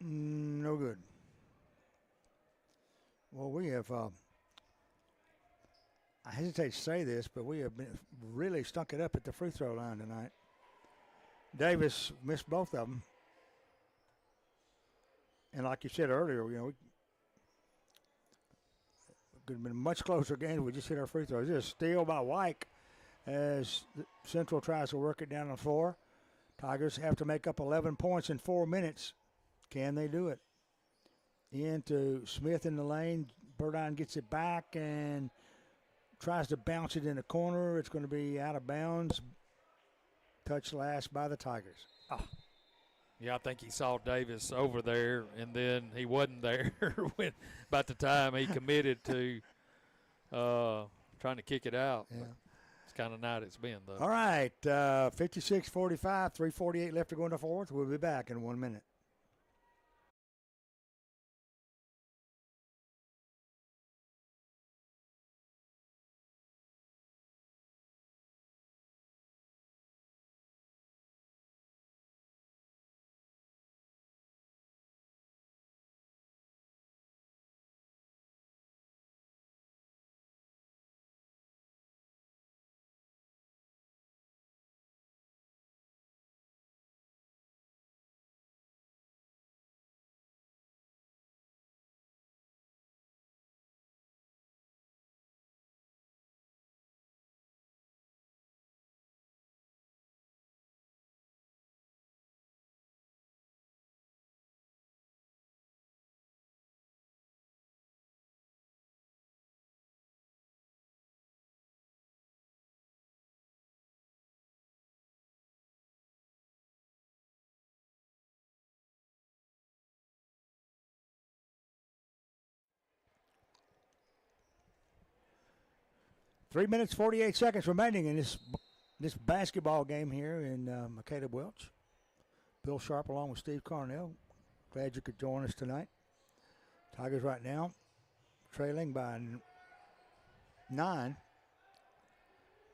no good. Well, we have, I hesitate to say this, but we have been really stunk it up at the free throw line tonight. Davis missed both of them. And like you said earlier, we could have been a much closer game if we just hit our free throws. This is a steal by Wyke as Central tries to work it down the floor. Tigers have to make up 11 points in 4 minutes. Can they do it? Into Smith in the lane. Burdine gets it back and tries to bounce it in the corner. It's going to be out of bounds. Touch last by the Tigers. Oh. Yeah, I think he saw Davis over there, and then he wasn't there when about the time he committed to trying to kick it out. Yeah. It's kind of night it's been, though. All right, 56-45, 3:48 left to go in the fourth. We'll be back in 1 minute. 3 minutes, 48 seconds remaining in this basketball game here in McCaleb Welch. Bill Sharp along with Steve Carnell. Glad you could join us tonight. Tigers right now trailing by 9.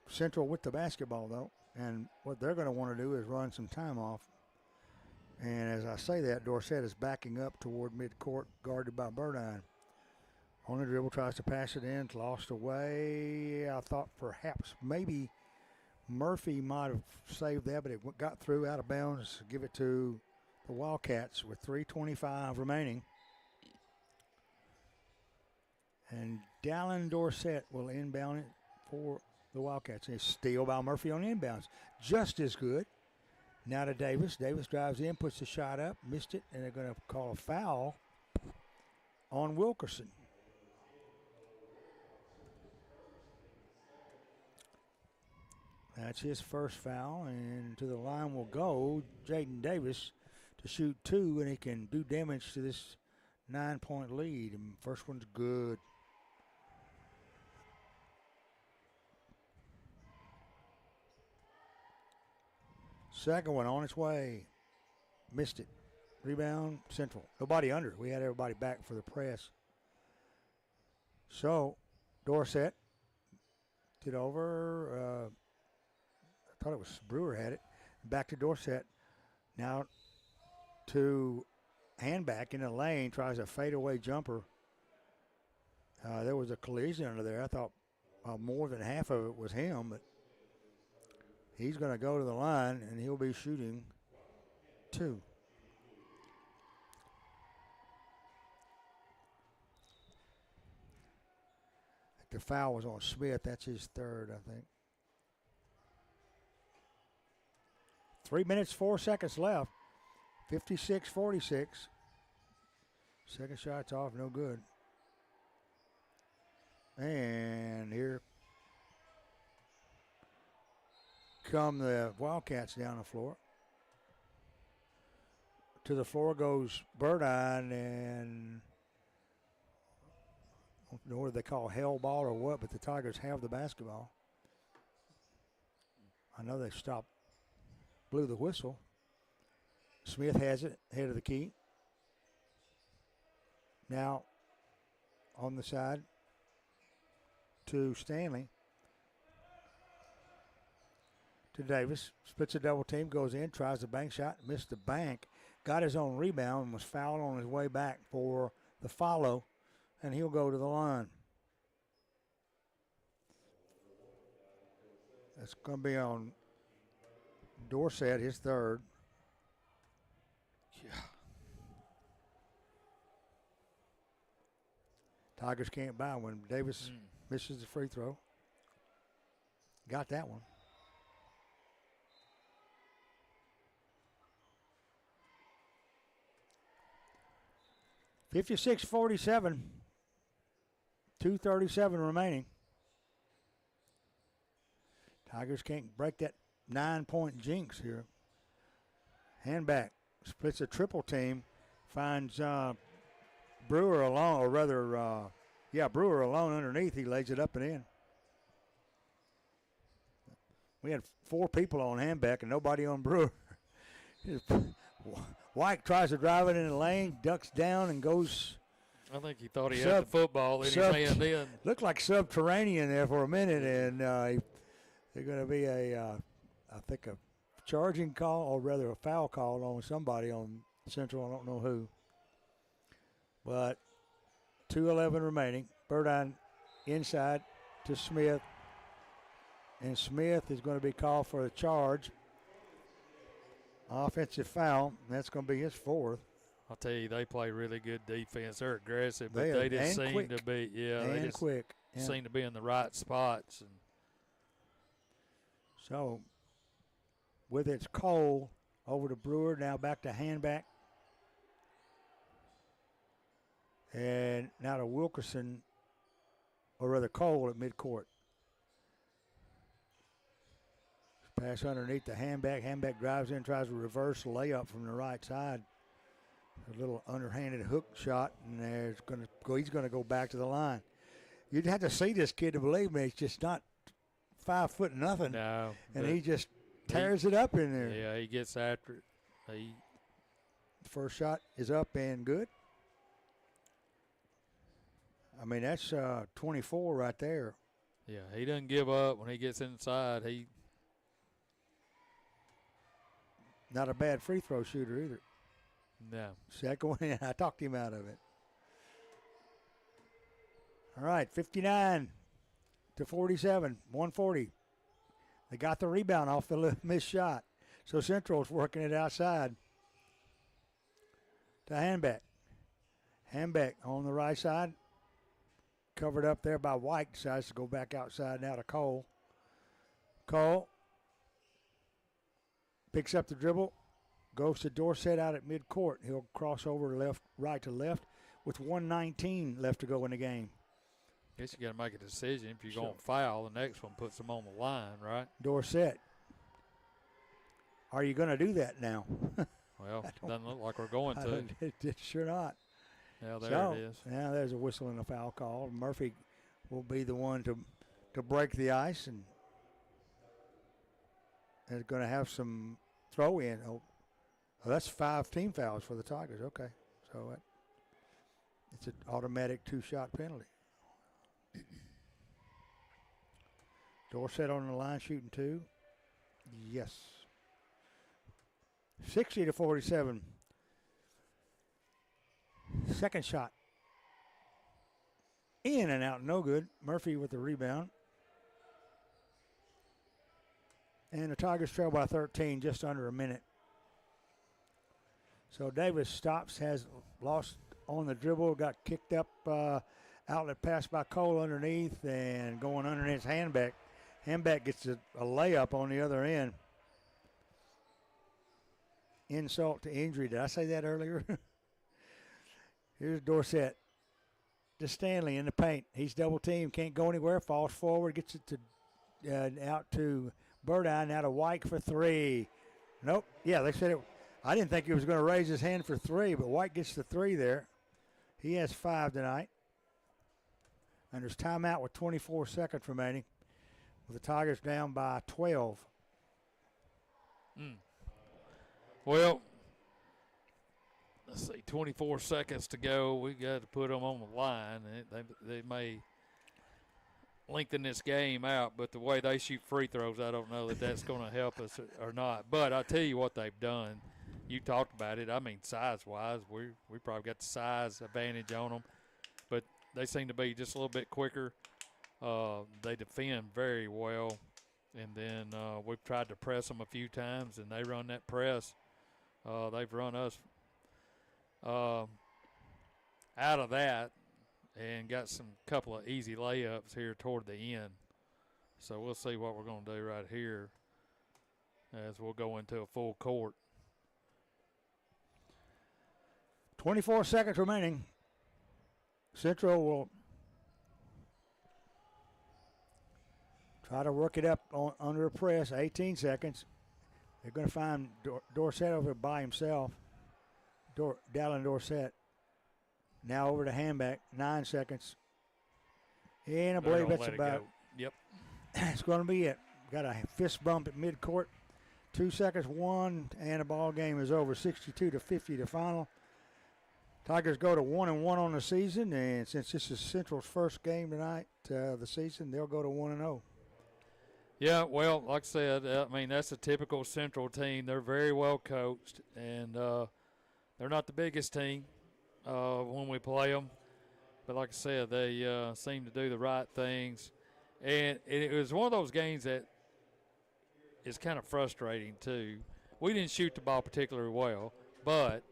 Central with the basketball, though. And what they're going to want to do is run some time off. And as I say that, Dorsett is backing up toward midcourt, guarded by Burdine. On the dribble, tries to pass it in. It's lost away. I thought perhaps maybe Murphy might have saved that, but it got through out of bounds. Give it to the Wildcats with 3:25 remaining. And Dallin Dorsett will inbound it for the Wildcats. And it's steal by Murphy on inbounds. Just as good. Now to Davis. Davis drives in, puts the shot up, missed it, and they're going to call a foul on Wilkerson. That's his first foul, and to the line will go Jaden Davis to shoot 2, and he can do damage to this 9-point lead. And first one's good. Second one on its way. Missed it. Rebound, Central. Nobody under. We had everybody back for the press. So, Dorsett did over. I thought it was Brewer had it. Back to Dorsett. Now to Handback in the lane. Tries a fadeaway jumper. There was a collision under there. I thought more than half of it was him, but he's going to go to the line, and he'll be shooting 2. The foul was on Smith. That's his third, I think. 3 minutes, 4 seconds left. 56-46. Second shot's off, no good. And here come the Wildcats down the floor. To the floor goes Burdine, and I don't know what they call hell ball or what, but the Tigers have the basketball. I know they stopped, blew the whistle. Smith has it, head of the key. Now on the side to Stanley. To Davis, splits a double team, goes in, tries the bank shot, missed the bank, got his own rebound, and was fouled on his way back for the follow, and he'll go to the line. That's going to be on Dorsett, his third. Yeah. Tigers can't buy one. Davis misses the free throw. Got that one. (56-47). 2:37 remaining. Tigers can't break that 9-point jinx here. Handback splits a triple team, finds Brewer alone, or rather, Brewer alone underneath. He lays it up and in. We had 4 people on Handback and nobody on Brewer. White tries to drive it in the lane, ducks down and goes. I think he thought he had the football in his hand then. Looked like subterranean there for a minute, and they're going to be I think a charging call, or rather a foul call on somebody on Central. I don't know who. But 2:11 remaining. Burdine inside to Smith. And Smith is going to be called for a charge. Offensive foul. That's going to be his 4th. I'll tell you, they play really good defense. They're aggressive, but they just seem to be, they just quick. seem to be in the right spots. And so, with its Cole over to Brewer, now back to Handback. And now to Wilkerson, or rather Cole at midcourt. Pass underneath the Handback. Handback drives in, tries a reverse layup from the right side. A little underhanded hook shot, and he's going to go back to the line. You'd have to see this kid to believe me. It's just not 5 foot nothing. No. And he just tears it up in there. Yeah, he gets after it. First shot is up and good. I mean, that's 24 right there. Yeah, he doesn't give up when he gets inside. Not a bad free throw shooter either. No. Second one, I talked him out of it. All right, 59 to 47, 140. They got the rebound off the missed shot. So Central's working it outside to Handbeck. Handbeck on the right side. Covered up there by White. Decides to go back outside now to Cole. Cole picks up the dribble. Goes to Dorsett out at midcourt. He'll cross over right to left with 1:19 left to go in the game. Guess you got to make a decision. If you're going to foul, the next one puts them on the line, right? Dorsett. Are you going to do that now? Well, doesn't look like we're going to. It's sure not. Yeah, there it is. Yeah, there's a whistle and a foul call. Murphy will be the one to break the ice and is going to have some throw in. Oh, that's 5 team fouls for the Tigers. Okay, so it's an automatic 2-shot penalty. Dorsett on the line shooting 2. Yes. 60 to 47. Second shot. In and out, no good. Murphy with the rebound. And the Tigers trail by 13, just under a minute. So Davis stops, has lost on the dribble, got kicked up, outlet pass by Cole underneath, and going underneath Handbeck. Handbeck gets a layup on the other end. Insult to injury. Did I say that earlier? Here's Dorsett. To Stanley in the paint. He's double teamed, can't go anywhere, falls forward, gets it to out to Burdine, now to White for 3. Nope. Yeah, they said it. I didn't think he was going to raise his hand for 3, but White gets the 3 there. He has 5 tonight. And there's timeout with 24 seconds remaining, with the Tigers down by 12. Well, let's see, 24 seconds to go. We got to put them on the line. They may lengthen this game out, but the way they shoot free throws, I don't know that that's going to help us or not. But I'll tell you what they've done. You talked about it. I mean, size-wise, we probably got the size advantage on them. But they seem to be just a little bit quicker. They defend very well. And then we've tried to press them a few times, and they run that press. They've run us out of that and got some couple of easy layups here toward the end. So we'll see what we're going to do right here as we'll go into a full court. 24 seconds remaining. Central will try to work it up under a press. 18 seconds. They're going to find Dorsett over by himself. Dallin Dorsett. Now over to Handback. 9 seconds. And I believe that's about. Yep. That's going to be it. Got a fist bump at midcourt. 2 seconds, 1, and the ball game is over. 62 to 50 the final. Tigers go to 1-1 on the season, and since this is Central's first game tonight, the season, they'll go to 1-0. Yeah, well, like I said, I mean, that's a typical Central team. They're very well coached, and they're not the biggest team when we play them. But like I said, they seem to do the right things. And it was one of those games that is kind of frustrating, too. We didn't shoot the ball particularly well, but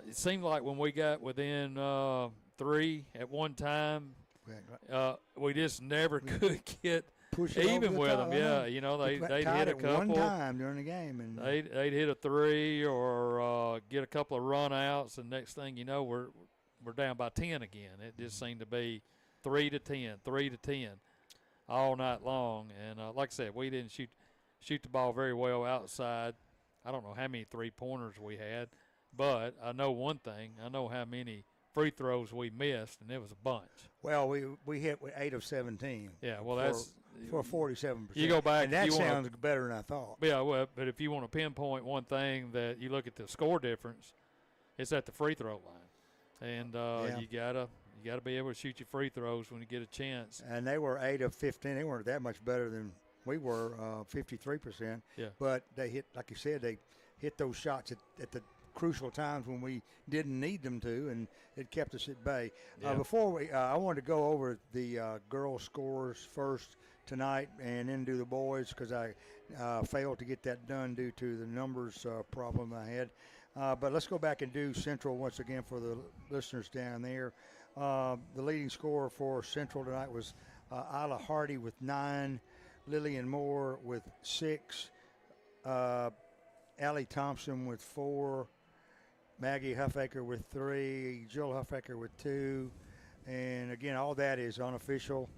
it seemed like when we got within 3 at one time, we just never could get even with them. Yeah, you know, they'd hit a couple. One time during the game. And they'd hit a 3 or get a couple of run-outs, and next thing you know, we're down by 10 again. It just seemed to be 3 to 10, 3 to 10 all night long. And like I said, we didn't shoot the ball very well outside. I don't know how many three-pointers we had, but I know one thing. I know how many free throws we missed, and it was a bunch. Well, we hit with 8 of 17. Yeah, well, for 47%. You go back, and that you sounds better than I thought. Yeah, well, but if you want to pinpoint one thing that you look at the score difference, it's at the free throw line, and you gotta be able to shoot your free throws when you get a chance. And they were 8 of 15. They weren't that much better than we were, 53%. Yeah. But they hit, like you said, they hit those shots at the crucial times when we didn't need them to, and it kept us at bay. Yeah. Before we, I wanted to go over the girls' scores first tonight and then do the boys because I failed to get that done due to the numbers problem I had. But let's go back and do Central once again for the listeners down there. The leading scorer for Central tonight was Isla Hardy with 9, Lillian Moore with 6, Allie Thompson with 4, Maggie Huffaker with 3, Jill Huffaker with 2, and again, all that is unofficial.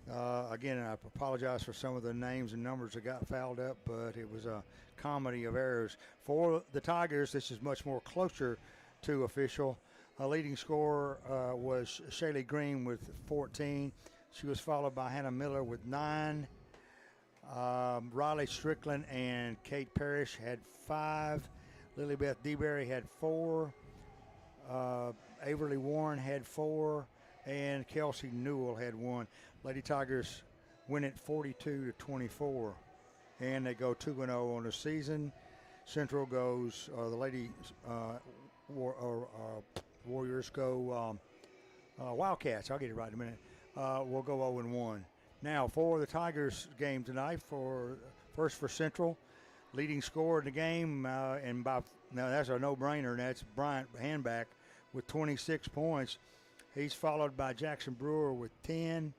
Again, I apologize for some of the names and numbers that got fouled up, but it was a comedy of errors. For the Tigers, this is much more closer to official. A leading scorer was Shaylee Green with 14. She was followed by Hannah Miller with 9. Riley Strickland and Kate Parrish had 5. Lilybeth DeBerry had 4. Averly Warren had 4. And Kelsey Newell had 1. Lady Tigers win it 42-24. And they go 2-0 on the season. Central goes, the Lady Warriors go, Wildcats, I'll get it right in a minute, will go 0-1. Now, for the Tigers game tonight, first for Central, leading scorer in the game, now that's a no-brainer, and that's Bryant Handback with 26 points. He's followed by Jackson Brewer with 10.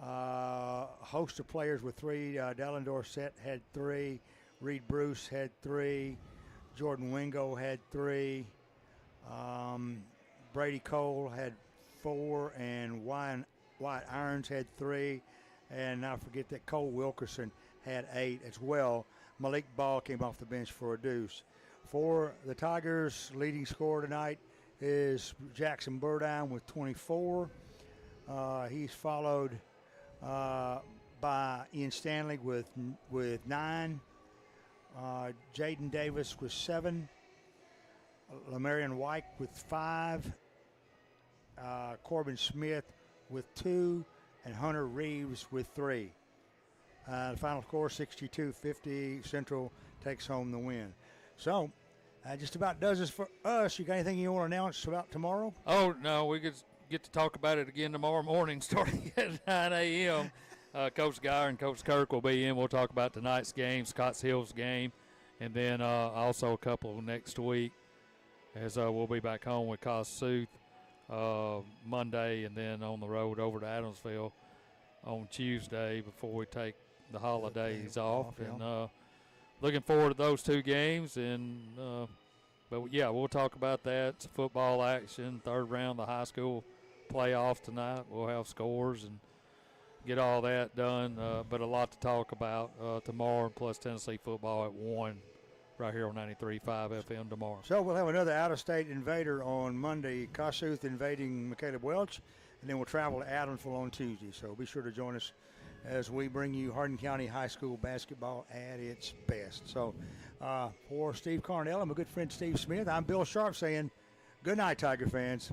A host of players with 3. Dallin Dorsett had 3. Reed Bruce had 3. Jordan Wingo had 3. Brady Cole had 4. And Wyatt Irons had 3. And not forget that Cole Wilkerson had 8 as well. Malik Ball came off the bench for a deuce. For the Tigers, leading scorer tonight is Jackson Burdine with 24. He's followed by Ian Stanley with 9. Jaden Davis with 7. Lamarion White with 5. Corbin Smith with 2. And Hunter Reeves with 3. The final score, 62-50. Central takes home the win. So, just about does this for us. You got anything you want to announce about tomorrow? Oh, no, we could get to talk about it again tomorrow morning starting at 9 a.m. Coach Geyer and Coach Kirk will be in. We'll talk about tonight's game, Scotts Hill's game, and then also a couple next week as we'll be back home with Kossuth Monday and then on the road over to Adamsville on Tuesday before we take the holidays off. And looking forward to those 2 games. And but, yeah, we'll talk about that. It's football action, third round of the high school playoff tonight. We'll have scores and get all that done. But a lot to talk about tomorrow, plus Tennessee football at 1 right here on 93.5 FM tomorrow. So we'll have another out-of-state invader on Monday, Kossuth invading McCaleb Welch, and then we'll travel to Adamsville on Tuesday. So be sure to join us as we bring you Hardin County High School basketball at its best. So for Steve Carnell and my good friend Steve Smith, I'm Bill Sharp saying good night, Tiger fans.